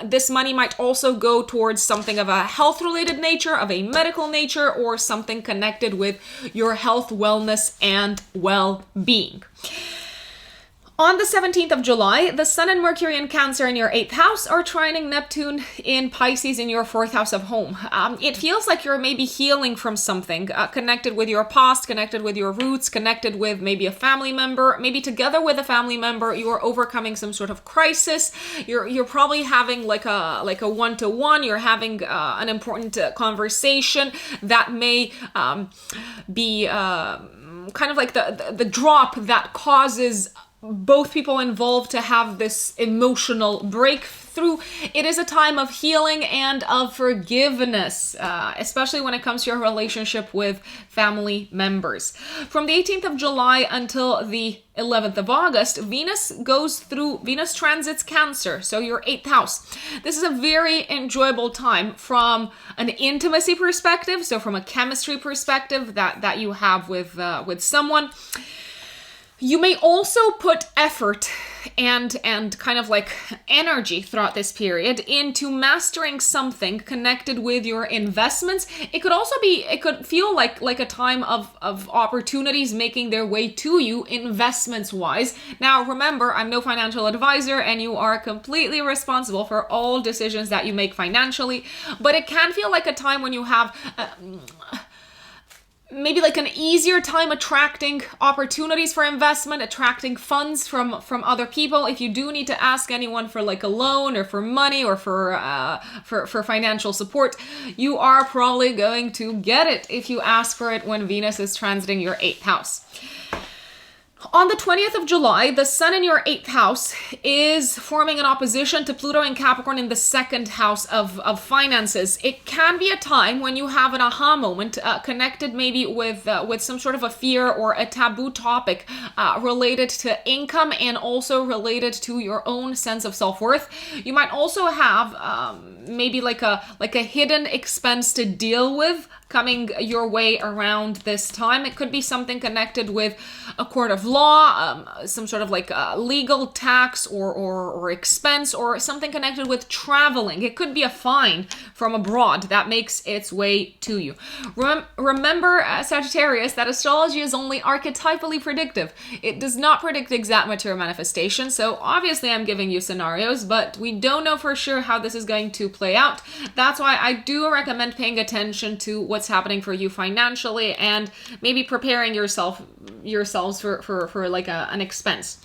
[SPEAKER 1] This money might also go towards something of a health-related nature, of a medical nature, or something connected with your health, wellness, and well-being. On the 17th of July, the Sun and Mercury in Cancer in your 8th house are trining Neptune in Pisces in your 4th house of home. It feels like you're maybe healing from something connected with your past, connected with your roots, connected with maybe a family member, maybe together with a family member, you are overcoming some sort of crisis. You're probably having like a one-to-one. You're having an important conversation that may be kind of like the drop that causes both people involved to have this emotional breakthrough. It is a time of healing and of forgiveness, especially when it comes to your relationship with family members. From the 18th of July until the 11th of August, Venus transits Cancer, so your 8th house. This is a very enjoyable time from an intimacy perspective, so from a chemistry perspective that you have with someone. You may also put effort and kind of like energy throughout this period into mastering something connected with your investments. It could feel like a time of opportunities making their way to you investments wise. Now, remember, I'm no financial advisor, and you are completely responsible for all decisions that you make financially, but it can feel like a time when you have maybe like an easier time attracting opportunities for investment, attracting funds from other people. If you do need to ask anyone for like a loan or for money or for financial support, you are probably going to get it if you ask for it when Venus is transiting your 8th house. On the 20th of July, the Sun in your 8th house is forming an opposition to Pluto in Capricorn in the 2nd house of finances. It can be a time when you have an aha moment connected maybe with some sort of a fear or a taboo topic related to income, and also related to your own sense of self-worth. You might also have maybe like a hidden expense to deal with coming your way around this time. It could be something connected with a court of law, some sort of like legal tax or expense, or something connected with traveling. It could be a fine from abroad that makes its way to you. Remember, Sagittarius, that astrology is only archetypally predictive. It does not predict exact material manifestation. So obviously I'm giving you scenarios, but we don't know for sure how this is going to play out. That's why I do recommend paying attention to what's happening for you financially, and maybe preparing yourselves for like an expense.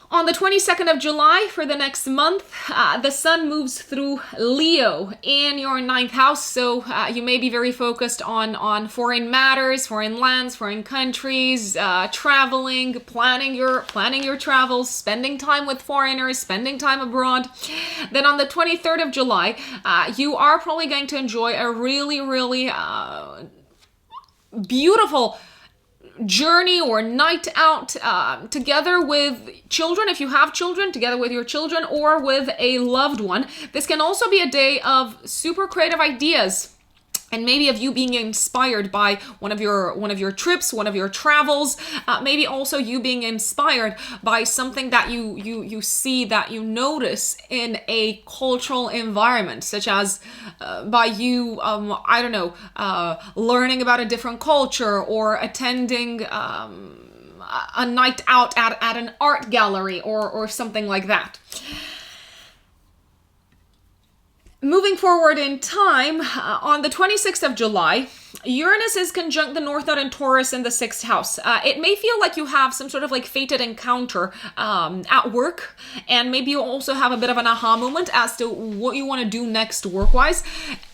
[SPEAKER 1] On the 22nd of July, for the next month, the Sun moves through Leo in your 9th house. So you may be very focused on foreign matters, foreign lands, foreign countries, traveling, planning your travels, spending time with foreigners, spending time abroad. Then on the 23rd of July, you are probably going to enjoy a really, really beautiful journey or night out together with children, if you have children, together with your children or with a loved one. This can also be a day of super creative ideas, and maybe of you being inspired by one of your trips, one of your travels. Maybe also you being inspired by something that you see, that you notice in a cultural environment, such as by you, I don't know, learning about a different culture or attending a night out at an art gallery or something like that. Moving forward in time, on the 26th of July, Uranus is conjunct the North Node in Taurus in the 6th house. It may feel like you have some sort of like fated encounter at work, and maybe you also have a bit of an aha moment as to what you want to do next work-wise.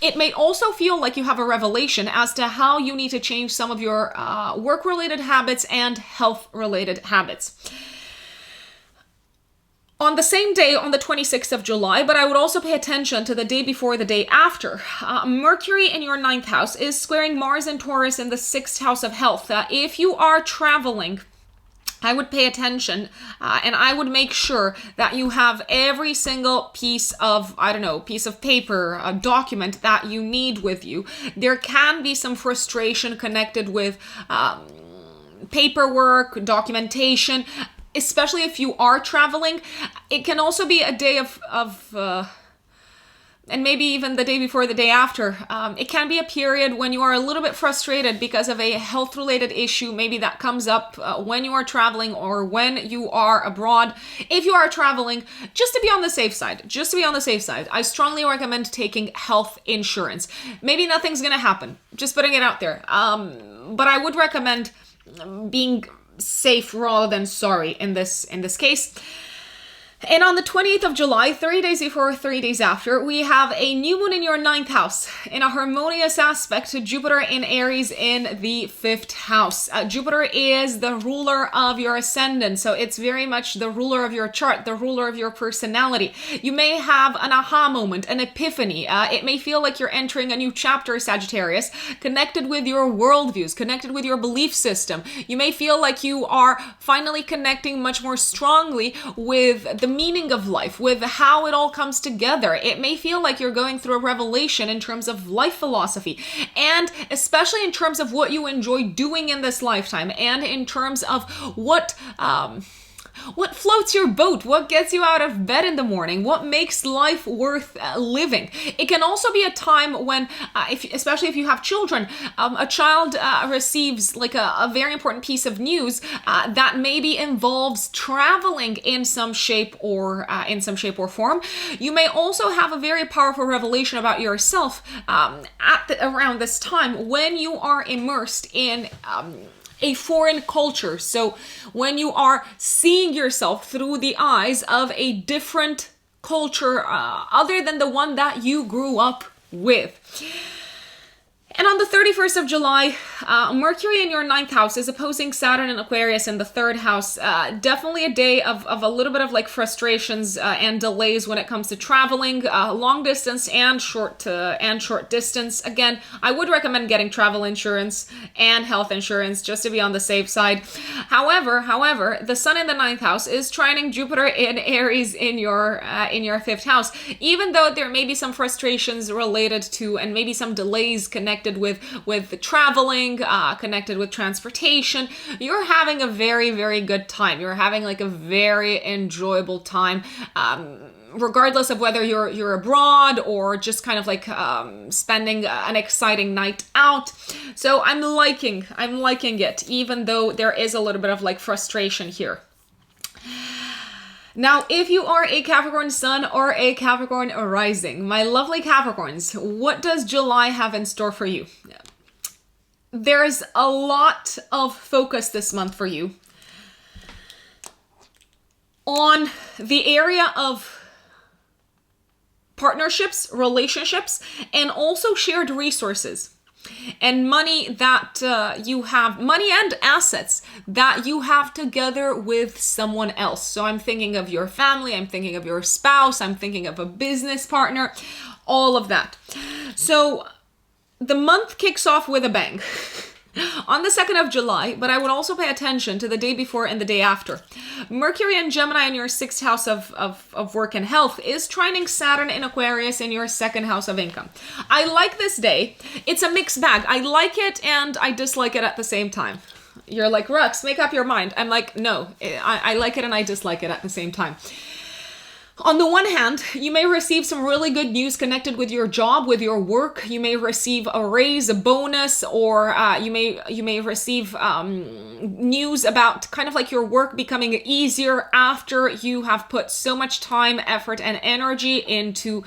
[SPEAKER 1] It may also feel like you have a revelation as to how you need to change some of your work-related habits and health-related habits. On the same day, on the 26th of July, but I would also pay attention to the day before, the day after. Mercury in your 9th house is squaring Mars and Taurus in the 6th house of health. If you are traveling, I would pay attention and I would make sure that you have every single piece of, piece of paper, a document that you need with you. There can be some frustration connected with paperwork, documentation, especially if you are traveling. It can also be a day of and maybe even the day before, the day after. It can be a period when you are a little bit frustrated because of a health-related issue, maybe that comes up when you are traveling or when you are abroad. If you are traveling, just to be on the safe side, I strongly recommend taking health insurance. Maybe nothing's gonna happen, just putting it out there. But I would recommend being safe rather than sorry in this case. And on the 28th of July, 3 days before, 3 days after, we have a new moon in your 9th house in a harmonious aspect to Jupiter in Aries in the 5th house. Jupiter is the ruler of your ascendant, so it's very much the ruler of your chart, the ruler of your personality. You may have an aha moment, an epiphany. It may feel like you're entering a new chapter, Sagittarius, connected with your worldviews, connected with your belief system. You may feel like you are finally connecting much more strongly with the meaning of life, with how it all comes together. It may feel like you're going through a revelation in terms of life philosophy, and especially in terms of what you enjoy doing in this lifetime, and in terms of what floats your boat, what gets you out of bed in the morning, what makes life worth living. It can also be a time when, especially if you have children, a child receives like a very important piece of news that maybe involves traveling in some shape or form. You may also have a very powerful revelation about yourself around this time when you are immersed in a foreign culture. So when you are seeing yourself through the eyes of a different culture other than the one that you grew up with. And on the 31st of July, Mercury in your 9th house is opposing Saturn and Aquarius in the 3rd house. Definitely a day of a little bit of like frustrations and delays when it comes to traveling, long distance and short distance. Again, I would recommend getting travel insurance and health insurance just to be on the safe side. However, the Sun in the 9th house is trining Jupiter in Aries in your 5th house. Even though there may be some frustrations related to and maybe some delays connected with traveling, connected with transportation, you're having a very, very good time. You're having like a very enjoyable time, regardless of whether you're abroad or just kind of like spending an exciting night out. So I'm liking it, even though there is a little bit of like frustration here. Now, if you are a Capricorn sun or a Capricorn rising, my lovely Capricorns, what does July have in store for you? There's a lot of focus this month for you on the area of partnerships, relationships, and also shared resources. And money that you have, money and assets that you have together with someone else. So I'm thinking of your family, I'm thinking of your spouse, I'm thinking of a business partner, all of that. So the month kicks off with a bang. On the 2nd of July, but I would also pay attention to the day before and the day after. Mercury and Gemini in your 6th house of work and health is trining Saturn in Aquarius in your 2nd house of income. I like this day. It's a mixed bag. I like it and I dislike it at the same time. You're like, Rux, make up your mind. I'm like, no, I like it and I dislike it at the same time. On the one hand, you may receive some really good news connected with your job, with your work. You may receive a raise, a bonus, or you may receive news about kind of like your work becoming easier after you have put so much time, effort, and energy into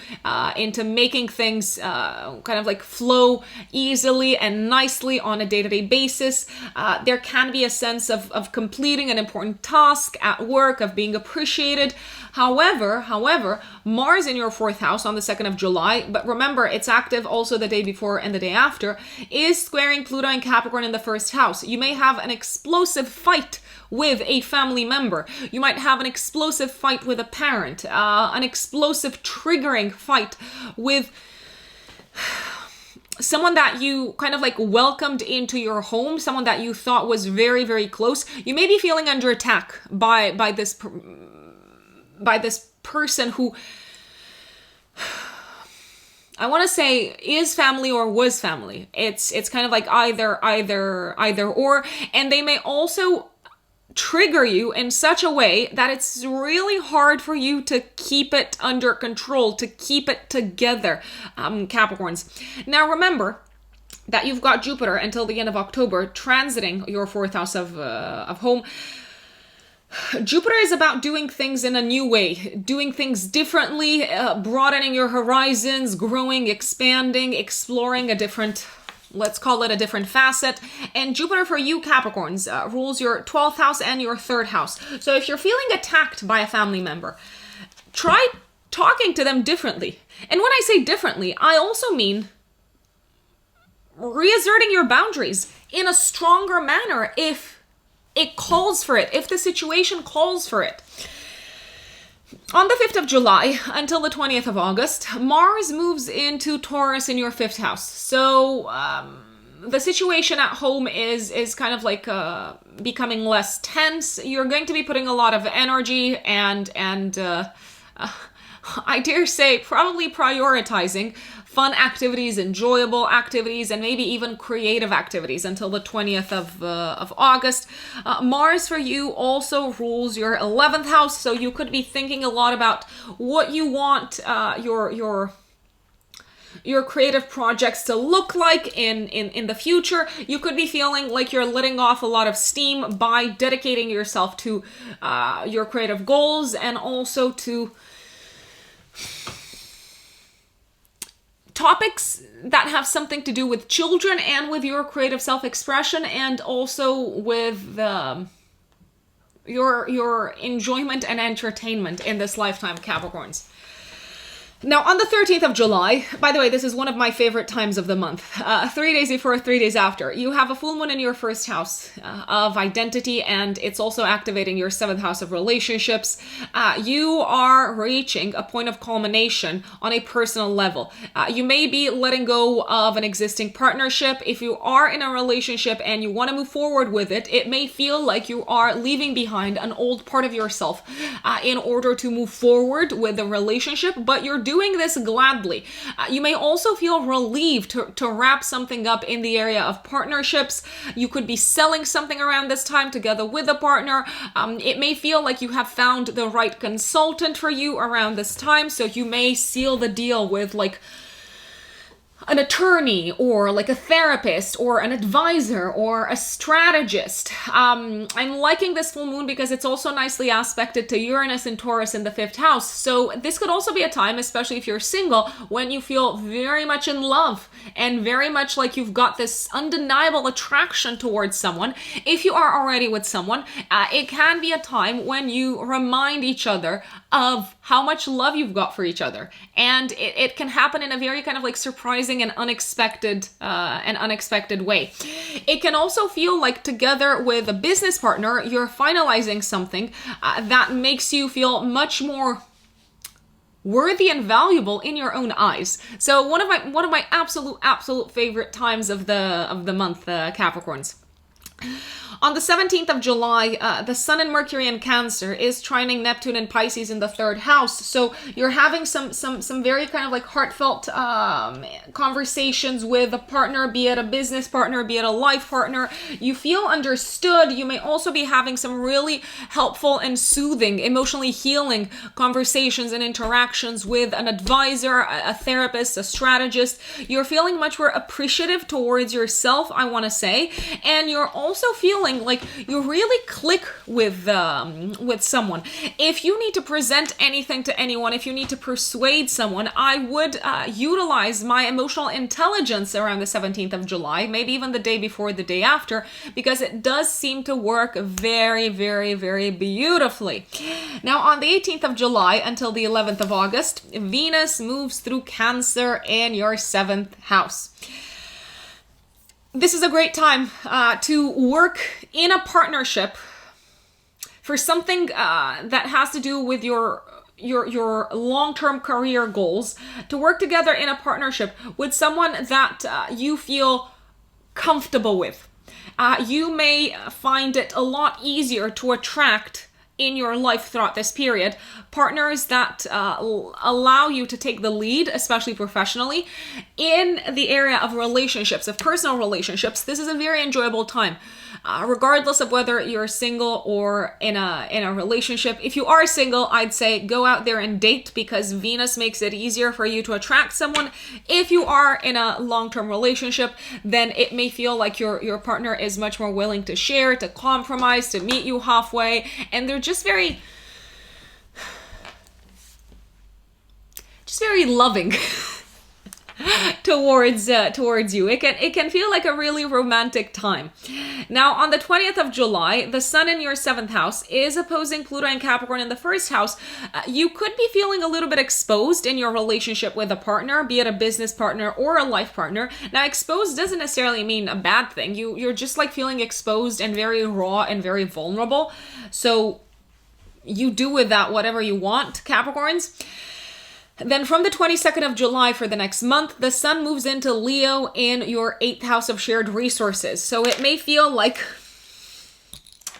[SPEAKER 1] making things kind of like flow easily and nicely on a day-to-day basis. There can be a sense of completing an important task at work, of being appreciated. However, Mars in your 4th house on the 2nd of July, but remember, it's active also the day before and the day after, is squaring Pluto and Capricorn in the 1st house. You may have an explosive fight with a family member. You might have an explosive fight with a parent, an explosive triggering fight with someone that you kind of like welcomed into your home, someone that you thought was very, very close. You may be feeling under attack by this person who I want to say is family or was family. It's kind of like either or, and they may also trigger you in such a way that it's really hard for you to keep it under control, to keep it together, Capricorns. Now remember that you've got Jupiter until the end of October transiting your 4th house of home. Jupiter is about doing things in a new way, doing things differently, broadening your horizons, growing, expanding, exploring a different, let's call it a different facet. And Jupiter for you Capricorns rules your 12th house and your 3rd house. So if you're feeling attacked by a family member, try talking to them differently. And when I say differently, I also mean reasserting your boundaries in a stronger manner if it calls for it, if the situation calls for it. On the 5th of July until the 20th of August, Mars moves into Taurus in your 5th house. So the situation at home is kind of like becoming less tense. You're going to be putting a lot of energy and I dare say probably prioritizing fun activities, enjoyable activities, and maybe even creative activities until the 20th of August. Mars for you also rules your 11th house, so you could be thinking a lot about what you want your creative projects to look like in the future. You could be feeling like you're letting off a lot of steam by dedicating yourself to your creative goals and also to topics that have something to do with children and with your creative self-expression and also with your enjoyment and entertainment in this lifetime, Capricorns. Now, on the 13th of July, by the way, this is one of my favorite times of the month, 3 days before, 3 days after, you have a full moon in your 1st house of identity, and it's also activating your 7th house of relationships. You are reaching a point of culmination on a personal level. You may be letting go of an existing partnership. If you are in a relationship and you want to move forward with it, it may feel like you are leaving behind an old part of yourself in order to move forward with the relationship, but you're doing this gladly. You may also feel relieved to wrap something up in the area of partnerships. You could be selling something around this time together with a partner. It may feel like you have found the right consultant for you around this time, so you may seal the deal with like an attorney or like a therapist or an advisor or a strategist. I'm liking this full moon because it's also nicely aspected to Uranus and Taurus in the 5th house. So this could also be a time, especially if you're single, when you feel very much in love and very much like you've got this undeniable attraction towards someone. If you are already with someone, it can be a time when you remind each other of how much love you've got for each other. And it can happen in a very kind of like surprising and unexpected way. It can also feel like together with a business partner, you're finalizing something that makes you feel much more worthy and valuable in your own eyes. So one of my absolute favorite times of the month, Capricorns. On the 17th of July, the Sun and Mercury in Cancer is trining Neptune and Pisces in the 3rd house. So you're having some very kind of like heartfelt conversations with a partner, be it a business partner, be it a life partner. You feel understood. You may also be having some really helpful and soothing, emotionally healing conversations and interactions with an advisor, a therapist, a strategist. You're feeling much more appreciative towards yourself, I want to say, and you're also feeling like you really click with someone. If you need to present anything to anyone, if you need to persuade someone, I would utilize my emotional intelligence around the 17th of July, maybe even the day before, the day after, because it does seem to work very, very, very beautifully. Now, on the 18th of July until the 11th of August, Venus moves through Cancer in your 7th house. This is a great time to work in a partnership for something that has to do with your long-term career goals, to work together in a partnership with someone that you feel comfortable with. You may find it a lot easier to attract in your life throughout this period partners that allow you to take the lead, especially professionally, in the area of relationships, of personal relationships. This is a very enjoyable time, regardless of whether you're single or in a relationship. If you are single, I'd say go out there and date, because Venus makes it easier for you to attract someone. If you are in a long-term relationship, then it may feel like your partner is much more willing to share, to compromise, to meet you halfway, and they're just very loving towards you. It can feel like a really romantic time. Now, on the 20th of July, the Sun in your 7th house is opposing Pluto and Capricorn in the 1st house. You could be feeling a little bit exposed in your relationship with a partner, be it a business partner or a life partner. Now, exposed doesn't necessarily mean a bad thing. You're just like feeling exposed and very raw and very vulnerable. So you do with that whatever you want, Capricorns. Then from the 22nd of July for the next month, the Sun moves into Leo in your 8th house of shared resources. So it may feel like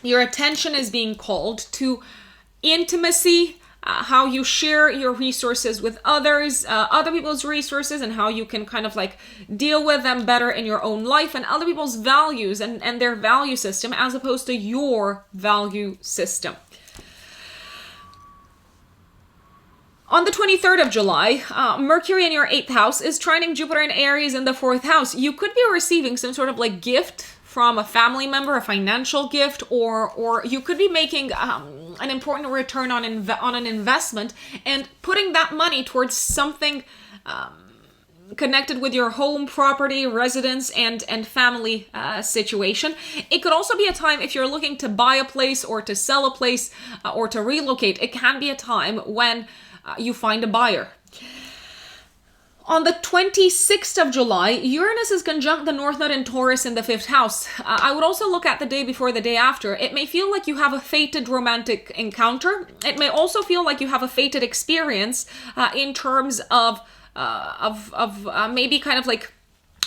[SPEAKER 1] your attention is being called to intimacy, how you share your resources with others, other people's resources, and how you can kind of like deal with them better in your own life, and other people's values and their value system as opposed to your value system. On the 23rd of July, Mercury in your 8th house is trining Jupiter in Aries in the 4th house. You could be receiving some sort of like gift from a family member, a financial gift, or you could be making an important return on an investment and putting that money towards something connected with your home, property, residence, and family situation. It could also be a time if you're looking to buy a place or to sell a place or to relocate. It can be a time when you find a buyer. On the 26th of July, Uranus is conjunct the North Node in Taurus in the 5th house. I would also look at the day before, the day after. It may feel like you have a fated romantic encounter. It may also feel like you have a fated experience in terms of maybe kind of like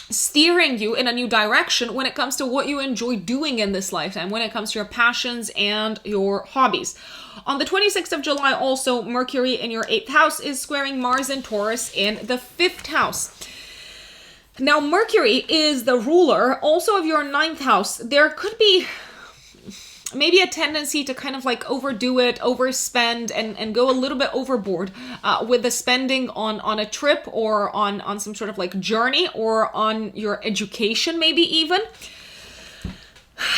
[SPEAKER 1] steering you in a new direction when it comes to what you enjoy doing in this lifetime, when it comes to your passions and your hobbies. On the 26th of July, also, Mercury in your 8th house is squaring Mars in Taurus in the 5th house. Now, Mercury is the ruler also of your 9th house. There could be maybe a tendency to kind of like overdo it, overspend, and go a little bit overboard with the spending on a trip or on some sort of like journey or on your education, maybe even.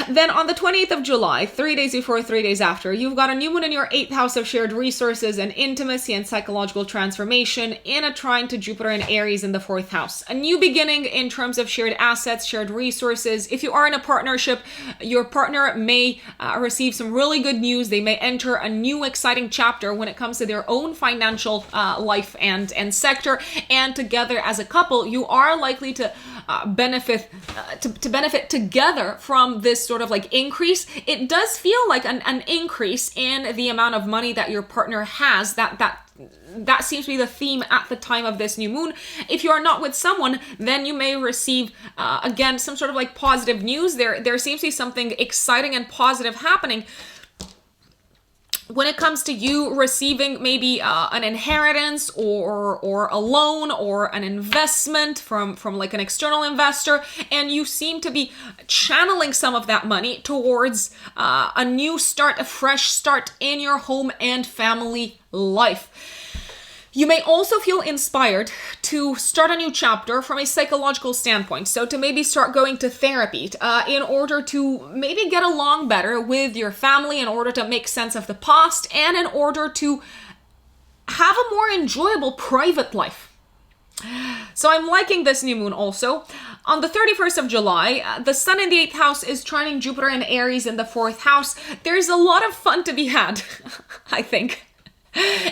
[SPEAKER 1] Then on the 28th of July, 3 days before, 3 days after, you've got a new moon in your 8th house of shared resources and intimacy and psychological transformation in a trine to Jupiter and Aries in the 4th house. A new beginning in terms of shared assets, shared resources. If you are in a partnership, your partner may receive some really good news. They may enter a new exciting chapter when it comes to their own financial life and sector. And together as a couple, you are likely to benefit together from this this sort of like increase, it does feel like an increase in the amount of money that your partner has. That seems to be the theme at the time of this new moon. If you are not with someone, then you may receive, again, some sort of like positive news. There seems to be something exciting and positive happening when it comes to you receiving maybe an inheritance or a loan or an investment from like an external investor, and you seem to be channeling some of that money towards a new start, a fresh start in your home and family life. You may also feel inspired to start a new chapter from a psychological standpoint. So to maybe start going to therapy in order to maybe get along better with your family, in order to make sense of the past, and in order to have a more enjoyable private life. So I'm liking this new moon also. On the 31st of July, the sun in the 8th house is trining Jupiter and Aries in the 4th house. There's a lot of fun to be had, I think.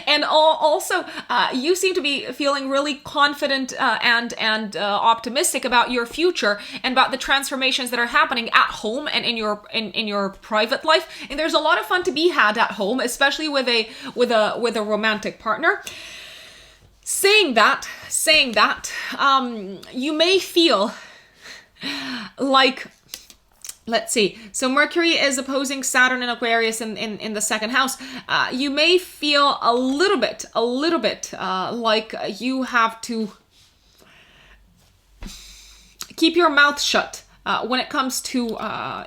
[SPEAKER 1] And also, you seem to be feeling really confident and optimistic about your future and about the transformations that are happening at home and in your private life. And there's a lot of fun to be had at home, especially with a romantic partner. Saying that, you may feel like, let's see. So Mercury is opposing Saturn in Aquarius in the 2nd house. You may feel a little bit like you have to keep your mouth shut when it comes to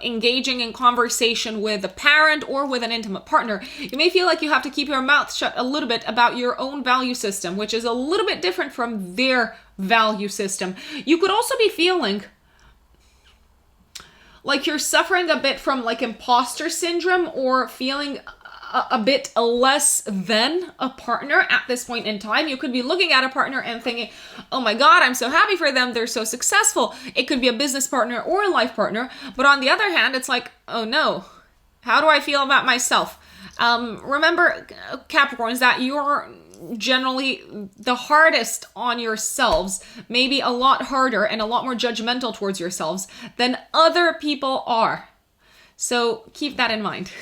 [SPEAKER 1] engaging in conversation with a parent or with an intimate partner. You may feel like you have to keep your mouth shut a little bit about your own value system, which is a little bit different from their value system. You could also be feeling like you're suffering a bit from like imposter syndrome, or feeling a bit less than a partner at this point in time. You could be looking at a partner and thinking, oh my God, I'm so happy for them. They're so successful. It could be a business partner or a life partner. But on the other hand, it's like, oh no, how do I feel about myself? Remember, Capricorns, that you're generally the hardest on yourselves, maybe a lot harder and a lot more judgmental towards yourselves than other people are. So keep that in mind.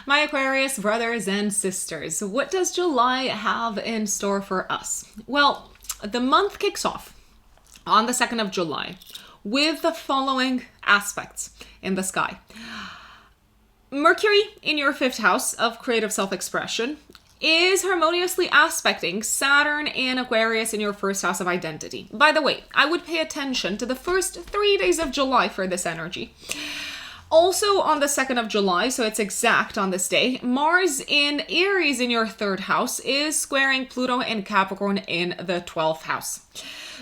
[SPEAKER 1] My Aquarius brothers and sisters, what does July have in store for us? Well, the month kicks off on the 2nd of July with the following aspects in the sky. Mercury in your 5th house of creative self-expression is harmoniously aspecting Saturn in Aquarius in your 1st house of identity. By the way, I would pay attention to the first 3 days of July for this energy. Also on the 2nd of July, so it's exact on this day, Mars in Aries in your 3rd house is squaring Pluto and Capricorn in the 12th house.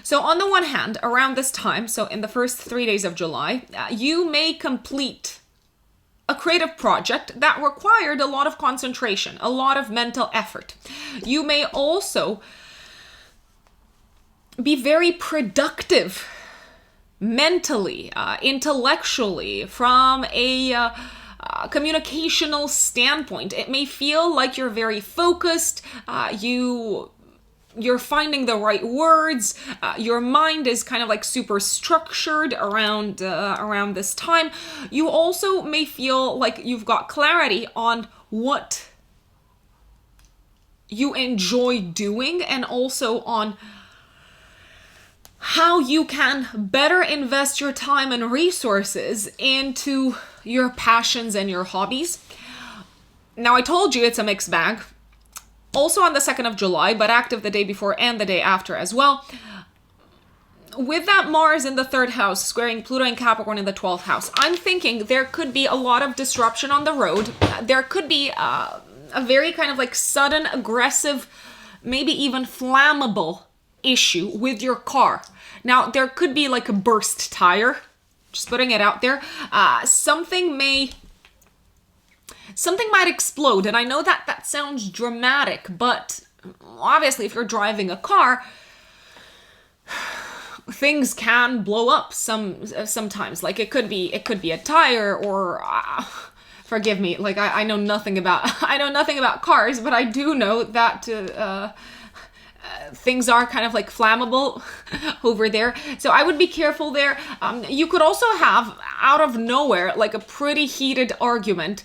[SPEAKER 1] So on the one hand, around this time, so in the first 3 days of July, you may complete a creative project that required a lot of concentration, a lot of mental effort. You may also be very productive mentally, intellectually, from a communicational standpoint. It may feel like you're very focused, you're finding the right words, your mind is kind of like super structured around this time. You also may feel like you've got clarity on what you enjoy doing, and also on how you can better invest your time and resources into your passions and your hobbies. Now, I told you it's a mixed bag. Also on the 2nd of July, but active the day before and the day after as well. With that Mars in the 3rd house, squaring Pluto and Capricorn in the 12th house, I'm thinking there could be a lot of disruption on the road. There could be a very kind of like sudden, aggressive, maybe even flammable issue with your car. Now, there could be like a burst tire, just putting it out there. Something might explode, and I know that sounds dramatic, but obviously if you're driving a car, things can blow up sometimes. Like it could be a tire, or forgive me, like I know nothing about cars, but I do know that things are kind of like flammable over there. So I would be careful there. You could also have, out of nowhere, like a pretty heated argument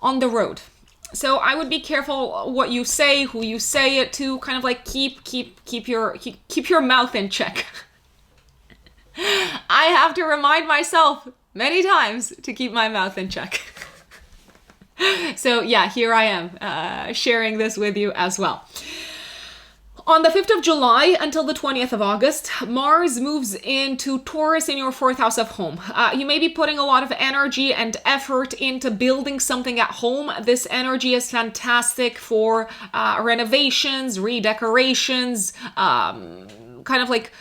[SPEAKER 1] on the road. So I would be careful what you say, who you say it to, kind of like keep your mouth in check. I have to remind myself many times to keep my mouth in check. So yeah, here I am sharing this with you as well. On the 5th of July until the 20th of August, Mars moves into Taurus in your 4th house of home. You may be putting a lot of energy and effort into building something at home. This energy is fantastic for renovations, redecorations, kind of like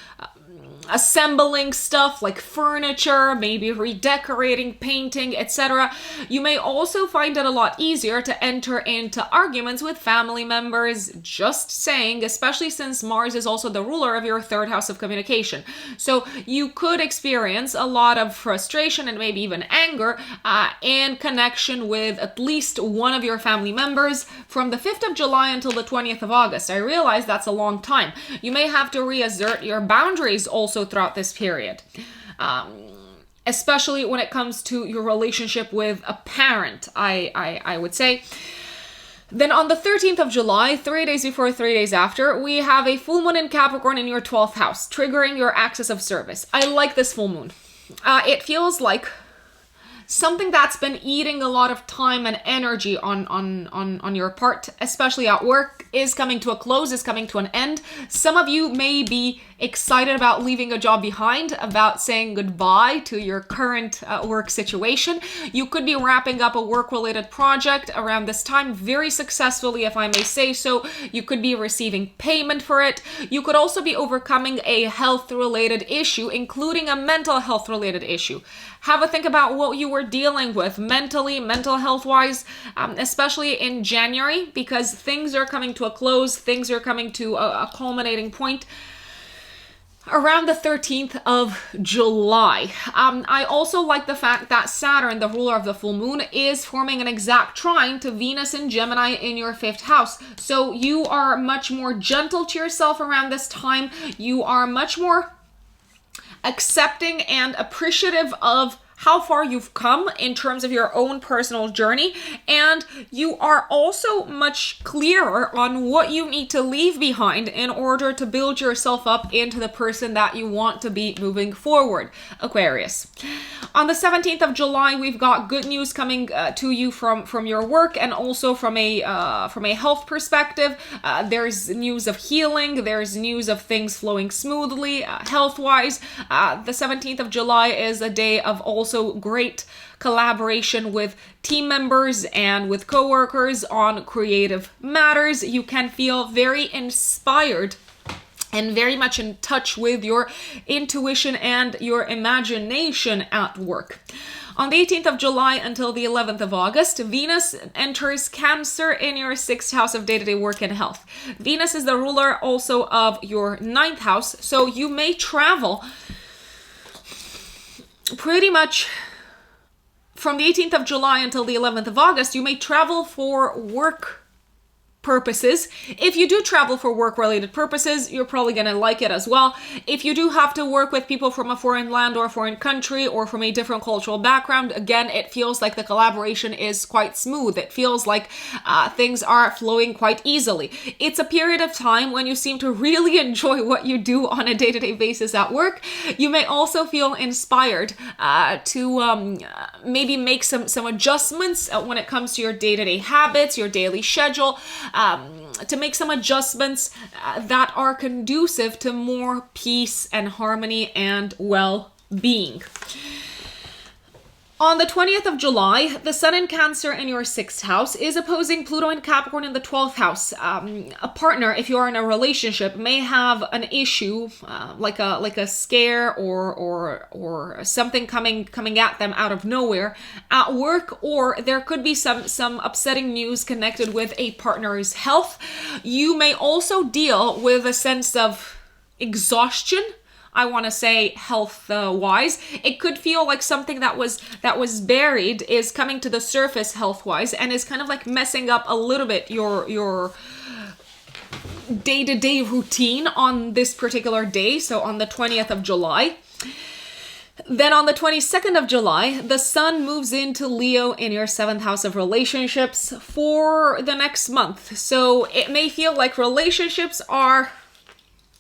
[SPEAKER 1] assembling stuff like furniture, maybe redecorating, painting, etc. You may also find it a lot easier to enter into arguments with family members, just saying, especially since Mars is also the ruler of your 3rd house of communication. So you could experience a lot of frustration and maybe even anger in connection with at least one of your family members from the 5th of July until the 20th of August. I realize that's a long time. You may have to reassert your boundaries also throughout this period, especially when it comes to your relationship with a parent, I would say. Then on the 13th of July, 3 days before, 3 days after, we have a full moon in Capricorn in your 12th house, triggering your axis of service. I like this full moon. It feels like something that's been eating a lot of time and energy on your part, especially at work, is coming to a close, is coming to an end. Some of you may be excited about leaving a job behind, about saying goodbye to your current work situation. You could be wrapping up a work-related project around this time very successfully, if I may say so. You could be receiving payment for it. You could also be overcoming a health-related issue, including a mental health-related issue. Have a think about what you were dealing with mentally, mental health-wise, especially in January, because things are coming to a close, things are coming to a culminating point around the 13th of July. I also like the fact that Saturn, the ruler of the full moon, is forming an exact trine to Venus and Gemini in your 5th house. So you are much more gentle to yourself around this time. You are much more accepting and appreciative of how far you've come in terms of your own personal journey, and you are also much clearer on what you need to leave behind in order to build yourself up into the person that you want to be moving forward, Aquarius. On the 17th of July, we've got good news coming to you from your work and also from a health perspective. There's news of healing, there's news of things flowing smoothly health-wise. The 17th of July is a day of also great collaboration with team members and with coworkers on creative matters. You can feel very inspired and very much in touch with your intuition and your imagination at work. On the 18th of July until the 11th of August, Venus enters Cancer in your 6th house of day-to-day work and health. Venus is the ruler also of your 9th house, so you may travel pretty much from the 18th of July until the 11th of August. You may travel for work purposes. If you do travel for work-related purposes, you're probably going to like it as well. If you do have to work with people from a foreign land or a foreign country or from a different cultural background, again, it feels like the collaboration is quite smooth. It feels like things are flowing quite easily. It's a period of time when you seem to really enjoy what you do on a day-to-day basis at work. You may also feel inspired to maybe make some adjustments when it comes to your day-to-day habits, your daily schedule, to make some adjustments that are conducive to more peace and harmony and well-being. On the 20th of July, the Sun in Cancer in your 6th house is opposing Pluto in Capricorn in the 12th house. A partner, if you are in a relationship, may have an issue, like a scare or something coming at them out of nowhere at work, or there could be some upsetting news connected with a partner's health. You may also deal with a sense of exhaustion, I want to say, health-wise. It could feel like something that was buried is coming to the surface health-wise and is kind of like messing up a little bit your day-to-day routine on this particular day, so on the 20th of July. Then on the 22nd of July, the sun moves into Leo in your 7th house of relationships for the next month. So it may feel like relationships are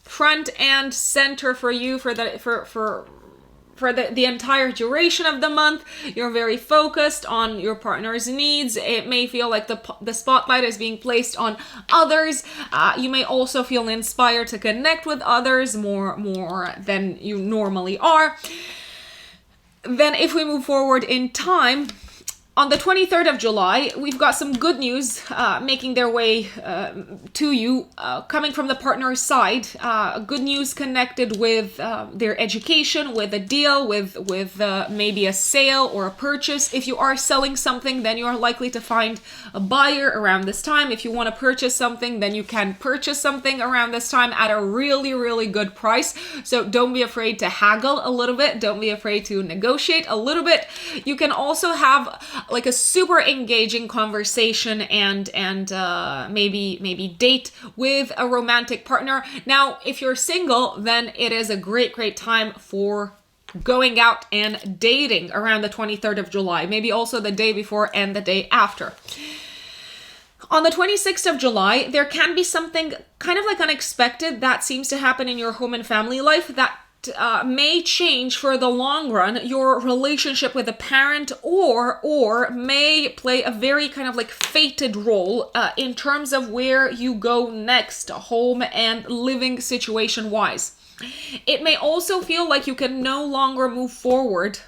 [SPEAKER 1] front and center for you for the entire duration of the month. You're very focused on your partner's needs. It may feel like the spotlight is being placed on others. You may also feel inspired to connect with others more than you normally are. Then if we move forward in time, on the 23rd of July, we've got some good news making their way to you, coming from the partner's side. Good news connected with their education, with a deal, with maybe a sale or a purchase. If you are selling something, then you are likely to find a buyer around this time. If you want to purchase something, then you can purchase something around this time at a really, really good price. So don't be afraid to haggle a little bit. Don't be afraid to negotiate a little bit. You can also have like a super engaging conversation and maybe date with a romantic partner. Now, if you're single, then it is a great time for going out and dating around the 23rd of July, maybe also the day before and the day after. On the 26th of July, there can be something kind of like unexpected that seems to happen in your home and family life that may change for the long run your relationship with a parent, or may play a very kind of like fated role in terms of where you go next, home and living situation wise. It may also feel like you can no longer move forward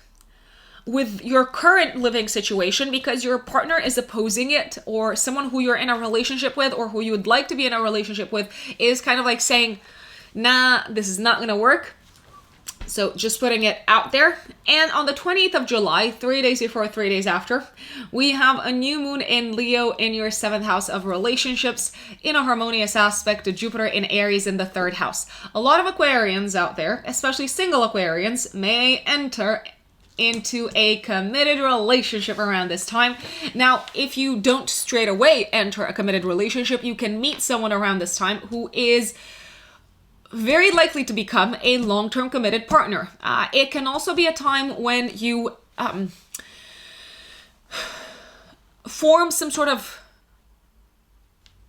[SPEAKER 1] with your current living situation because your partner is opposing it, or someone who you're in a relationship with or who you would like to be in a relationship with is kind of like saying, nah, this is not going to work. So just putting it out there. And on the 20th of July, 3 days before, 3 days after, we have a new moon in Leo in your 7th house of relationships in a harmonious aspect to Jupiter in Aries in the 3rd house. A lot of Aquarians out there, especially single Aquarians, may enter into a committed relationship around this time. Now, if you don't straight away enter a committed relationship, you can meet someone around this time who is very likely to become a long-term committed partner. It can also be a time when you form some sort of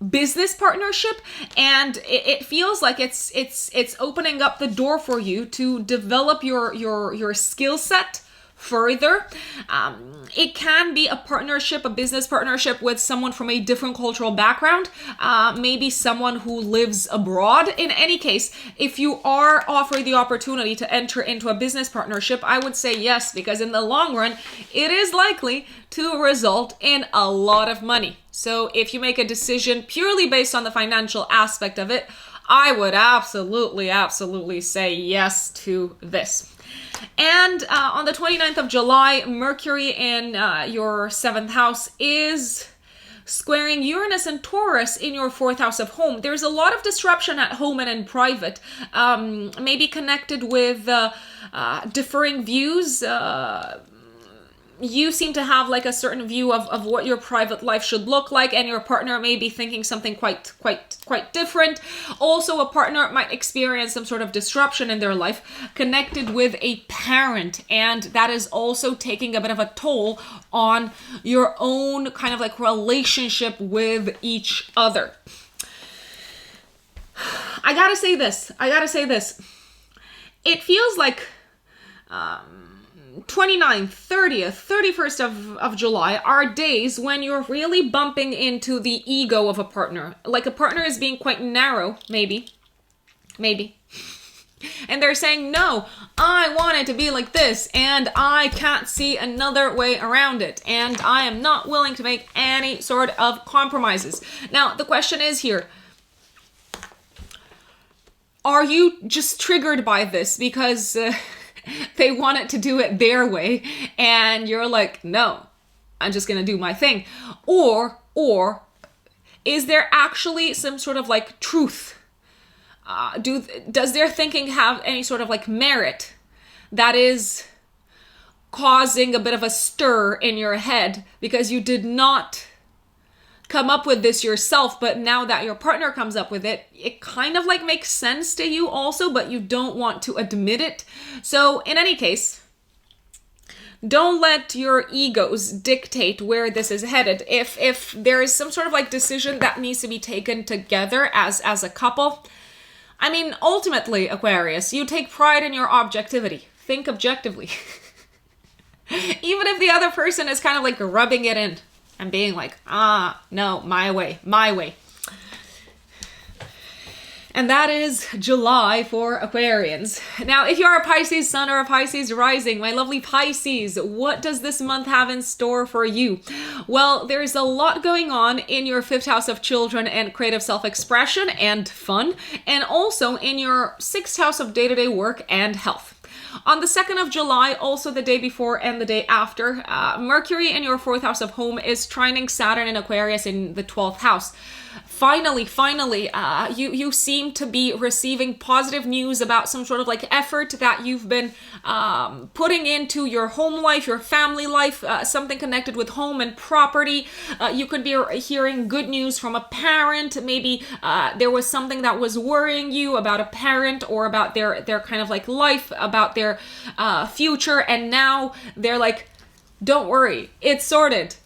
[SPEAKER 1] business partnership, and it feels like it's opening up the door for you to develop your skill set further. It can be a partnership, a business partnership with someone from a different cultural background, maybe someone who lives abroad. In any case, if you are offered the opportunity to enter into a business partnership, I would say yes, because in the long run, it is likely to result in a lot of money. So if you make a decision purely based on the financial aspect of it, I would absolutely say yes to this. And on the 29th of July, Mercury in your 7th house is squaring Uranus and Taurus in your 4th house of home. There's a lot of disruption at home and in private, maybe connected with differing views. You seem to have like a certain view of what your private life should look like, and your partner may be thinking something quite different. Also, a partner might experience some sort of disruption in their life connected with a parent, and that is also taking a bit of a toll on your own kind of like relationship with each other. I gotta say this. It feels like 29th, 30th, 31st of July are days when you're really bumping into the ego of a partner. Like a partner is being quite narrow, maybe. And they're saying, no, I want it to be like this, and I can't see another way around it, and I am not willing to make any sort of compromises. Now, the question is here, are you just triggered by this because they wanted to do it their way, and you're like, no, I'm just gonna do my thing? Or is there actually some sort of like truth? Does their thinking have any sort of like merit that is causing a bit of a stir in your head because you did not come up with this yourself, but now that your partner comes up with it, it kind of like makes sense to you also, but you don't want to admit it. So in any case, don't let your egos dictate where this is headed. If there is some sort of like decision that needs to be taken together as a couple, I mean, ultimately, Aquarius, you take pride in your objectivity. Think objectively. Even if the other person is kind of like rubbing it in and being like, no, my way, my way. And that is July for Aquarians. Now, if you're a Pisces sun or a Pisces rising, my lovely Pisces, what does this month have in store for you? Well, there's a lot going on in your 5th house of children and creative self-expression and fun, and also in your 6th house of day-to-day work and health. On the 2nd of July, also the day before and the day after, Mercury in your 4th house of home is trining Saturn in Aquarius in the 12th house. Finally, you seem to be receiving positive news about some sort of like effort that you've been putting into your home life, your family life, something connected with home and property. You could be hearing good news from a parent. Maybe there was something that was worrying you about a parent or about their kind of like life, about their future, and now they're like, don't worry, it's sorted.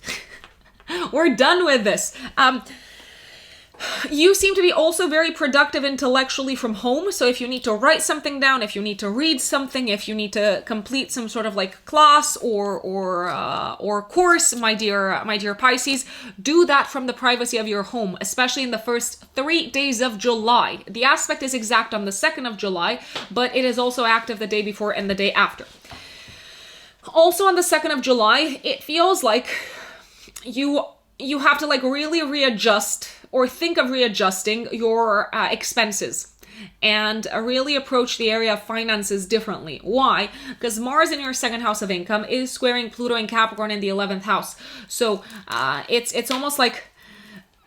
[SPEAKER 1] We're done with this. You seem to be also very productive intellectually from home. So if you need to write something down, if you need to read something, if you need to complete some sort of like class or course, my dear Pisces, do that from the privacy of your home, especially in the first 3 days of July. The aspect is exact on the 2nd of July, but it is also active the day before and the day after. Also on the 2nd of July, it feels like you have to like really readjust or think of readjusting your expenses and really approach the area of finances differently. Why? Because Mars in your 2nd house of income is squaring Pluto and Capricorn in the 11th house. So it's almost like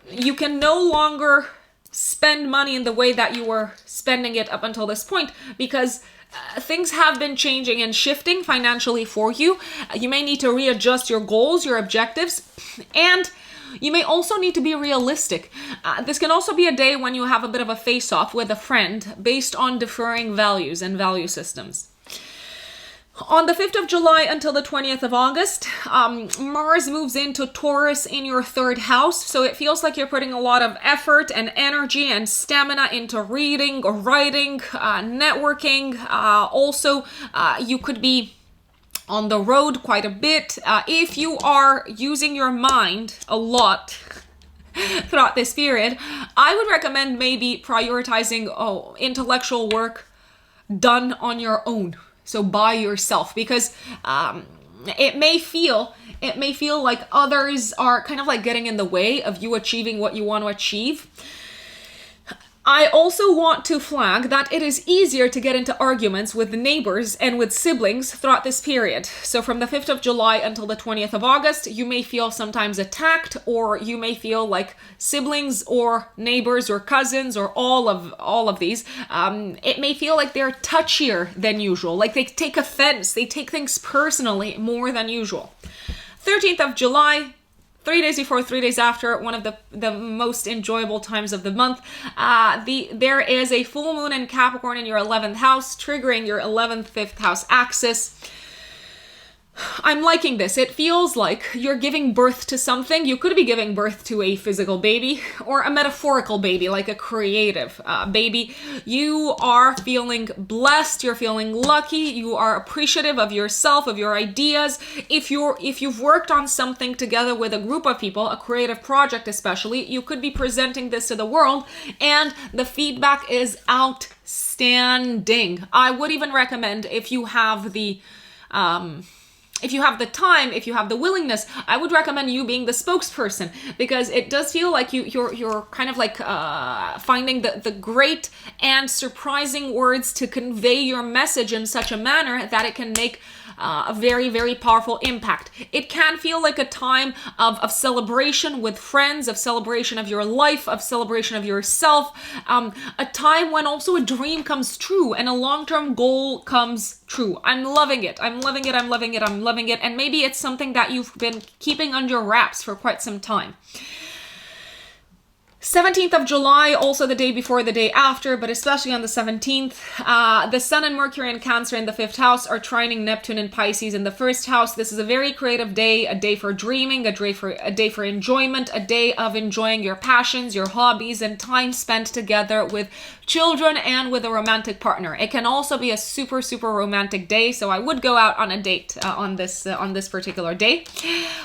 [SPEAKER 1] you can no longer spend money in the way that you were spending it up until this point, because things have been changing and shifting financially for you. You may need to readjust your goals, your objectives, and you may also need to be realistic. This can also be a day when you have a bit of a face-off with a friend based on differing values and value systems. On the 5th of July until the 20th of August, Mars moves into Taurus in your 3rd house. So it feels like you're putting a lot of effort and energy and stamina into reading, writing, networking. Also, you could be on the road quite a bit. If you are using your mind a lot throughout this period, I would recommend maybe prioritizing intellectual work done on your own. So by yourself, because it may feel like others are kind of like getting in the way of you achieving what you want to achieve. I also want to flag that it is easier to get into arguments with neighbors and with siblings throughout this period. So from the 5th of July until the 20th of August, you may feel sometimes attacked, or you may feel like siblings or neighbors or cousins or all of these, it may feel like they're touchier than usual, like they take offense, they take things personally more than usual. 13th of July, 3 days before, 3 days after, one of the most enjoyable times of the month. There is a full moon in Capricorn in your 11th house, triggering your 11th, 5th house axis. I'm liking this. It feels like you're giving birth to something. You could be giving birth to a physical baby or a metaphorical baby, like a creative baby. You are feeling blessed. You're feeling lucky. You are appreciative of yourself, of your ideas. If you've worked on something together with a group of people, a creative project especially, you could be presenting this to the world, and the feedback is outstanding. I would even recommend, if you have the time, if you have the willingness, I would recommend you being the spokesperson, because it does feel like you're kind of like finding the great and surprising words to convey your message in such a manner that it can make a very, very powerful impact. It can feel like a time of celebration with friends, of celebration of your life, of celebration of yourself, a time when also a dream comes true and a long-term goal comes true. I'm loving it. I'm loving it. I'm loving it. I'm loving it. And maybe it's something that you've been keeping under wraps for quite some time. 17th of July, also the day before, the day after, but especially on the 17th, the Sun and Mercury in Cancer in the 5th house are trining Neptune in Pisces in the 1st house. This is a very creative day, a day for dreaming, a day for enjoyment, a day of enjoying your passions, your hobbies, and time spent together with children and with a romantic partner. It can also be a super, super romantic day, so I would go out on a date on this particular day.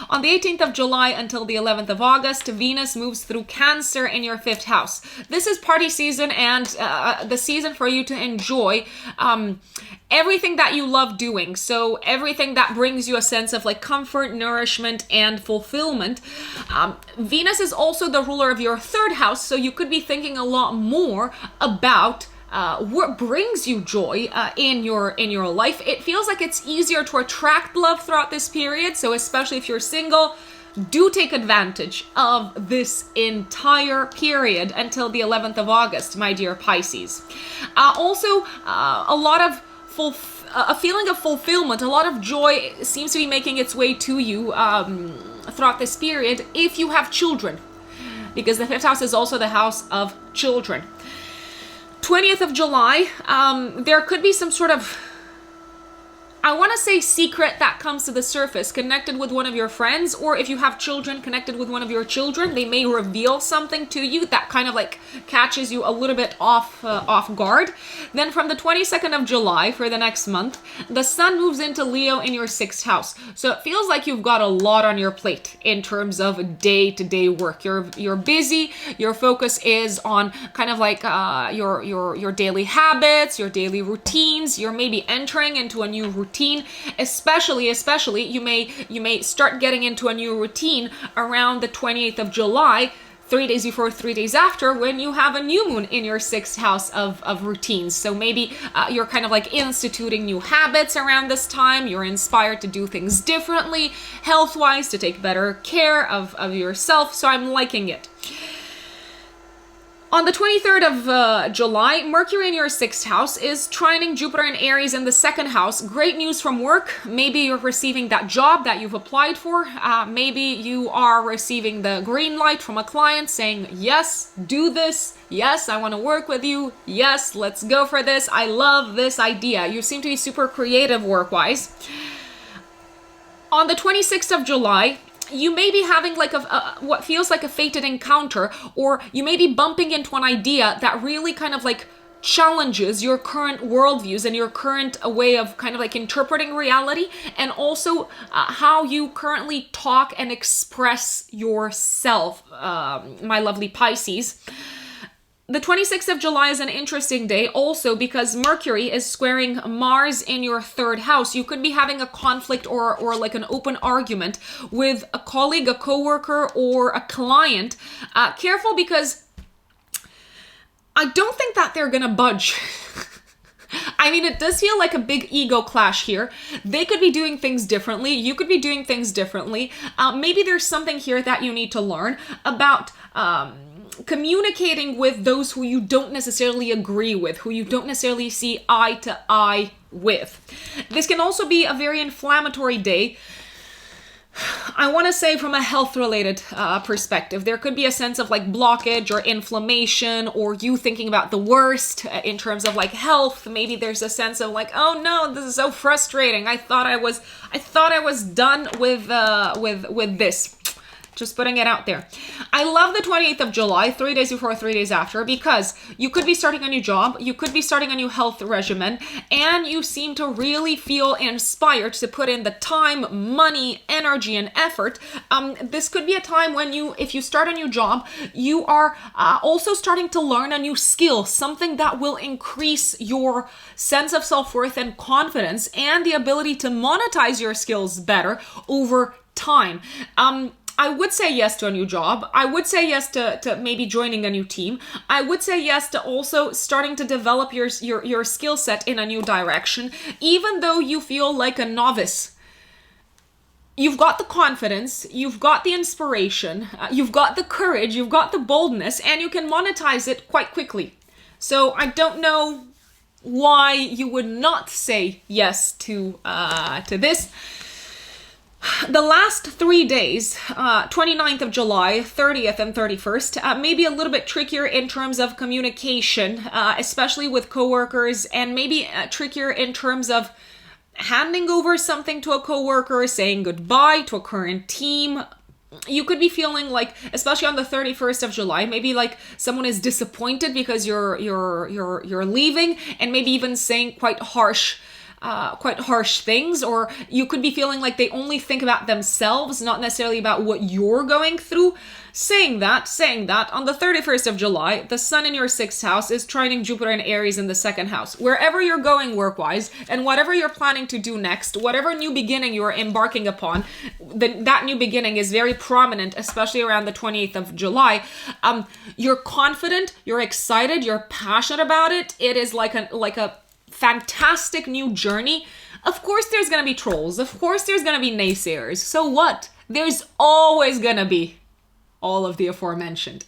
[SPEAKER 1] On the 18th of July until the 11th of August, Venus moves through Cancer in your 5th house. This is party season and the season for you to enjoy everything that you love doing. So everything that brings you a sense of like comfort, nourishment, and fulfillment. Venus is also the ruler of your 3rd house, so you could be thinking a lot more about what brings you joy in your life. It feels like it's easier to attract love throughout this period. So especially if you're single, do take advantage of this entire period until the 11th of August, my dear Pisces. Also, a feeling of fulfillment, a lot of joy seems to be making its way to you throughout this period if you have children, because the 5th house is also the house of children. 20th of July, there could be some sort of, I want to say, secret that comes to the surface connected with one of your friends, or if you have children connected with one of your children, they may reveal something to you that kind of like catches you a little bit off guard. Then from the 22nd of July for the next month, the Sun moves into Leo in your 6th house. So it feels like you've got a lot on your plate in terms of day-to-day work. You're busy. Your focus is on kind of like your daily habits, your daily routines. You're maybe entering into a new routine. Especially you may start getting into a new routine around the 28th of July, 3 days before, 3 days after, when you have a new moon in your 6th house of routines. So maybe you're kind of like instituting new habits around this time. You're inspired to do things differently, health-wise, to take better care of yourself. So I'm liking it. On the 23rd of July, Mercury in your 6th house is trining Jupiter and Aries in the 2nd house. Great news from work. Maybe you're receiving that job that you've applied for. Maybe you are receiving the green light from a client saying, yes, do this. Yes, I want to work with you. Yes, let's go for this. I love this idea. You seem to be super creative work-wise. On the 26th of July, you may be having like what feels like a fated encounter, or you may be bumping into an idea that really kind of like challenges your current worldviews and your current way of kind of like interpreting reality, and also how you currently talk and express yourself, my lovely Pisces. The 26th of July is an interesting day also because Mercury is squaring Mars in your 3rd house. You could be having a conflict or like an open argument with a colleague, a coworker, or a client. Careful, because I don't think that they're gonna budge. I mean, it does feel like a big ego clash here. They could be doing things differently. You could be doing things differently. Maybe there's something here that you need to learn about communicating with those who you don't necessarily agree with, who you don't necessarily see eye to eye with. This can also be a very inflammatory day. I want to say from a health-related perspective. There could be a sense of like blockage or inflammation, or you thinking about the worst in terms of like health. Maybe there's a sense of like, oh no, this is so frustrating. I thought I was done with this. Just putting it out there. I love the 28th of July, 3 days before, 3 days after, because you could be starting a new job, you could be starting a new health regimen, and you seem to really feel inspired to put in the time, money, energy, and effort. This could be a time when if you start a new job, you are also starting to learn a new skill, something that will increase your sense of self-worth and confidence, and the ability to monetize your skills better over time. I would say yes to a new job. I would say yes to maybe joining a new team. I would say yes to also starting to develop your skill set in a new direction, even though you feel like a novice. You've got the confidence, you've got the inspiration, you've got the courage, you've got the boldness, and you can monetize it quite quickly. So I don't know why you would not say yes to this. The last 3 days, 29th of July, 30th and 31st, maybe a little bit trickier in terms of communication, especially with coworkers, and maybe trickier in terms of handing over something to a coworker, saying goodbye to a current team. You could be feeling like, especially on the 31st of July, maybe like someone is disappointed because you're leaving, and maybe even saying quite harsh things, or you could be feeling like they only think about themselves, not necessarily about what you're going through. Saying that, on the 31st of July, the sun in your 6th house is trining Jupiter and Aries in the 2nd house. Wherever you're going work-wise, and whatever you're planning to do next, whatever new beginning you're embarking upon, that new beginning is very prominent, especially around the 28th of July. You're confident, you're excited, you're passionate about it. It is like a fantastic new journey. Of course there's gonna be trolls. Of course there's gonna be naysayers. So what? There's always gonna be all of the aforementioned.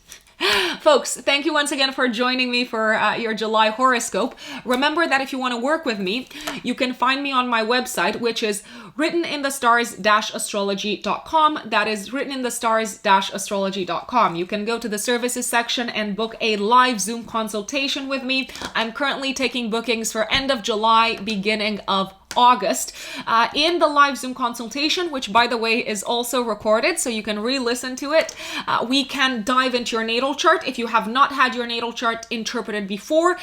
[SPEAKER 1] Folks, thank you once again for joining me for your July horoscope. Remember that if you want to work with me, you can find me on my website, which is writteninthestars-astrology.com. That is writteninthestars-astrology.com. You can go to the services section and book a live Zoom consultation with me. I'm currently taking bookings for end of July, beginning of August. In the live Zoom consultation, which by the way is also recorded, so you can re-listen to it, we can dive into your natal chart if you have not had your natal chart interpreted before.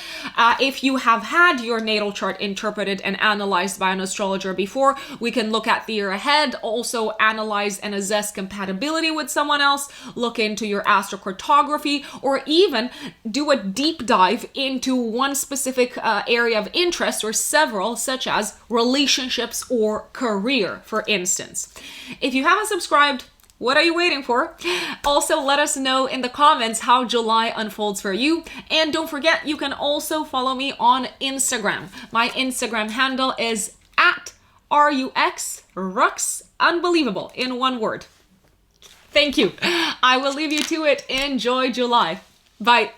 [SPEAKER 1] If you have had your natal chart interpreted and analyzed by an astrologer before, we can look at the year ahead, also analyze and assess compatibility with someone else, look into your astrocartography, or even do a deep dive into one specific area of interest, or several, such as relationships or career, for instance. If you haven't subscribed, what are you waiting for? Also, let us know in the comments how July unfolds for you. And don't forget, you can also follow me on Instagram. My Instagram handle is @RUX Unbelievable, in one word. Thank you. I will leave you to it. Enjoy July. Bye.